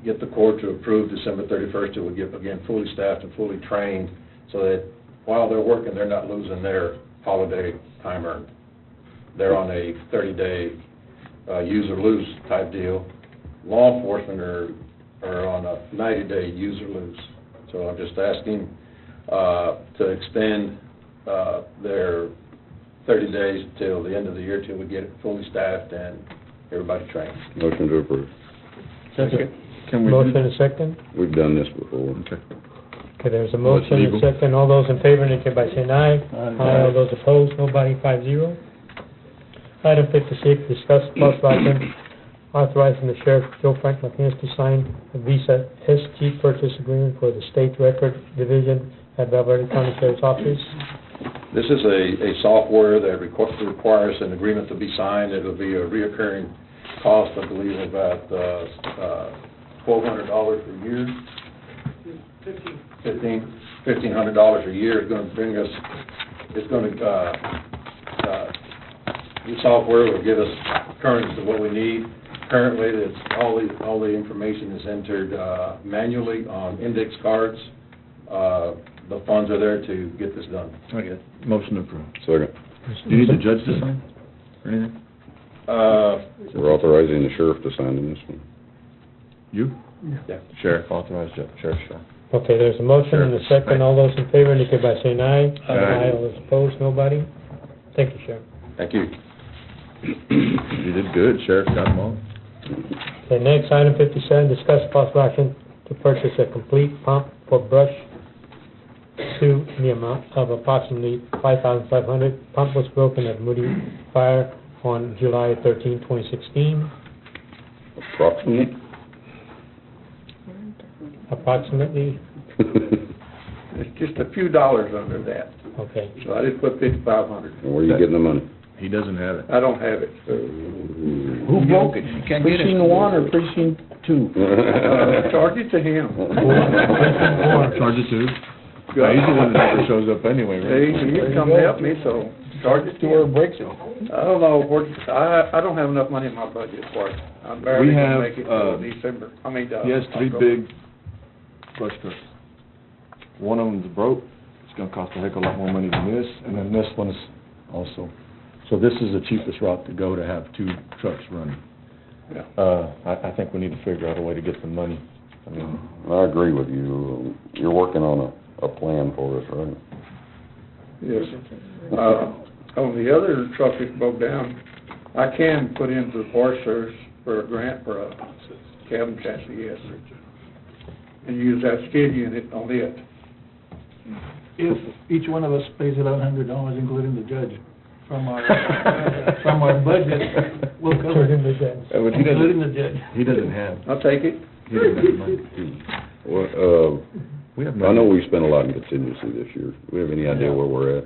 get the court to approve December 31st, it will get, again, fully staffed and fully trained, so that while they're working, they're not losing their holiday time earned. They're on a 30-day use or lose type deal. Law enforcement are on a 90-day use or lose. So I'm just asking to extend their 30 days till the end of the year, till we get it fully staffed and everybody trained. Motion to approve. Second. Can we Motion and second? We've done this before. Okay. Okay, there's a Well, it's motion and legal. second. All those in favor indicate by saying aye. Aye. All those opposed, nobody, 5-0. Item 56, discuss possible action authorizing the Sheriff Joe Frank Martinez to sign a Visa SG purchase agreement for the State Record Division at Valverde County Sheriff's Office. This is a software that requires an agreement to be signed. It'll be a reoccurring cost, I believe, about $1,200 a year. $1,500 a year. It's going to bring us, the software will give us current to what we need. Currently, it's all the information is entered manually on index cards. The funds are there to get this done. Okay, motion approved. Second. Do you need the judge to sign or anything? We're authorizing the sheriff to sign in this one. You? Yeah. Sheriff, authorized sheriff. Okay, there's a motion and a second. All those in favor indicate by saying aye. Aye. All those opposed, nobody. Thank you, Sheriff. Thank you. You did good, Sheriff, got them all. Okay, next, item 57, discuss possible action to purchase a complete pump for brush two in the amount of approximately $5,500. Pump was broken at Moody Fire on July 13, 2016. Approximate? Approximately, It's just a few dollars under that, okay. so I just put 5,500. And where are you getting the money? He doesn't have it. I don't have it. Who broke it? You can't get it. Precinct 1 or precinct 2? Charge it to him. Charge it to? I usually one that never shows up anyway, Hey, right? you come help me, so charge it to To where him. it breaks it. I don't know, I don't have enough money in my budget for it. I'm barely We gonna have, make it till December. He has three October. big brush trucks. One of them's broke, it's gonna cost a heck of a lot more money than this, and then this one is also. So this is the cheapest route to go, to have two trucks running. Yeah. I think we need to figure out a way to get the money. I mean, I agree with you. You're working on a plan for us, right? Yes. On the other truck that broke down, I can put into the Forest Service for a grant for a cabin chassis, yes. And use that skid unit on it. If each one of us pays $1,100, including the judge, from our budget, we'll cover it, but he including the doesn't, judge. he doesn't have, I'll take it. he doesn't have money. Well, We have I money. know we spent a lot in contingency this year. Do we have any idea where we're at?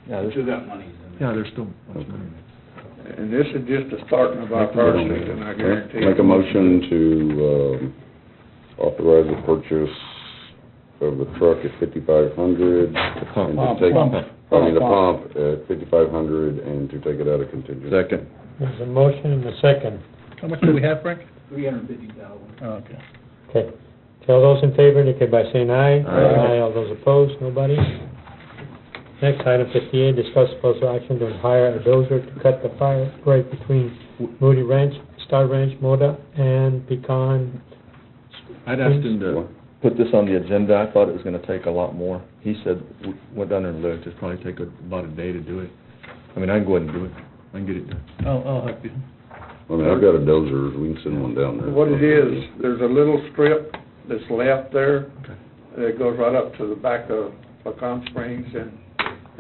Yeah, there's, Still got money in there. yeah, there's still much money. And this is just the starting of our process, and I guarantee. Make a motion to, authorize the purchase of the truck at 5,500. The pump. And to take, Pump. I mean, the pump at 5,500 and to take it out of contingency. Second. There's a motion and a second. How much do we have, Frank? 350,000. Oh, okay. Okay. All those in favor indicate by saying aye. Aye. All those opposed, nobody. Next, item 58, discuss possible action to hire a dozer to cut the fire break between Moody Ranch, Star Ranch, Moda, and Pecan. I'd asked him to put this on the agenda. I thought it was gonna take a lot more. He said, we went down there and looked, it'd probably take about a day to do it. I mean, I can go ahead and do it. I can get it done. I'll help you. I mean, I've got a dozer, we can send one down there. What it is, there's a little strip that's left there, Okay. that goes right up to the back of Pecan Springs and.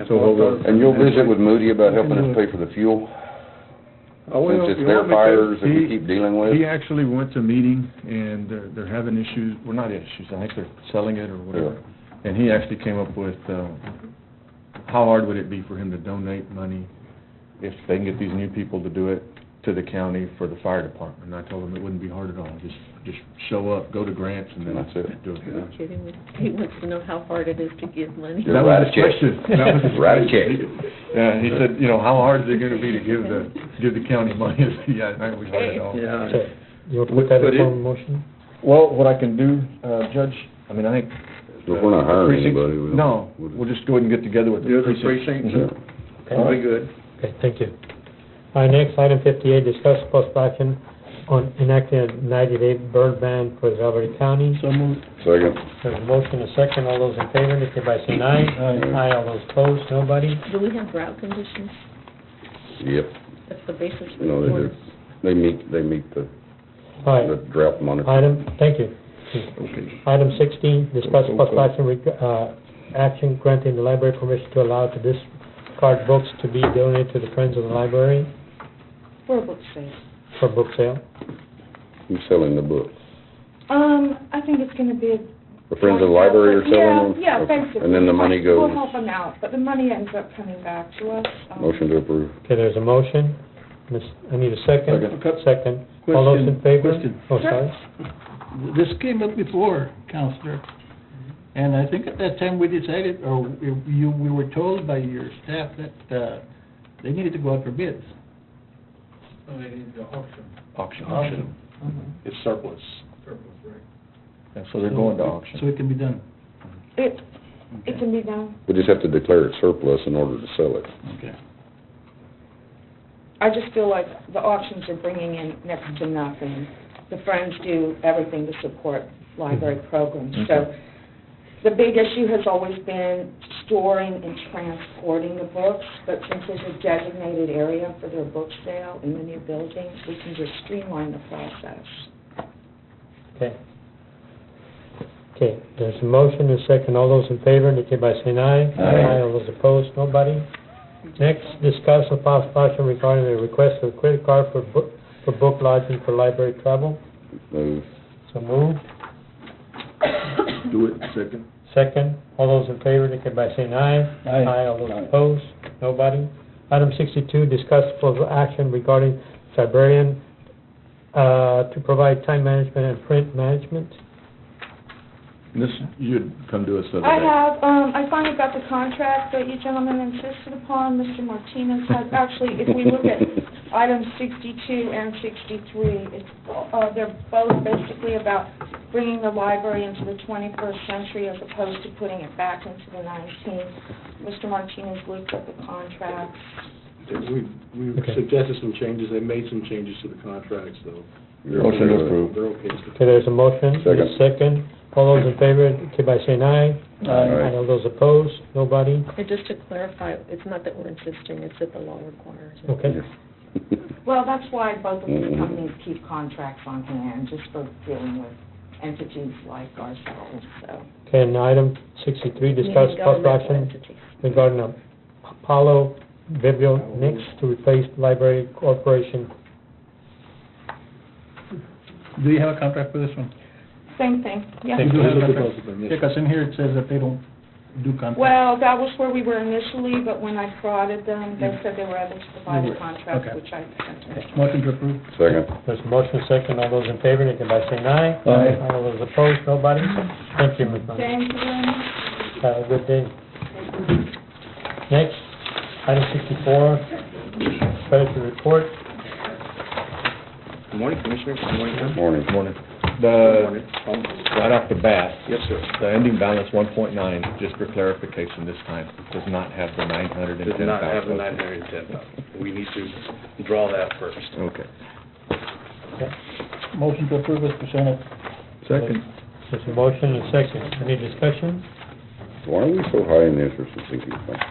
So hold on. And you'll visit with Moody about helping us pay for the fuel? Oh, well, Since it's you their want me to? fires that we He- keep dealing with? He actually went to a meeting, and they're having issues, well, not issues, I think they're selling it or whatever. And he actually came up with, how hard would it be for him to donate money if they can get these new people to do it, to the county for the fire department. And I told him it wouldn't be hard at all, just show up, go to grants, and then That's it. do it. Are you kidding me? He wants to know how hard it is to give money. Just That write was a the check. question. That was his Write a question. check. Yeah, he said, you know, how hard is it gonna be to give the county money? I said, yeah, that was hard at all. Okay. You want to put that in form of motion? Well, what I can do, Judge, I mean, I think. If we're not hiring precincts- anybody, we don't- No, we'll just go ahead and get together with the Do the precincts. precincts. Mhm. Very good. Okay, thank you. All right, next, item 58, discuss possible action on enacting a 90-day burn ban for Valverde County. So moved. Second. There's a motion, a second, all those in favor, indicate by saying aye. Aye, all those opposed, nobody. Do we have drought conditions? Yep. That's the basis for No, the they order. do. They meet the All right, the drought monitor. thank you. Item 16, discuss possible action granting the library permission to allow to discard books to be donated to the Friends of the Library For a book sale. for book sale. Who's selling the books? I think it's gonna be a... The Friends of the Library are selling them? Yeah, Okay. basically. And then the money goes, We'll help them out, but the money ends up coming back to us. motion to approve. Okay, there's a motion. I need a second. Second. Second. All those in favor? Question. Oh, sorry. This came up before, Counselor, and I think at that time we decided, or we were told by your staff that, they needed to go out for bids. So they need the auction. Auction. It's surplus. Surplus, right. Yeah, so they're going to auction. So it can be done. It can be done. We just have to declare it surplus in order to sell it. Okay. I just feel like the auctions are bringing in next to nothing. The Friends do everything to support library programs. So the big issue has always been storing and transporting the books, but since there's a designated area for their book sale in the new building, we can just streamline the process. Okay. Okay, there's a motion, a second. All those in favor, indicate by saying aye. Aye. All those opposed, nobody. Next, discuss a possible action regarding the request of a credit card for book lodging for library travel. Move. So moved. Do it, second. Second, all those in favor, indicate by saying aye. Aye. All those opposed, nobody. Item 62, discuss possible action regarding librarian, to provide time management and print management. This, you'd come to us the other I day. have, I finally got the contract that you gentlemen insisted upon. Mr. Martinez has, actually, if we look at items 62 and 63, it's, they're both basically about bringing the library into the 21st century as opposed to putting it back into the 19th. Mr. Martinez looked at the contract. We Okay. suggested some changes, they made some changes to the contract, so Motion to approve. they're okay. Okay, there's a motion. Second. Second. All those in favor, indicate by saying aye. Aye. All those opposed, nobody. And just to clarify, it's not that we're insisting, it's that the law requires it. Okay. Well, that's why both of these companies keep contracts on hand, just for dealing with entities like ourselves, so. Okay, and item 63, discuss Meaning possible governmental action entities. regarding Apollo Biblionics to replace Library Corporation. Do you have a contract for this one? Same thing, yeah. You do have a Look at contract? both of them, yes. Because in here it says that they don't do contracts. Well, that was where we were initially, but when I prodded them, they said they were able to provide They a were, contract, okay. which I sent to Mr. Motion to approve. Second. There's a motion second. All those in favor, indicate by saying aye. Aye. All those opposed, nobody. Thank you, Ms. Bowman. Thank you very much. Have a good day. Next, item 64, Treasury Report. Good morning, Commissioners, good morning, Tom. Morning. Morning. Good Right off the bat, Yes, sir. the ending balance 1.9, just for clarification this time, does not have the 910,000. Does not have the 910,000. We need to draw that first. Okay. Motion to approve as presented. Second. There's a motion and a second. Any discussion? Why are we so high in interest and sinking funds?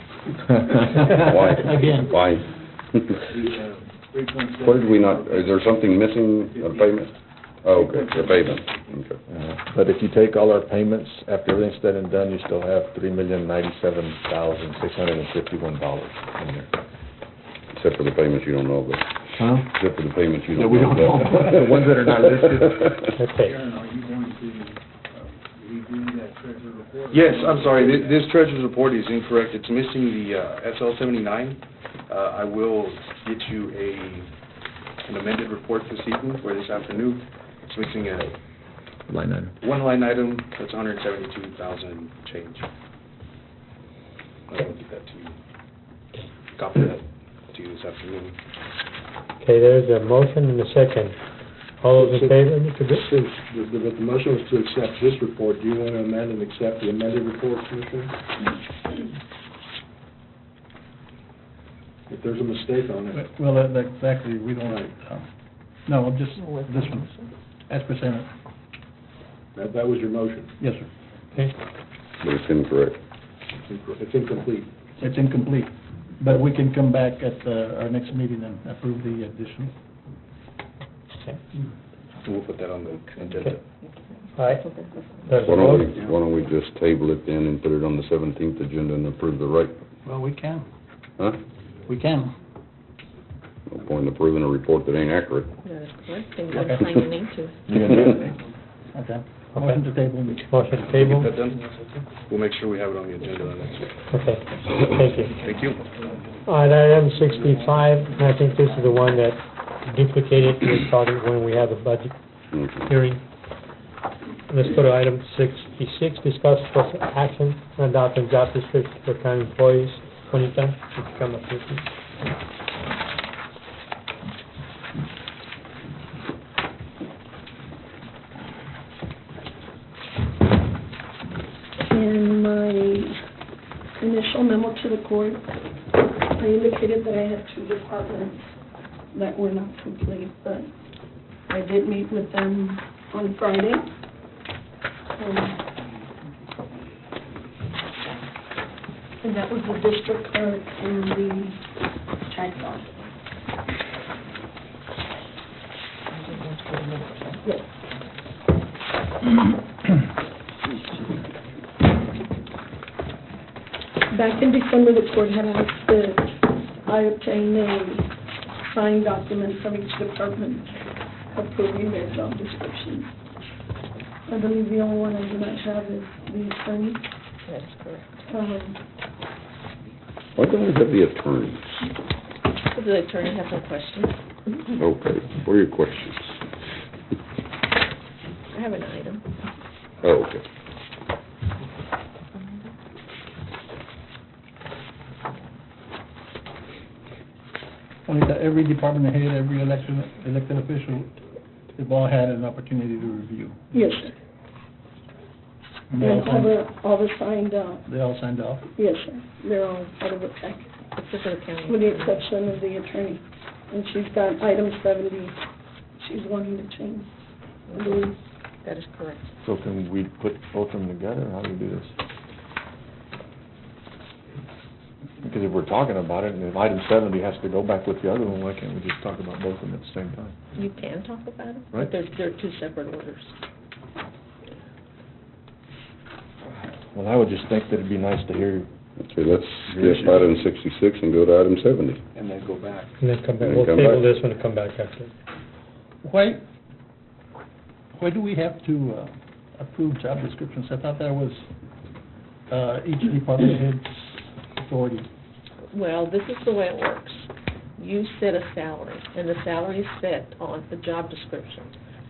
Why? Again. Why? What did we not, is there something missing, a payment? Oh, okay, the payment, okay. But if you take all our payments, after everything's said and done, you still have $3,097,651 in there. Except for the payments you don't know about. Huh? Except for the payments you Yeah, don't we know don't about. know. The ones that are not listed. Okay. Karen, are you going to redo that treasury report? Yes, I'm sorry, this treasurer's report is incorrect. It's missing the SL 79. I will get you an amended report this evening, or this afternoon. It's missing a Line item. one line item that's 172,000 change. I'll get that to you. Copy that to you this afternoon. Okay, there's a motion and a second. All those in favor, Mr. Good? Since the motion was to accept this report, do you want to amend and accept the amended report, Commissioner? If there's a mistake on it. Well, that's actually, we don't, no, just this one, as presented. That was your motion. Yes, sir. Okay. But it's incorrect. It's incomplete. It's incomplete, but we can come back at our next meeting and approve the addition. Okay. We'll put that on the agenda. All right. There's a Why motion. don't we just table it then and put it on the 17th agenda and approve the rate? Well, we can, Huh? we can. No point in approving a report that ain't accurate. That is correct, and you have to sign your name to it. You gonna do it? Okay. Motion to table. Motion to table. Get that done? We'll make sure we have it on the agenda the next week. Okay, thank you. Thank you. All right, item 65, and I think this is the one that duplicated, we started when we had the budget hearing. Let's go to item 66, discuss possible action on adopting job description for county employees. Juanita, if you come up with me. In my initial memo to the court, I indicated that I had two departments that were not complete, but I did meet with them on Friday. And that was the district clerk and the tax office. Yes. Back in December, the court had asked that I obtain a signed document from each department approving their job descriptions. I believe the only one I do not have is the attorney. That is correct. Why don't we have the attorneys? Does the attorney have some questions? Okay, what are your questions? I have an item. Oh, okay. Juanita, every department head, every elected official, they've all had an opportunity to review. Yes, sir. And they all And signed- all the signed, They all signed off? yes, sir. They're all out of the packet, Except for the county. with the exception of the attorney. And she's got item 70, she's wanting to change. I believe. That is correct. So can we put both of them together, or how do we do this? Because if we're talking about it, and if item 70 has to go back with the other one, why can't we just talk about both of them at the same time? You can talk about it, Right. but they're two separate orders. Well, I would just think that it'd be nice to hear. Okay, let's skip item 66 and go to item 70. And then go back. And then come back, And we'll come table back. this one and come back after. Why do we have to approve job descriptions? I thought that was each department head's authority. Well, this is the way it works. You set a salary, and the salary is set on the job description.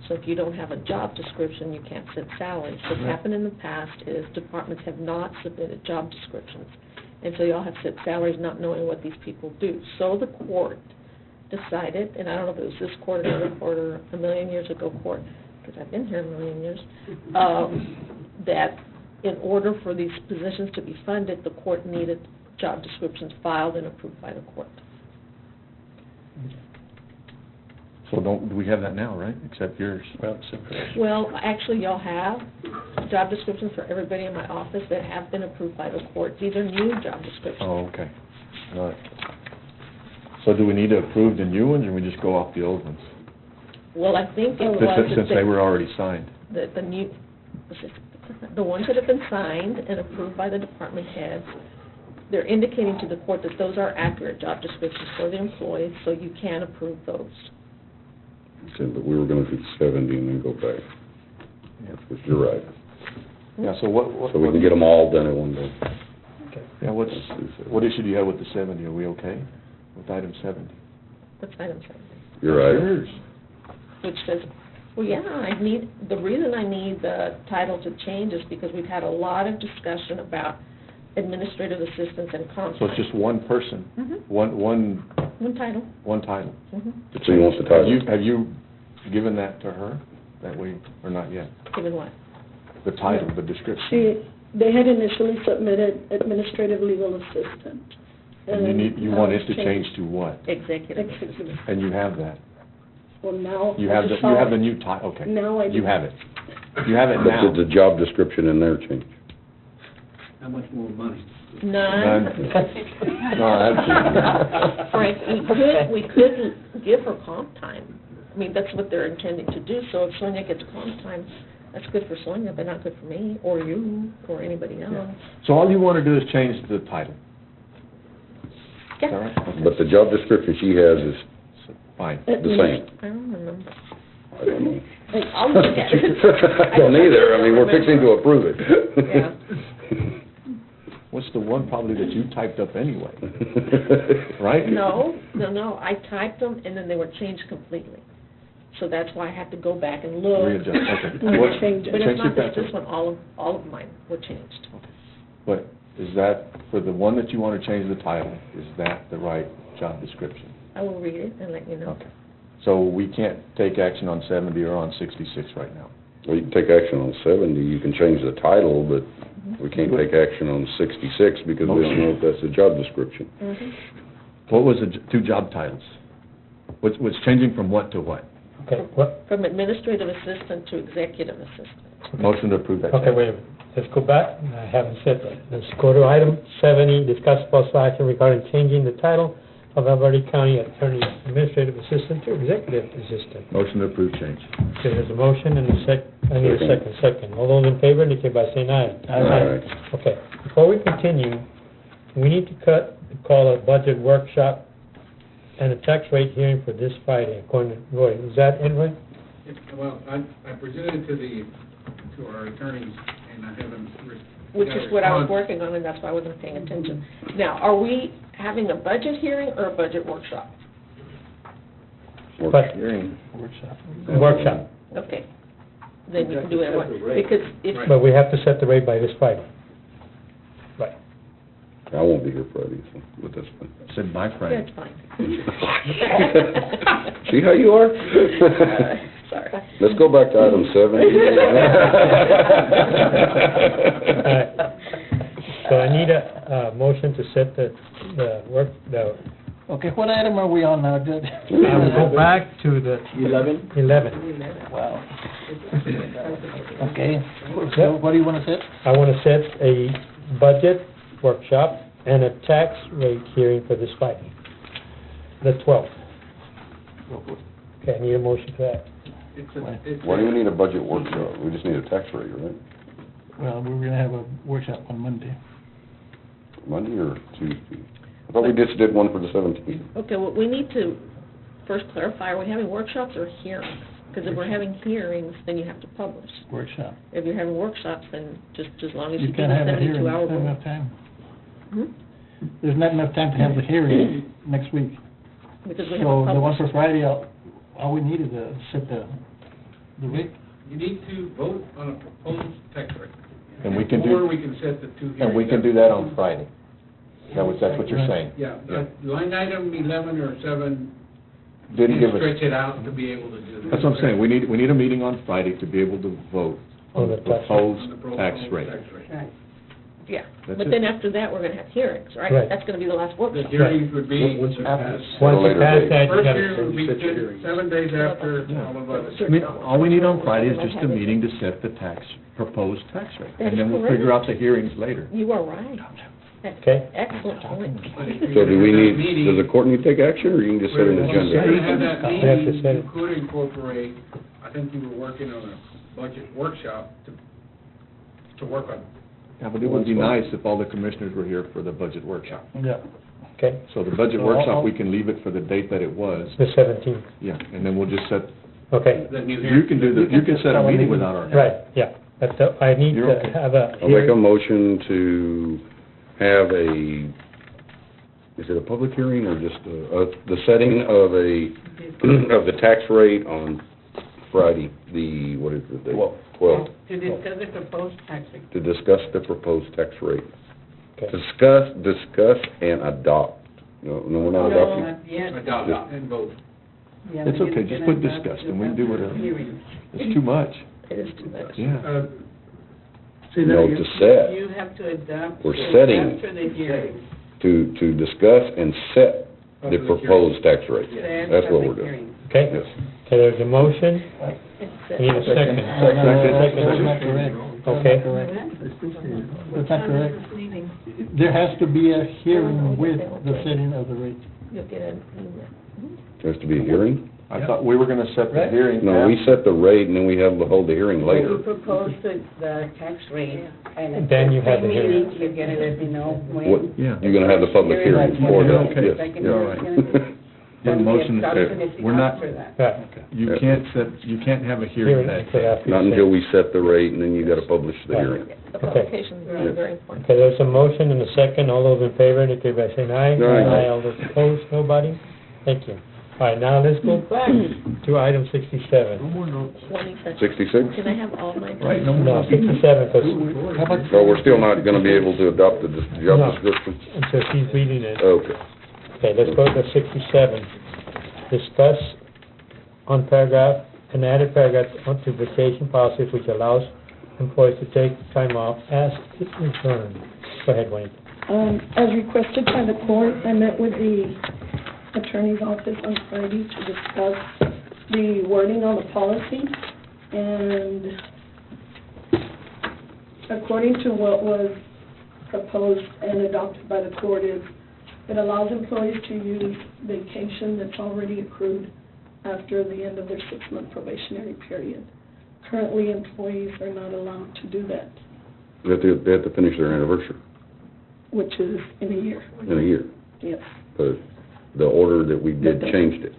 So if you don't have a job description, you can't set salaries. What's Right. happened in the past is departments have not submitted job descriptions. And so y'all have set salaries not knowing what these people do. So the court decided, and I don't know if it was this court or another court or a million years ago court, because I've been here a million years, that in order for these positions to be funded, the court needed job descriptions filed and approved by the court. So do we have that now, right, except yours? Well, except for... Well, actually, y'all have job descriptions for everybody in my office that have been approved by the court. These are new job descriptions. Oh, okay, all right. So do we need to approve the new ones, or we just go off the old ones? Well, I think it was... Since they were already signed. The new, the ones that have been signed and approved by the department heads, they're indicating to the court that those are accurate job descriptions for the employees, so you can approve those. Okay, but we were gonna do 70 and then go back. Yes, you're right. Yeah, so what... So we can get them all done at one go. Yeah, what issue do you have with the 70? Are we okay with item 70? What's item 7? You're right. Yours. which says, well, yeah, the reason I need the title to change is because we've had a lot of discussion about administrative assistants and comp So it's time. just one person, Mhm. one One title. to So you want the title? Have you given that to her, that way, or not yet? Given what? The title, the description? They had initially submitted administrative legal assistant. And you want it to now it's change to what? Executive. Executive. And you have that? Well, now. You I have the, just you saw have the it. new title, okay. Now I do. You have it. You have it But now. did the job description in there change? How much more money? None. No, that's. Frank, we could give her comp time. I mean, that's what they're intending to do, so if Sonia gets comp time, that's good for Sonia, but not good for me, or you, or anybody else. So all you want to do is change the title? Yeah. Is that right? Okay. But the job description she has is Fine. the same. I don't remember. I don't know. I'll look at it. I don't either, I mean, we're fixing to approve it. Yeah. What's the one probably that you typed up anyway? Right? No, I typed them and then they were changed completely. So that's why I had to go back and look. Readjust, okay. And What- change it. But it's change not it back just to- this one, all of mine were changed. But is that, for the one that you want to change the title, is that the right job description? I will read it and let you know. Okay. So we can't take action on 70 or on 66 right now? Well, you can take action on 70, you can change the title, but we can't take action on 66 because we don't know if that's the job description. Mhm. What was the two job titles? What's changing from what to what? Okay, what, From administrative assistant to executive assistant. Motion to approve that. okay, wait a minute, let's go back, I haven't said that. Let's go to item 70, discuss possible action regarding changing the title of Alberta County Attorney Administrative Assistant to Executive Assistant. Motion to approve change. Okay, there's a motion and I need a second. All those in favor, indicate by saying aye. Aye. Okay, before we continue, we need to call a budget workshop and a tax rate hearing for this Friday, according to Roy. Is that it, Roy? Well, I presented to our attorneys, and I haven't. Which is what I was working on, and that's why I wasn't paying attention. Now, are we having a budget hearing or a budget workshop? But- Hearing. Workshop, Okay. Then you can do it at once, because if, but we have to set the rate by this Friday. Right. I won't be here Friday, so, but that's fine. Said by Friday. that's fine. See how you are? Sorry. Let's go back to item 70. So I need a motion to set the Okay, what item are we on now, Judge? I will go back to the 11? 11. Wow. Okay, so what do you want to set? I want to set a budget workshop and a tax rate hearing for this Friday, the 12th. Okay, I need a motion for that. Why do we need a budget workshop? We just need a tax rate, right? Well, we're gonna have a workshop on Monday. Monday or Tuesday? I thought we just did one for the 17th. Okay, well, we need to first clarify, are we having workshops or hearings? Because if we're having hearings, then you have to publish. Workshop. If you're having workshops, then just as long as you You do the can't have a hearing, 72-hour there's not rule. enough time. Hmm? There's not enough time to have the hearing next week. Because we haven't So the one published. for Friday, all we need is to set the rate. You need to vote on a proposed tax rate. And we can do- Or we can set the two hearings. And we can do that on Friday? That's what you're saying? Yeah, line item 11 or 7. Didn't give us. Stretch it out to be able to do that. That's what I'm saying, we need a meeting on Friday to be able to vote on the proposed tax rate. Yeah, That's but it. then after that, we're gonna have hearings, right? Right. That's gonna be the last The workshop. hearings would be Once you after. pass. Once you pass that, you First got hearing would be Set your hearings. 7 days after, Yeah. all of us. I mean, all we need on Friday is just a meeting to set the proposed tax rate. That And is then we'll correct. figure out the hearings later. You are right. Okay. Excellent point. So do we need, does the court need to take action, or you can just set an When you agenda? have that We have to meeting, set you it. could incorporate, I think you were working on a budget workshop to work on. Yeah, but it would be nice if all the commissioners were here for the budget workshop. Yeah. Okay, So the budget So workshop, I'll- we can leave it for the date that it was, the 17th. yeah, and then we'll just set, Okay, The new you can do the, you can set a meeting meeting. without our. right, yeah. But I need You're to okay. have a I'll make a hearing. motion to have a is it a public hearing or just, the setting of of the tax rate on Friday, what is the date? 12. To discuss the proposed tax rate. To discuss the proposed tax rate. Okay. Discuss and adopt. No, we're not adopting. Not yet. Adopt and vote. Yeah, It's we okay, can just put adopt discussed, to and we can do have whatever. hearings. It's too much, It is too much. yeah. Say that No, again. to set, You have to adopt. We're setting. After the hearing. to discuss and set the proposed tax rate. Set That's what public we're doing. hearing. Okay? Yes. Okay, there's a motion, we need a second. That's not correct. Okay. That's not correct. There has to be a hearing with the setting of the rate. You'll get an email. There has to be a hearing? I thought we were gonna set the hearing. No, we set the rate and then we have to hold the hearing You later. propose the tax rate, and at Then you have the same hearing. meeting, you're gonna let me know when. What, you're gonna have the public hearing for that, Okay. yes. Second Yeah, all hearing right. is gonna be. The Then motion is adoption is we're not- after that. Right. You can't have a hearing that Until day. after Not you until set. we set the rate and then you gotta publish the hearing. The publication is very, very important. Okay, there's a motion and a second, all those in favor, indicate by saying aye. Aye. All those opposed, nobody? Thank you. All right, now let's go back to item 67. 66? Can I have all my? Right, no No, more. 67, because, So we're still not gonna be able to adopt the job No. description? until she's reading it. Okay. Okay, let's go to 67. Discuss on paragraph, an added paragraph onto vacation policy which allows employees to take time off as it is earned. Go ahead, Wayne. As requested by the court, I met with the attorney's office on Friday to discuss the wording on the policy, and according to what was proposed and adopted by the court is, it allows employees to use vacation that's already accrued after the end of their 6-month probationary period. Currently, employees are not allowed to do that, They have to finish their anniversary which is in a year. in a year. Yes, But the order that we did changed it,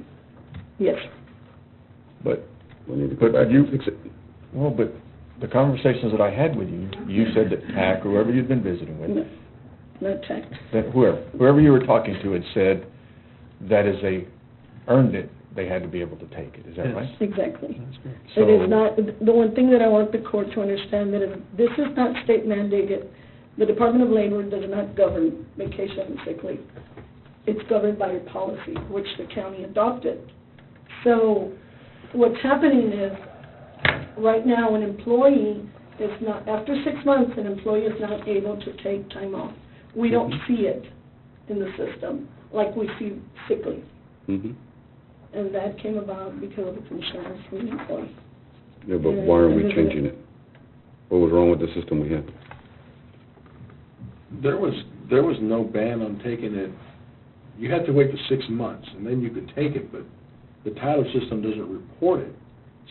yes. but we need to go But back you- and fix it. Well, but the conversations that I had with you, you said that TAC, whoever you'd been visiting with, Not taxed. that whoever you were talking to had said that as they earned it, they had to be able to take it. Is that right? Exactly. So- It is not, the one thing that I want the court to understand, that if this is not state mandated, the Department of Labor does not govern vacation and sick leave. It's governed by a policy, which the county adopted. So what's happening is, right now, an employee is not, after 6 months, an employee is not able to take time off. We don't see it in the system like we see sick leave. Mm-hmm. And that came about because of the concerns from the employee. Yeah, but why are we changing it? What was wrong with the system we had? There was no ban on taking it. You had to wait for 6 months, and then you could take it, but the title system doesn't report it.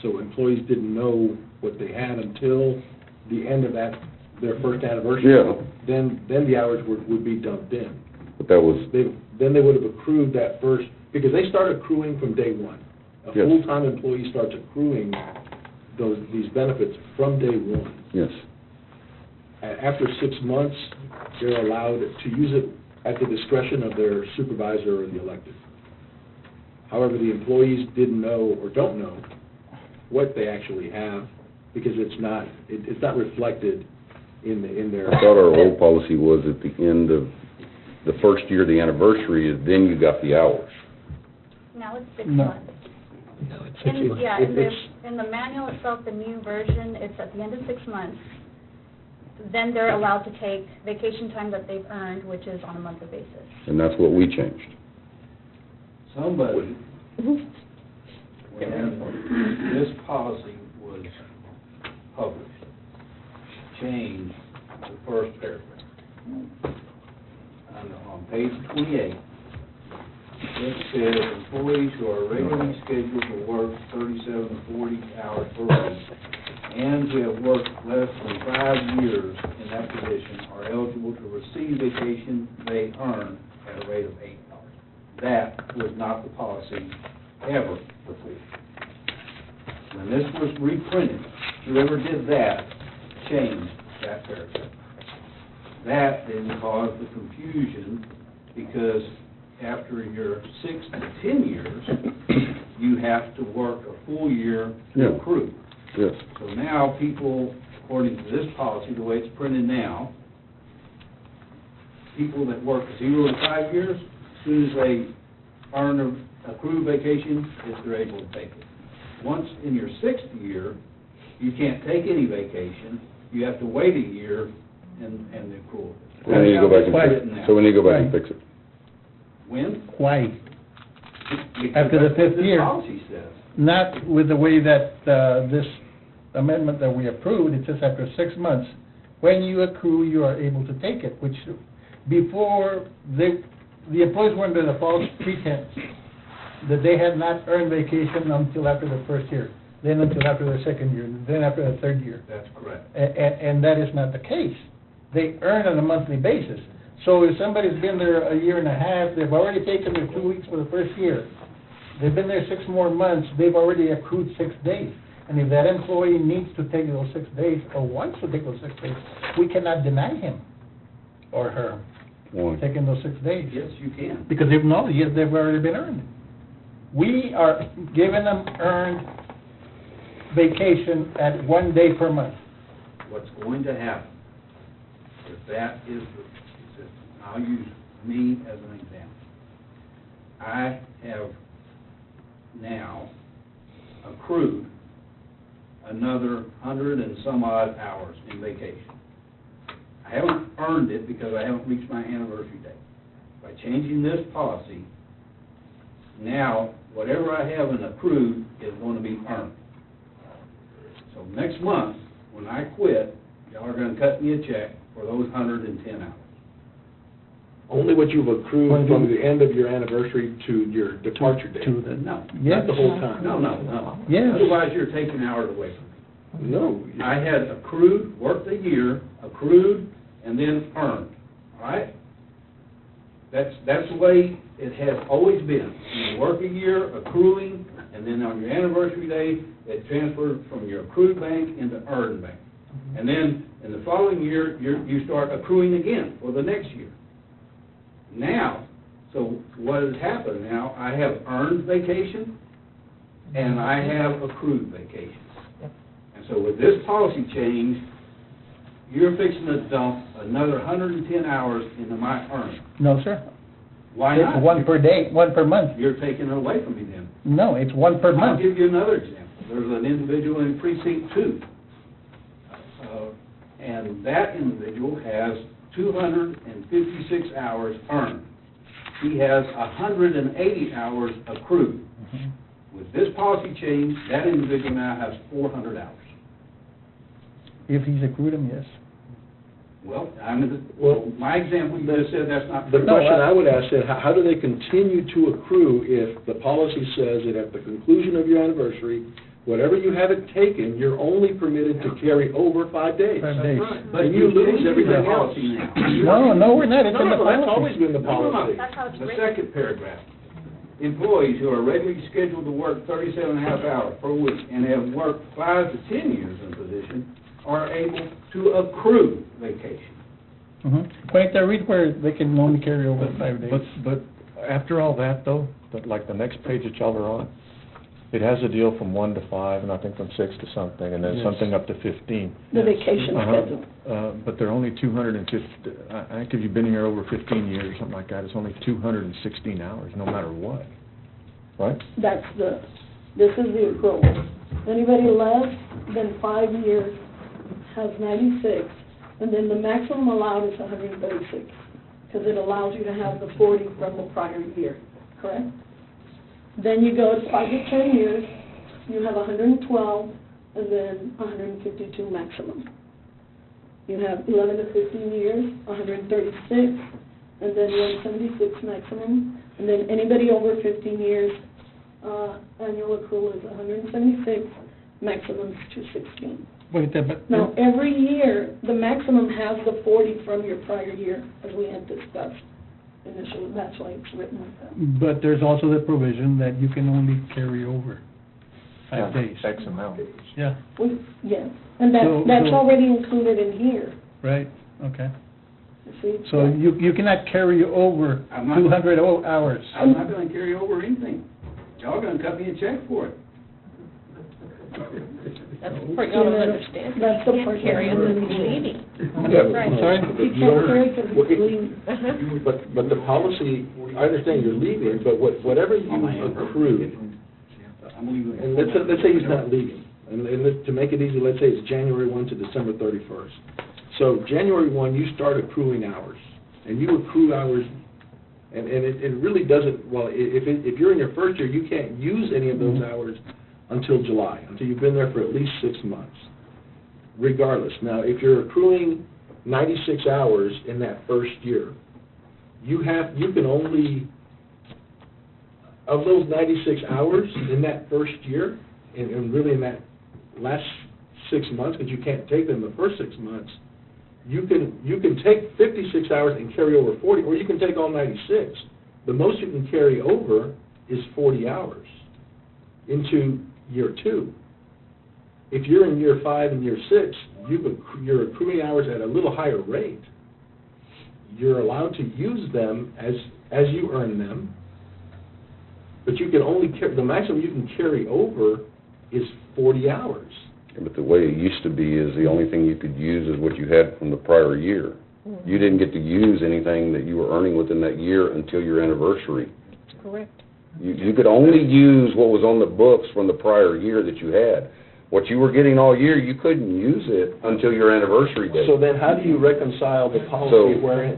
So employees didn't know what they had until the end of their first anniversary. Yeah. Then the hours would be dumped in. But that was, Then they would have accrued that first, because they start accruing from day one. A Yes. full-time employee starts accruing these benefits from day one. yes. After 6 months, they're allowed to use it at the discretion of their supervisor or the elected. However, the employees didn't know or don't know what they actually have, because it's not reflected in their. I thought our old policy was at the end of the first year, the anniversary, is then you got the hours. Now it's 6 No. months. No, it's In the manual itself, the new version, it's at the end of 6 months. Then they're allowed to take vacation time that they've earned, which is on a monthly basis. And that's what we changed. Somebody, when this policy was published, changed the first paragraph. On page 28, it says employees who are regularly scheduled to work 37 to 40 hours per week and who have worked less than 5 years in that position are eligible to receive vacation they earn at a rate of $8. That was not the policy ever before. When this was reprinted, whoever did that changed that paragraph. That then caused the confusion because after your 6 to 10 years, you have to work a full year to Yeah. accrue. Yes. So now people, according to this policy, the way it's printed now, people that work 0 to 5 years, as soon as they earn a accrued vacation, they're able to take it. Once in your 6th year, you can't take any vacation, you have to wait a year and accrue it. We need to go back and That's how it's fix written now. it. So we need to go back and fix it. When? Why? Because After the that's what 5th year. This policy says. Not with the way that, this amendment that we approved, it says after 6 months, when you accrue, you are able to take it, which before, the employees were under the false pretense that they had not earned vacation until after the 1st year, then until after the 2nd year, then after the 3rd year. That's correct. And that is not the case. They earn on a monthly basis. So if somebody's been there a year and a half, they've already taken their 2 weeks for the 1st year, they've been there 6 more months, they've already accrued 6 days. And if that employee needs to take those 6 days, or wants to take those 6 days, we cannot deny him or her Why? taking those 6 days. Yes, you can. Because if not, yes, they've already been earned. We are giving them earned vacation at 1 day per month. What's going to happen, if that is I'll use me as an example. I have now accrued another 100 and some odd hours in vacation. I haven't earned it because I haven't reached my anniversary date. By changing this policy, now whatever I have in accrued is going to be earned. So next month, when I quit, y'all are going to cut me a check for those 110 hours. Only what you've accrued from the end of your anniversary to your departure date. No. Not the whole time. No. Yes. Otherwise, you're taking hours away from me. No. I had accrued, worked a year, accrued, and then earned, all right? That's the way it has always been. You work a year accruing, and then on your anniversary day, it transfers from your accrued bank into earned bank. And then in the following year, you start accruing again for the next year. Now, so what has happened now, I have earned vacation, and I have accrued vacation. And so with this policy change, you're fixing to dump another 110 hours into my earned. No, sir. Why not? It's 1 per day, 1 per month. You're taking it away from me then. No, it's 1 per I'll month. give you another example. There's an individual in precinct 2, and that individual has 256 hours earned. He has 180 hours accrued. With this policy change, that individual now has 400 hours. If he's accrued them, yes. Well, my example, you just said that's not. The question I would ask is, how do they continue to accrue if the policy says that at the conclusion of your anniversary, whatever you haven't taken, you're only permitted to carry over 5 days? 5 days. But And you lose changing everything the else. policy now. No, we're not. It's in the No, that's policy. always been the No. policy. That's how it's The written. second paragraph. Employees who are regularly scheduled to work 37 and a half hours per week and have worked 5 to 10 years in a position are able to accrue vacation. Juanita, read where they can only carry over 5 days. But after all that though, like the next page that y'all are on, it has a deal from 1 to 5, and I think from 6 to something, and then Yes. something up to 15. The vacation Uh-huh. schedule. But they're only 250, I think if you've been here over 15 years or something like that, it's only 216 hours, no matter what, right? That's this is the accrual. Anybody less than 5 years has 96, and then the maximum allowed is 136, because it allows you to have the 40 from the prior year, correct? Then you go to 5 to 10 years, you have 112, and then 152 maximum. You have 11 to 15 years, 136, and then 176 maximum. And then anybody over 15 years, annual accrual is 176, maximum is 216. Juanita, but. Now, every year, the maximum has the 40 from your prior year, as we had discussed initially. That's why it's written like that. But there's also the provision that you can only carry over 5 days. X amount. Yes, and So- that's so- already included in here. Right, okay. See? So you cannot carry over I'm not- 200 hours. I'm not gonna carry over anything. Y'all gonna cut me a check for it. That's the part y'all don't understand. That's the You part can't carry y'all under don't the leading. Yeah, Sorry? You can't carry because Well, it's leaving. But the policy, I understand you're leaving, but whatever you accrue, I'm leaving. and let's say he's not leaving, and to make it easy, let's say it's January 1 to December 31st. So January 1, you start accruing hours, and you accrue hours, and it really doesn't, well, if you're in your first year, you can't use any of those hours until July, until you've been there for at least 6 months, regardless. Now, if you're accruing 96 hours in that first year, you can only, of those 96 hours in that first year, and really in that last 6 months, because you can't take them the first 6 months, you can take 56 hours and carry over 40, or you can take all 96. The most you can carry over is 40 hours into year 2. If you're in year 5 and year 6, you're accruing hours at a little higher rate. You're allowed to use them as you earn them, but you can only the maximum you can carry over is 40 hours. But the way it used to be is the only thing you could use is what you had from the prior year. You didn't get to use anything that you were earning within that year until your anniversary. That's correct. You could only use what was on the books from the prior year that you had. What you were getting all year, you couldn't use it until your anniversary date. So then how do you reconcile the policy So- where,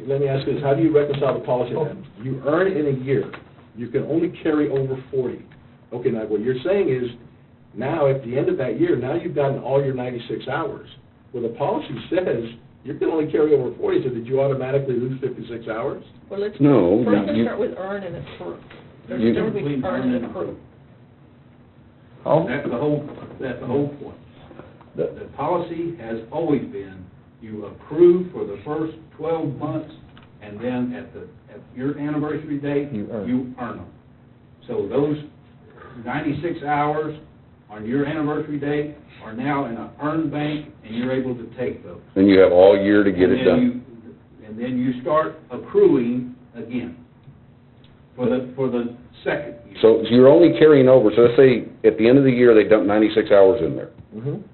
let me ask you this, how do you reconcile the policy then? You earn in a year, you can only carry over 40. Okay, now what you're saying is, now at the end of that year, now you've gotten all your 96 hours. Well, the policy says you can only carry over 40, so did you automatically lose 56 hours? Well, let's, No, first let's you- start with earn and accrue. There's You- a difference between earn and accrue. That's the whole point. The policy has always been, you accrue for the first 12 months, and then at your anniversary date, You earn. you earn them. So those 96 hours on your anniversary date are now in an earned bank, and you're able to take those. And you have all year to get it done. And then you start accruing again for the second year. So you're only carrying over, so let's say at the end of the year, they dump 96 hours in there.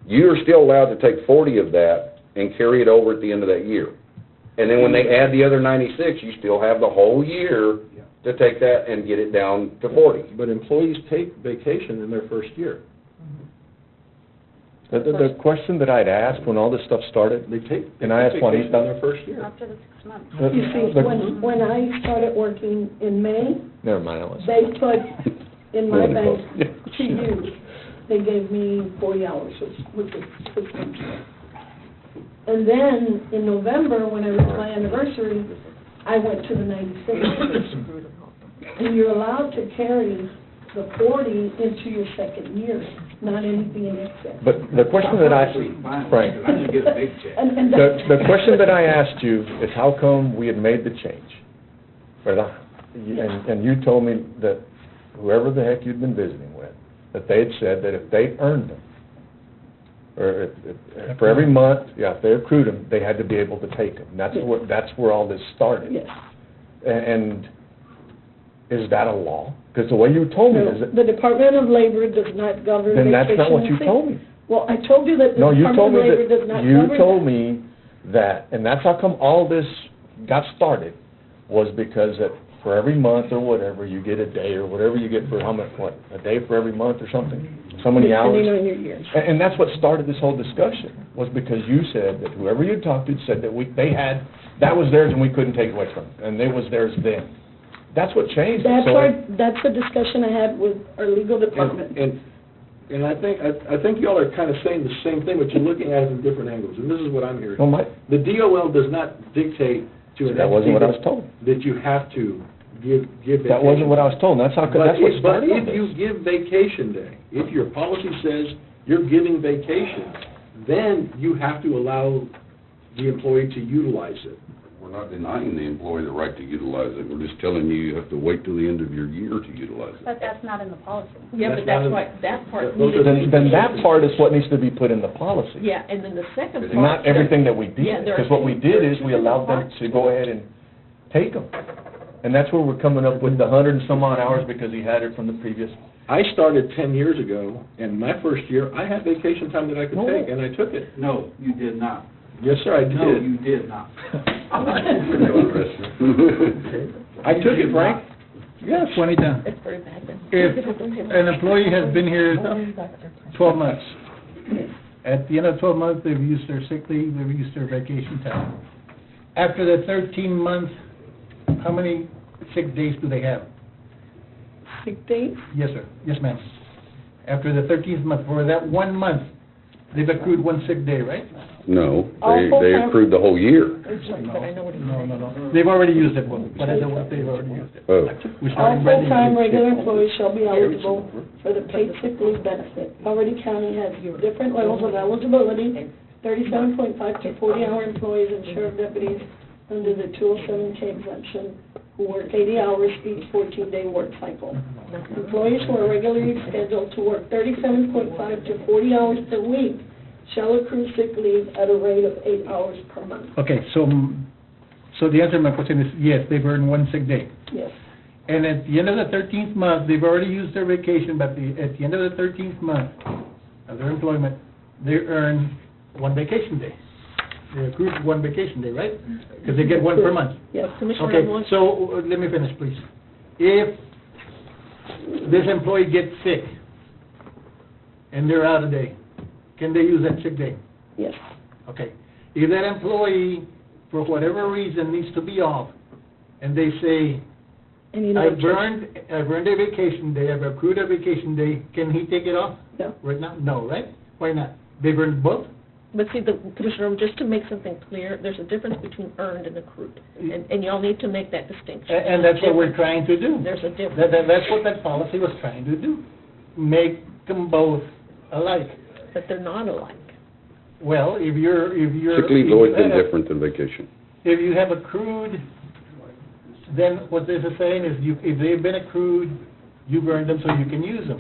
You're still allowed to take 40 of that and carry it over at the end of that year. And then when they add the other 96, you still have the whole year to take that and get it down to 40. But employees take vacation in their first year. The question that I'd asked when all this stuff started, They take and I asked vacation Juanita. in their first year. After the 6 months. You see, when I started working in May, Never mind, Alice. they put in my Really bank close. to use, they gave me 40 hours, which was 6 months. And then in November, when I reached my anniversary, I went to the 96. And you're allowed to carry the 40 into your second year, not anything in excess. But the question that I, Frank, I just get a big check. And the question that I asked you is how come we had made the change? And you told me that whoever the heck you'd been visiting with, that they had said that if they earned them, or for every month, if they accrued them, they had to be able to take them. That's where all this started. Yes. And is that a law? Because the way you told me is that, The Department of Labor does not govern then that's not what vacation you sick. told me. Well, I told you that the No, you told Department me of Labor does not that, govern you told that. me that, and that's how come all this got started, was because that for every month or whatever, you get a day or whatever you get for how much, a day for every month or something, so many hours. Depending on your years. And that's what started this whole discussion, was because you said that whoever you talked to said that that was theirs and we couldn't take it away from them, and it was theirs then. That's what changed it. That's the discussion I had with our legal department. And I think y'all are kind of saying the same thing, but you're looking at it from different angles, and this is what I'm hearing. Well, The DOL does not dictate to an That wasn't entity what I was told. that you have to give vacation. That wasn't what I was told, that's what started all But if this. you give vacation day, if your policy says you're giving vacation, then you have to allow the employee to utilize it. We're not denying the employee the right to utilize it, we're just telling you you have to wait till the end of your year to utilize it. But that's not in the policy. Yeah, but that's why, that part Those needed to be. Then that part is what needs to be put in the policy. Yeah, and then the second part. Not everything that we Yeah, did, there are because what we did is we two allowed them parts to go ahead and take them. And that's where we're coming up with the 100 and some odd hours because he had it from the previous. I started 10 years ago, and my first year, I had vacation time that I could No. take, and I took it. No, you did not. Yes, sir, I did. No, you did not. I took it, Frank. Yes. 20 times. It's very bad then. If an employee has been here 12 months, at the end of 12 months, they've used their sick leave, they've used their vacation time. After the 13 months, how many sick days do they have? Sick days? Yes, sir. Yes, ma'am. After the 13th month, for that 1 month, they've accrued 1 sick day, right? No, All they full-time- accrued the whole year. But I know what he's No, saying. no, no. They've already used it, but I don't want they've already used it. Oh. We're All starting brand new. full-time regular employees shall be eligible for the paid sick leave benefit. Already County has different levels of eligibility, 37.5 to 40-hour employees and sheriff deputies under the 207K exemption who work 80 hours each 14-day work cycle. Employees who are regularly scheduled to work 37.5 to 40 hours per week shall accrue sick leave at a rate of 8 hours per month. Okay, so the answer to my question is, yes, they've earned 1 sick day. Yes. And at the end of the 13th month, they've already used their vacation, but at the end of the 13th month of their employment, they earn 1 vacation day. They accrue 1 vacation day, right? Because they get 1 per month. Yes. Commissioner Okay, Ramon? so let me finish, please. If this employee gets sick and they're out a day, can they use that sick day? Yes. Okay. If that employee, for whatever reason, needs to be off, and they say, Any I've earned. earned a vacation day, I've accrued a vacation day, can he take it off? No. Right now? No, right? Why not? They've earned both? But see, the, Commissioner, just to make something clear, there's a difference between earned and accrued. And y'all need to make that distinction. And that's what we're trying to do. There's a difference. That's what that policy was trying to do. Make them both alike. But they're not alike. Well, if you're... Sick leave's always been different than vacation. If you have accrued, then what this is saying is if they've been accrued, you've earned them so you can use them,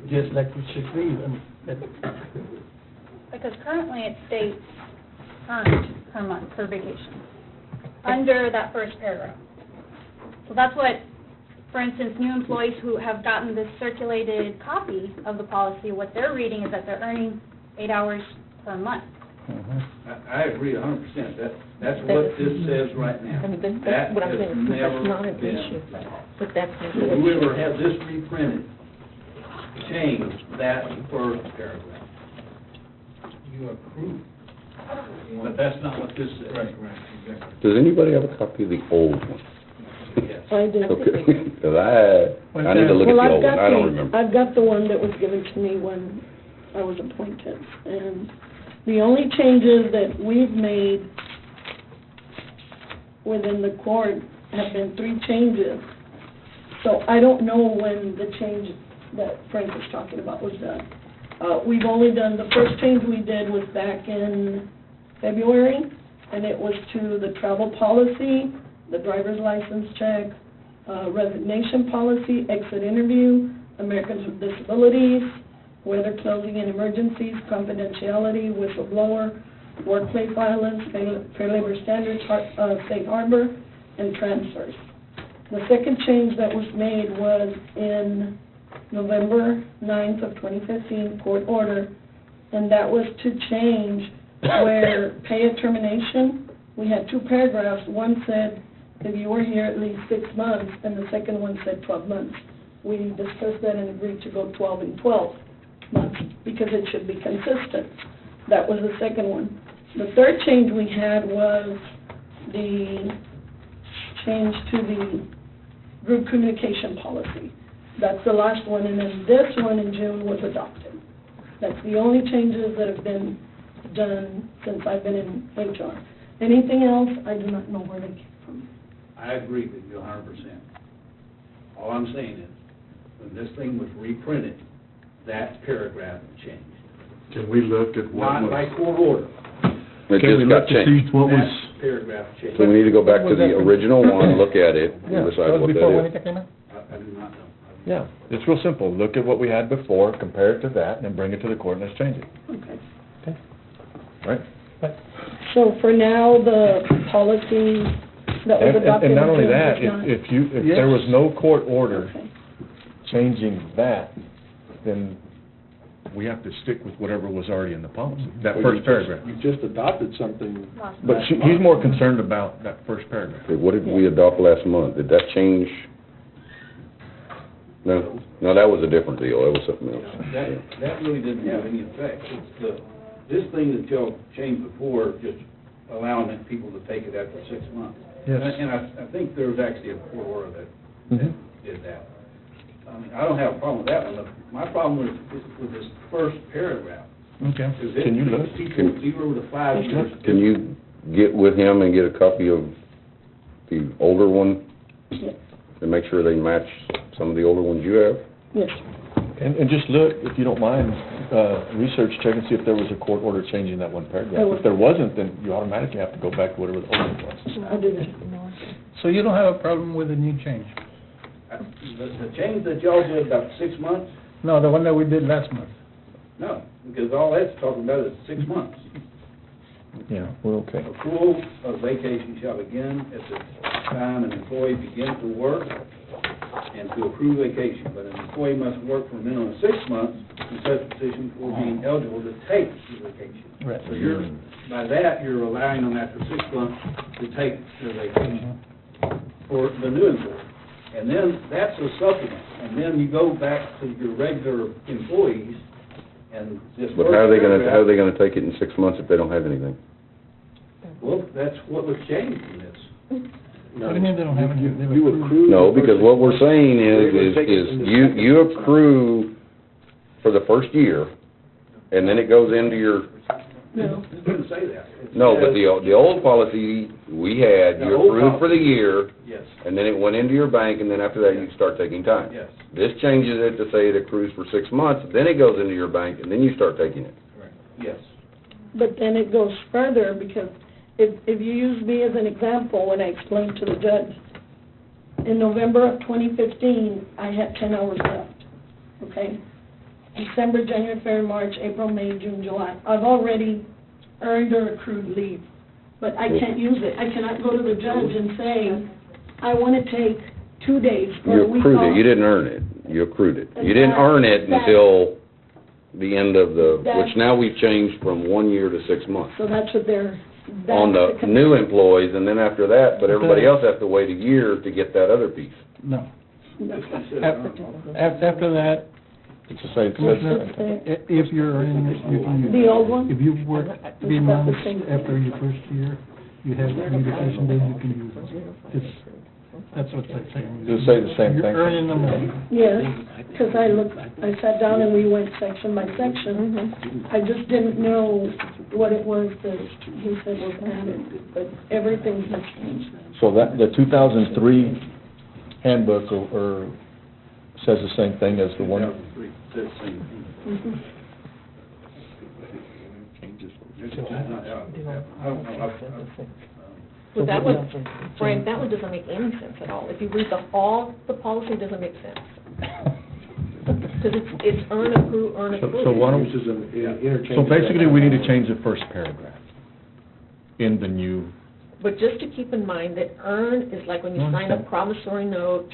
just like with sick leave. Because currently it states earned per month per vacation, under that first paragraph. So that's what, for instance, new employees who have gotten this circulated copy of the policy, what they're reading is that they're earning 8 hours per month. I agree 100%. That's what this says right now. I mean, that's That what I'm has saying, never that's not an been issue. law. But that's not So the issue. whoever has this reprinted, change that first paragraph. You approve. But that's not what this says. Right, exactly. Does anybody have a copy of the old one? Yes. I do. Okay, because I need to look at the old one, I don't remember. I've got the one that was given to me when I was appointed, and the only changes that we've made within the court have been 3 changes. So I don't know when the change that Frank was talking about was done. We've only done, the first change we did was back in February, and it was to the travel policy, the driver's license check, resignation policy, exit interview, Americans with Disabilities, weather closing and emergencies, confidentiality, whistleblower, workplace violence, Fair Labor Standards, Safe Harbor, and transfers. The second change that was made was in November 9th of 2015, court order, and that was to change where pay at termination, we had 2 paragraphs. One said, if you were here at least 6 months, and the second one said 12 months. We discussed that and agreed to go 12 and 12 months, because it should be consistent. That was the second one. The third change we had was the change to the group communication policy. That's the last one, and then this one in June was adopted. That's the only changes that have been done since I've been in HR. Anything else, I do not know where they came from. I agree with you 100%. All I'm saying is, when this thing was reprinted, that paragraph changed. Can we look at what Not was... by court order. It Can we just look got to changed. see what was paragraph change. So we need to go back to the original one, look at it, Yeah, and that decide was what before that Juanita is. came in? I do not know. Yeah, it's real simple. Look at what we had before, compare it to that, and then bring it to the court and let's change it, Okay. right? So for now, the policy that was adopted. And not in only June that, does not- if there was no court order changing that, then we have to stick with whatever was already in the policy, that Well, first paragraph. You just adopted something. But he's more concerned about that first paragraph. Okay, what did we adopt last month? Did that change? No, that was a different deal, that was something else. That really didn't have any effect. It's this thing that y'all changed before, just allowing it people to take it after 6 months. Yes. And I think there was actually a court order that Mhm. did that. I mean, I don't have a problem with that one. My problem with this first paragraph. Okay. Is it Can you look? people 0 to 5 years. Can you get with him and get a copy of the older one? And make sure they match some of the older ones you have? Yes. And just look, if you don't mind, research, check and see if there was a court order changing that one paragraph. If there wasn't, then you automatically have to go back to whatever the old one was. I do that. So you don't have a problem with the new change? The change that y'all did about 6 months, No, the one that we did last month. no, because all that's talking about is 6 months. Yeah, we're okay. Accrual of vacation shall begin at the time an employee begins to work and to accrue vacation, but an employee must work for a minimum of 6 months in such position for being eligible to take the vacation. Right. So by that, you're allowing them after 6 months to take their vacation for the new employee. And then that's a supplement, and then you go back to your regular employees and this. But how are they gonna take it in 6 months if they don't have anything? Well, that's what was changed in this. What do you mean they don't have any? You accrue. No, because what we're saying is you accrue for the first year, and then it goes into your, No. It didn't say that. It no, but says- the old policy we had, The you old accrued for the year, Yes, and then it went into your bank, and then after that, you start taking time. yes, This changes it to say it accrues for 6 months, then it goes into your bank, and then you start taking it. yes. But then it goes further, because if you use me as an example, when I explained to the judge, in November of 2015, I had 10 hours left, okay? December, January, February, March, April, May, June, July. I've already earned or accrued leave, but I can't use it. I cannot go to the judge and say, I want to take 2 days or You a week accrued off. it, you didn't earn it, you accrued it. You didn't earn it until the end of which now we've changed from 1 year to 6 months. So that's what they're... On that's the new employees, and then after that, but everybody else has to wait a year to get that other piece. No. After that, It's the same, Commissioner, if you're earning it, you can use it. The old one? If you've worked 3 months after your first year, you have 3 vacation days, you can use it. That's what they're saying. It'll say the same thing. You're earning them all. Yes, because I sat down and we went section by section. I just didn't know what it was that he said was added, but everything has changed. So that, the 2003 handbook or says the same thing as the one? 2003, says the same thing. I don't know, Well, that one, Frank, that one doesn't make any sense at all. If you read all the policy, it doesn't make sense. Because it's earn, accrue, earn, accrue. So why don't, This is an interchange. so basically, we need to change the first paragraph in the new, But just to keep in mind that earn is like when you I sign a understand. promissory note,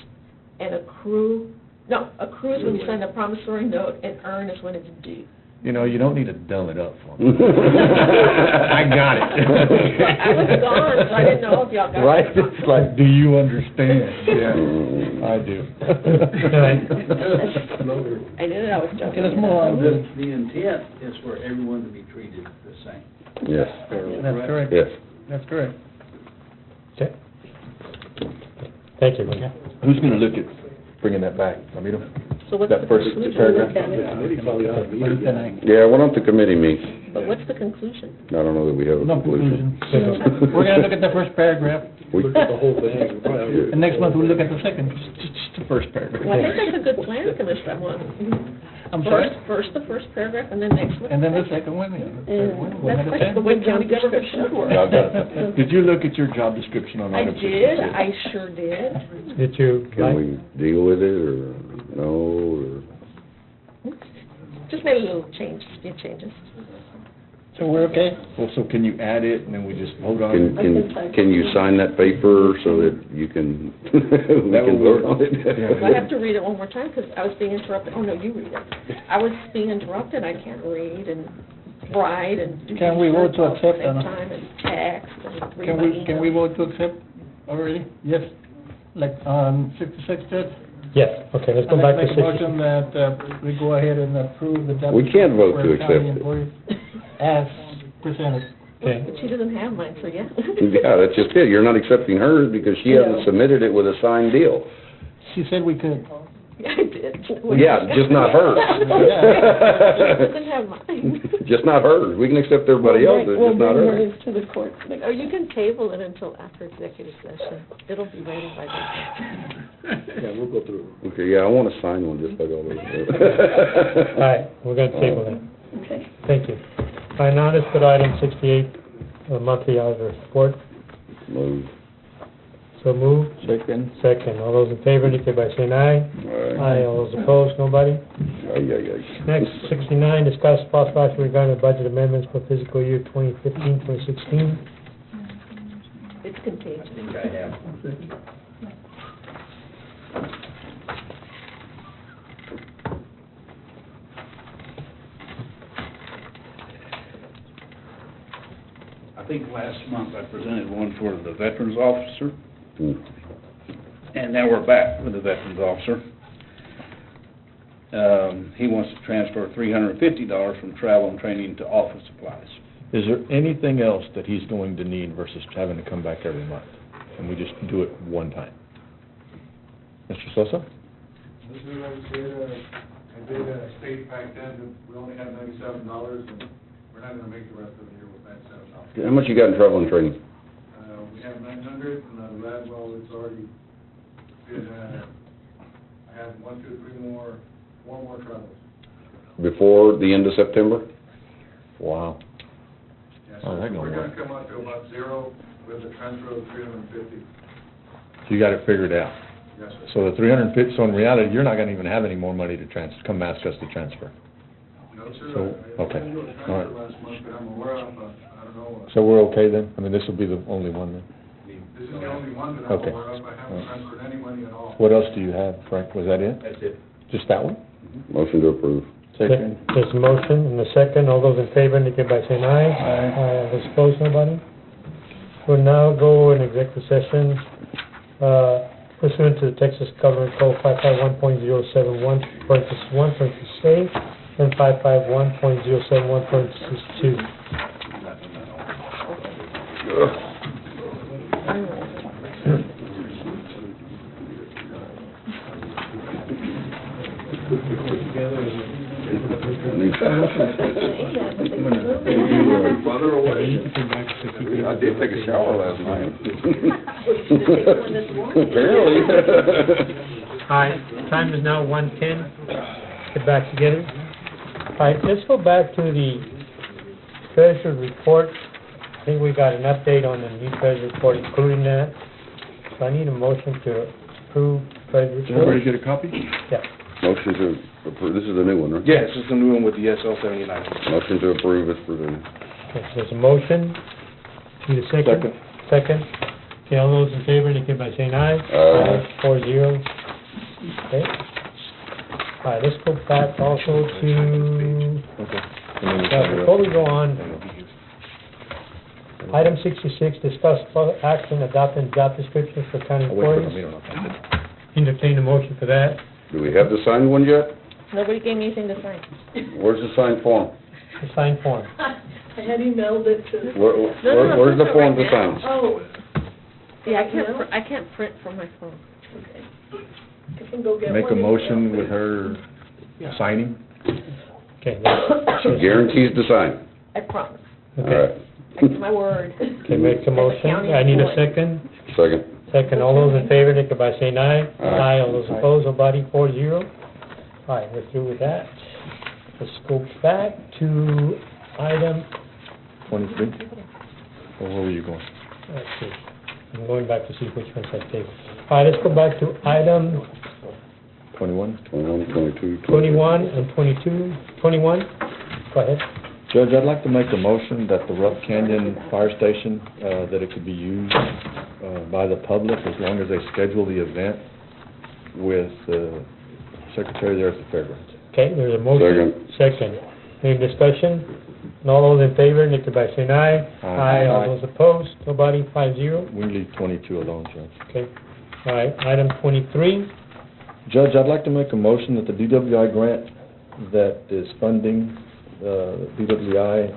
and accrue is when you sign a promissory note, and earn is when it's due. you know, you don't need to dumb it up for me. I got it. I was gone, so I didn't know if y'all got it. Right, it's like, do you understand? Yeah, I do. I knew that I was joking. Let's move on. The intent is for everyone to be treated the same. Yes, That's correct. yes. That's correct. Okay. Thank you, Linda. Who's gonna look at bringing that back? Ramiro? So what's That the first conclusion? paragraph? Yeah, why don't the committee meet? But what's the conclusion? I don't know that we have a No conclusion. conclusion. We're gonna look at the first paragraph, We- Look at the whole thing. and next month we'll look at the second. Just the first paragraph. Well, I think that's a good plan, Commissioner Juan. I'm sorry? First the first paragraph, and then next one. And then the second one, yeah. the third one, one at a That's time. the way county government should work. Yeah, I've got it. Did you look at your job description on I item 66? did, I sure did. Did you Can like, we deal with it, or no, Just made a little change, few changes. So we're okay? Well, so can you add it and then we just vote or, on can, it? can you sign that paper so that you can, we can vote on it? Do I have to read it one more time, because I was being interrupted, oh, no, you read it. I was being interrupted, I can't read and write and do Can we vote research to all at the accept, same Anna? time, and text and read Can my we email. vote to accept already? Yes, like on 66, Judge? yes, okay, let's go back to I'd like to make a 66. motion that we go ahead and approve the job. We can't vote description to for county accept it. employees as presented. Okay, But she doesn't have mine, so yeah. Yeah, that's just it, you're not accepting hers because she hasn't submitted it with a signed deal. She said we could. Yeah, I did. Yeah, just not hers. She doesn't have mine. Just not hers, we can accept everybody else's, just not We'll bring hers. her into the court. Oh, you can table it until after executive session. It'll be ready by then. Yeah, we'll go through. Okay, yeah, I want to sign one just like all those. all right, we're gonna table that. Okay. Thank you. All right, now let's go to item 68, monthly auditor report. Move. So move. Second. Second, all those in favor, indicate by saying aye. Aye, all those opposed, nobody? Aye, aye, aye. Next, 69, discuss possible action regarding the budget amendments for fiscal year 2015, 2016. It's contagious. I think last month I presented one for the veterans officer, and now we're back with the veterans officer. He wants to transfer $350 from travel and training to office supplies. Is there anything else that he's going to need versus having to come back every month? And we just do it one time? Mr. Sosa? This is like I said, I did state back then, that we only had $97, and we're not gonna make the rest of the year with $97. How much you got in travel and training? We have 900, and that, well, it's already been, I have 1, 2, 3 more, 4 more travels. Before the end of September? Wow. Yeah, Oh, so that we're gonna gonna work. come up to about 0 with a transfer of 350. So you got it figured out? Yes, sir. So the 350, so in reality, you're not gonna even have any more money to come ask us to transfer? No, sir. So, okay, I didn't do a all transfer right. last month, but I'm aware of, I don't know. So we're okay then? I mean, this will be the only one then? This is the only one that I'm Okay. aware of. I haven't transferred any money at all. What else do you have, Frank? Was that it? That's it. Just that one? Motion to approve. Second? There's a motion and a second, all those in favor, indicate by saying aye. Aye. All those opposed, nobody? We'll now go in executive session, pursuant to the Texas Government Code 551.071, parenthesis 1, parenthesis A, and 551.071, parenthesis 2. Farther away. I did take a shower last night. Apparently. All right, time is now 1:10, get back together. All right, let's go back to the treasurer report. I think we got an update on the new treasurer report, including that. So I need a motion to approve treasurer report. Did everybody get a copy? Yeah. Motion to approve, this is the new one, right? Yes, it's a new one with the SL 79. Motion to approve is presented. Okay, so there's a motion. Need a second? Second. Second. Okay, all those in favor, indicate by saying aye. Aye. 4-0. Okay. All right, let's go back also to, before we go on, item 66, discuss action adopting job descriptions for county I'll wait for the employees. meeting on that. Entertain a motion for that. Do we have the signed one yet? Nobody gave me anything to sign. Where's the signed form? The signed form. I had emailed it to. Where's the form to sign? Oh, Yeah, I can't print from my phone. okay. I can go get one. Make a motion with her signing? Okay, She guarantees to sign. I promise. All okay. right. I give my word. Okay, make a motion. I need a second. Second. Second, all those in favor, indicate by saying aye. Aye. All those opposed, nobody, 4-0. All right, we're through with that. Let's go back to item, 23? Or where were you going? let's see, I'm going back to see which ones I take. All right, let's go back to item 21? 21, 22, 21 and 22. 21, go ahead. Judge, I'd like to make a motion that the Rough Canyon Fire Station, that it could be used by the public as long as they schedule the event with the secretary there at the fairgrounds. Okay, there's a motion. Second. Any discussion? And all those in favor, indicate by saying aye. Aye. All those opposed, nobody, 5-0. We leave 22 alone, Judge. Okay. All right, item 23. Judge, I'd like to make a motion that the DWI grant that is funding the DWI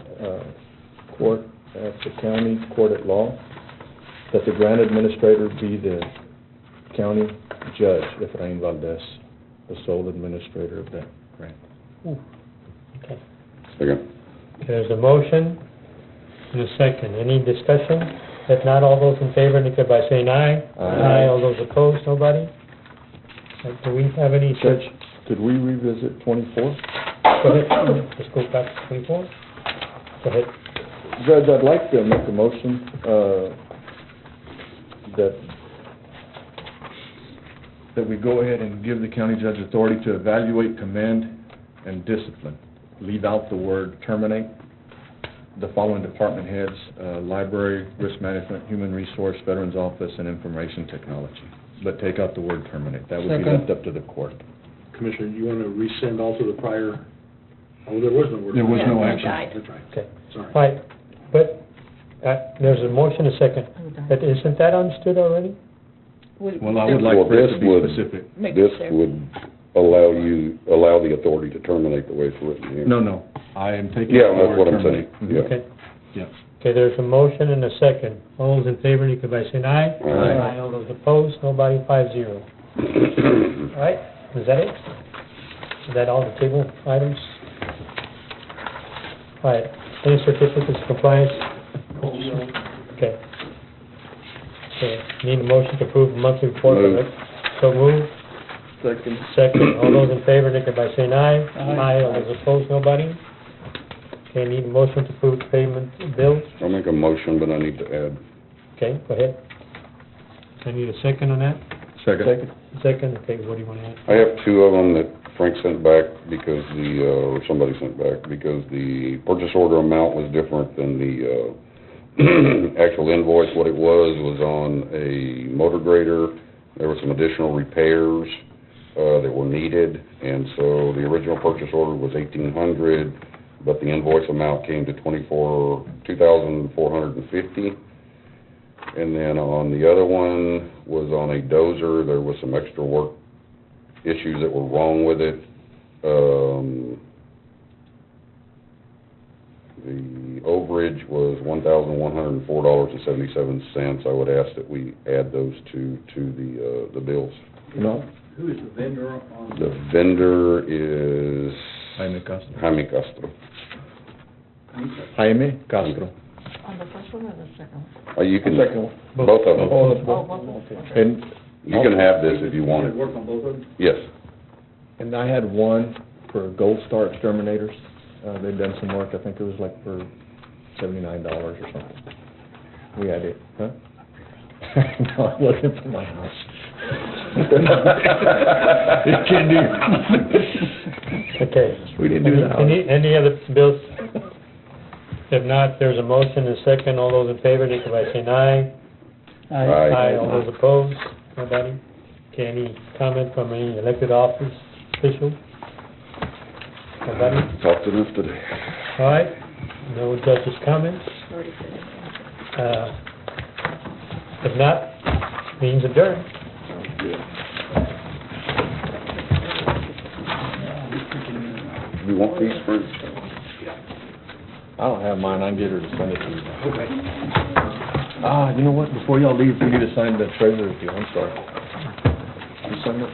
court at the county court at law, that the grant administrator be the county judge, Efrain Valdez, the sole administrator of that grant. Okay. Second. Okay, there's a motion and a second. Any discussion? If not, all those in favor, indicate by saying aye. Aye. All those opposed, nobody? Do we have any Judge, such? could we revisit 24? Go ahead. Let's go back to 24. Go ahead. Judge, I'd like to make a motion, that we go ahead and give the county judge authority to evaluate, commend, and discipline. Leave out the word terminate. The following department heads, library, risk management, human resource, veterans office, and information technology. But take out the word terminate. That would be Second. left up to the court. Commissioner, you want to rescind also the prior, oh, there was no word. There was no Yeah, action. That's right. Okay. Sorry. All right, but there's a motion, a second. But isn't that understood already? Well, I would like Well, for it this to be would- specific. This would allow the authority to terminate the way it's written here. No, I am taking Yeah, out the that's word what I'm saying, terminate. yeah. Okay. Yeah. Okay, there's a motion and a second. All those in favor, indicate by saying aye. Aye. All those opposed, nobody, 5-0. All right, is that it? Is that all the table items? All right, any certificates of compliance? Okay. Okay, need a motion to approve the monthly report. Move. So move. Second. Second, all those in favor, indicate by saying aye. Aye. All those opposed, nobody. Okay, need a motion to approve the payment bills. I'll make a motion, but I need to add. Okay, go ahead. I need a second on that. Second. Second, okay, what do you want to add? I have two of them that Frank sent back because or somebody sent back, because the purchase order amount was different than the, actual invoice. What it was on a motor grader. There were some additional repairs, that were needed, and so the original purchase order was $1,800, but the invoice amount came to $2,450. And then on the other one was on a dozer. There was some extra work issues that were wrong with it. The overage was $1,104.77. I would ask that we add those two to the bills. No. Who is the vendor on? The vendor is Jaime Castro. Jaime Castro. Jaime Castro. On the first one or the second one? You can, Second one. both of them. Oh, both of them. And You can have this if you want it. Work on both of them? Yes. And I had one for Gold Star Exterminators. They'd done some work, I think it was like for $79 or something. We had it, huh? No, it wasn't for my house. It can't do. Okay. We didn't do that. Any other bills? If not, there's a motion and a second. All those in favor, indicate by saying aye. Aye. All those opposed? Nobody? Okay, any comment from any elected office official? Nobody? Talked enough today. All right, no judge's comments? If not, means adjourned. You want these, Frank? I don't have mine, I can get her to send it to you. You know what, before y'all leave, we need to sign the treasurer's deal, I'm sorry. You sign it?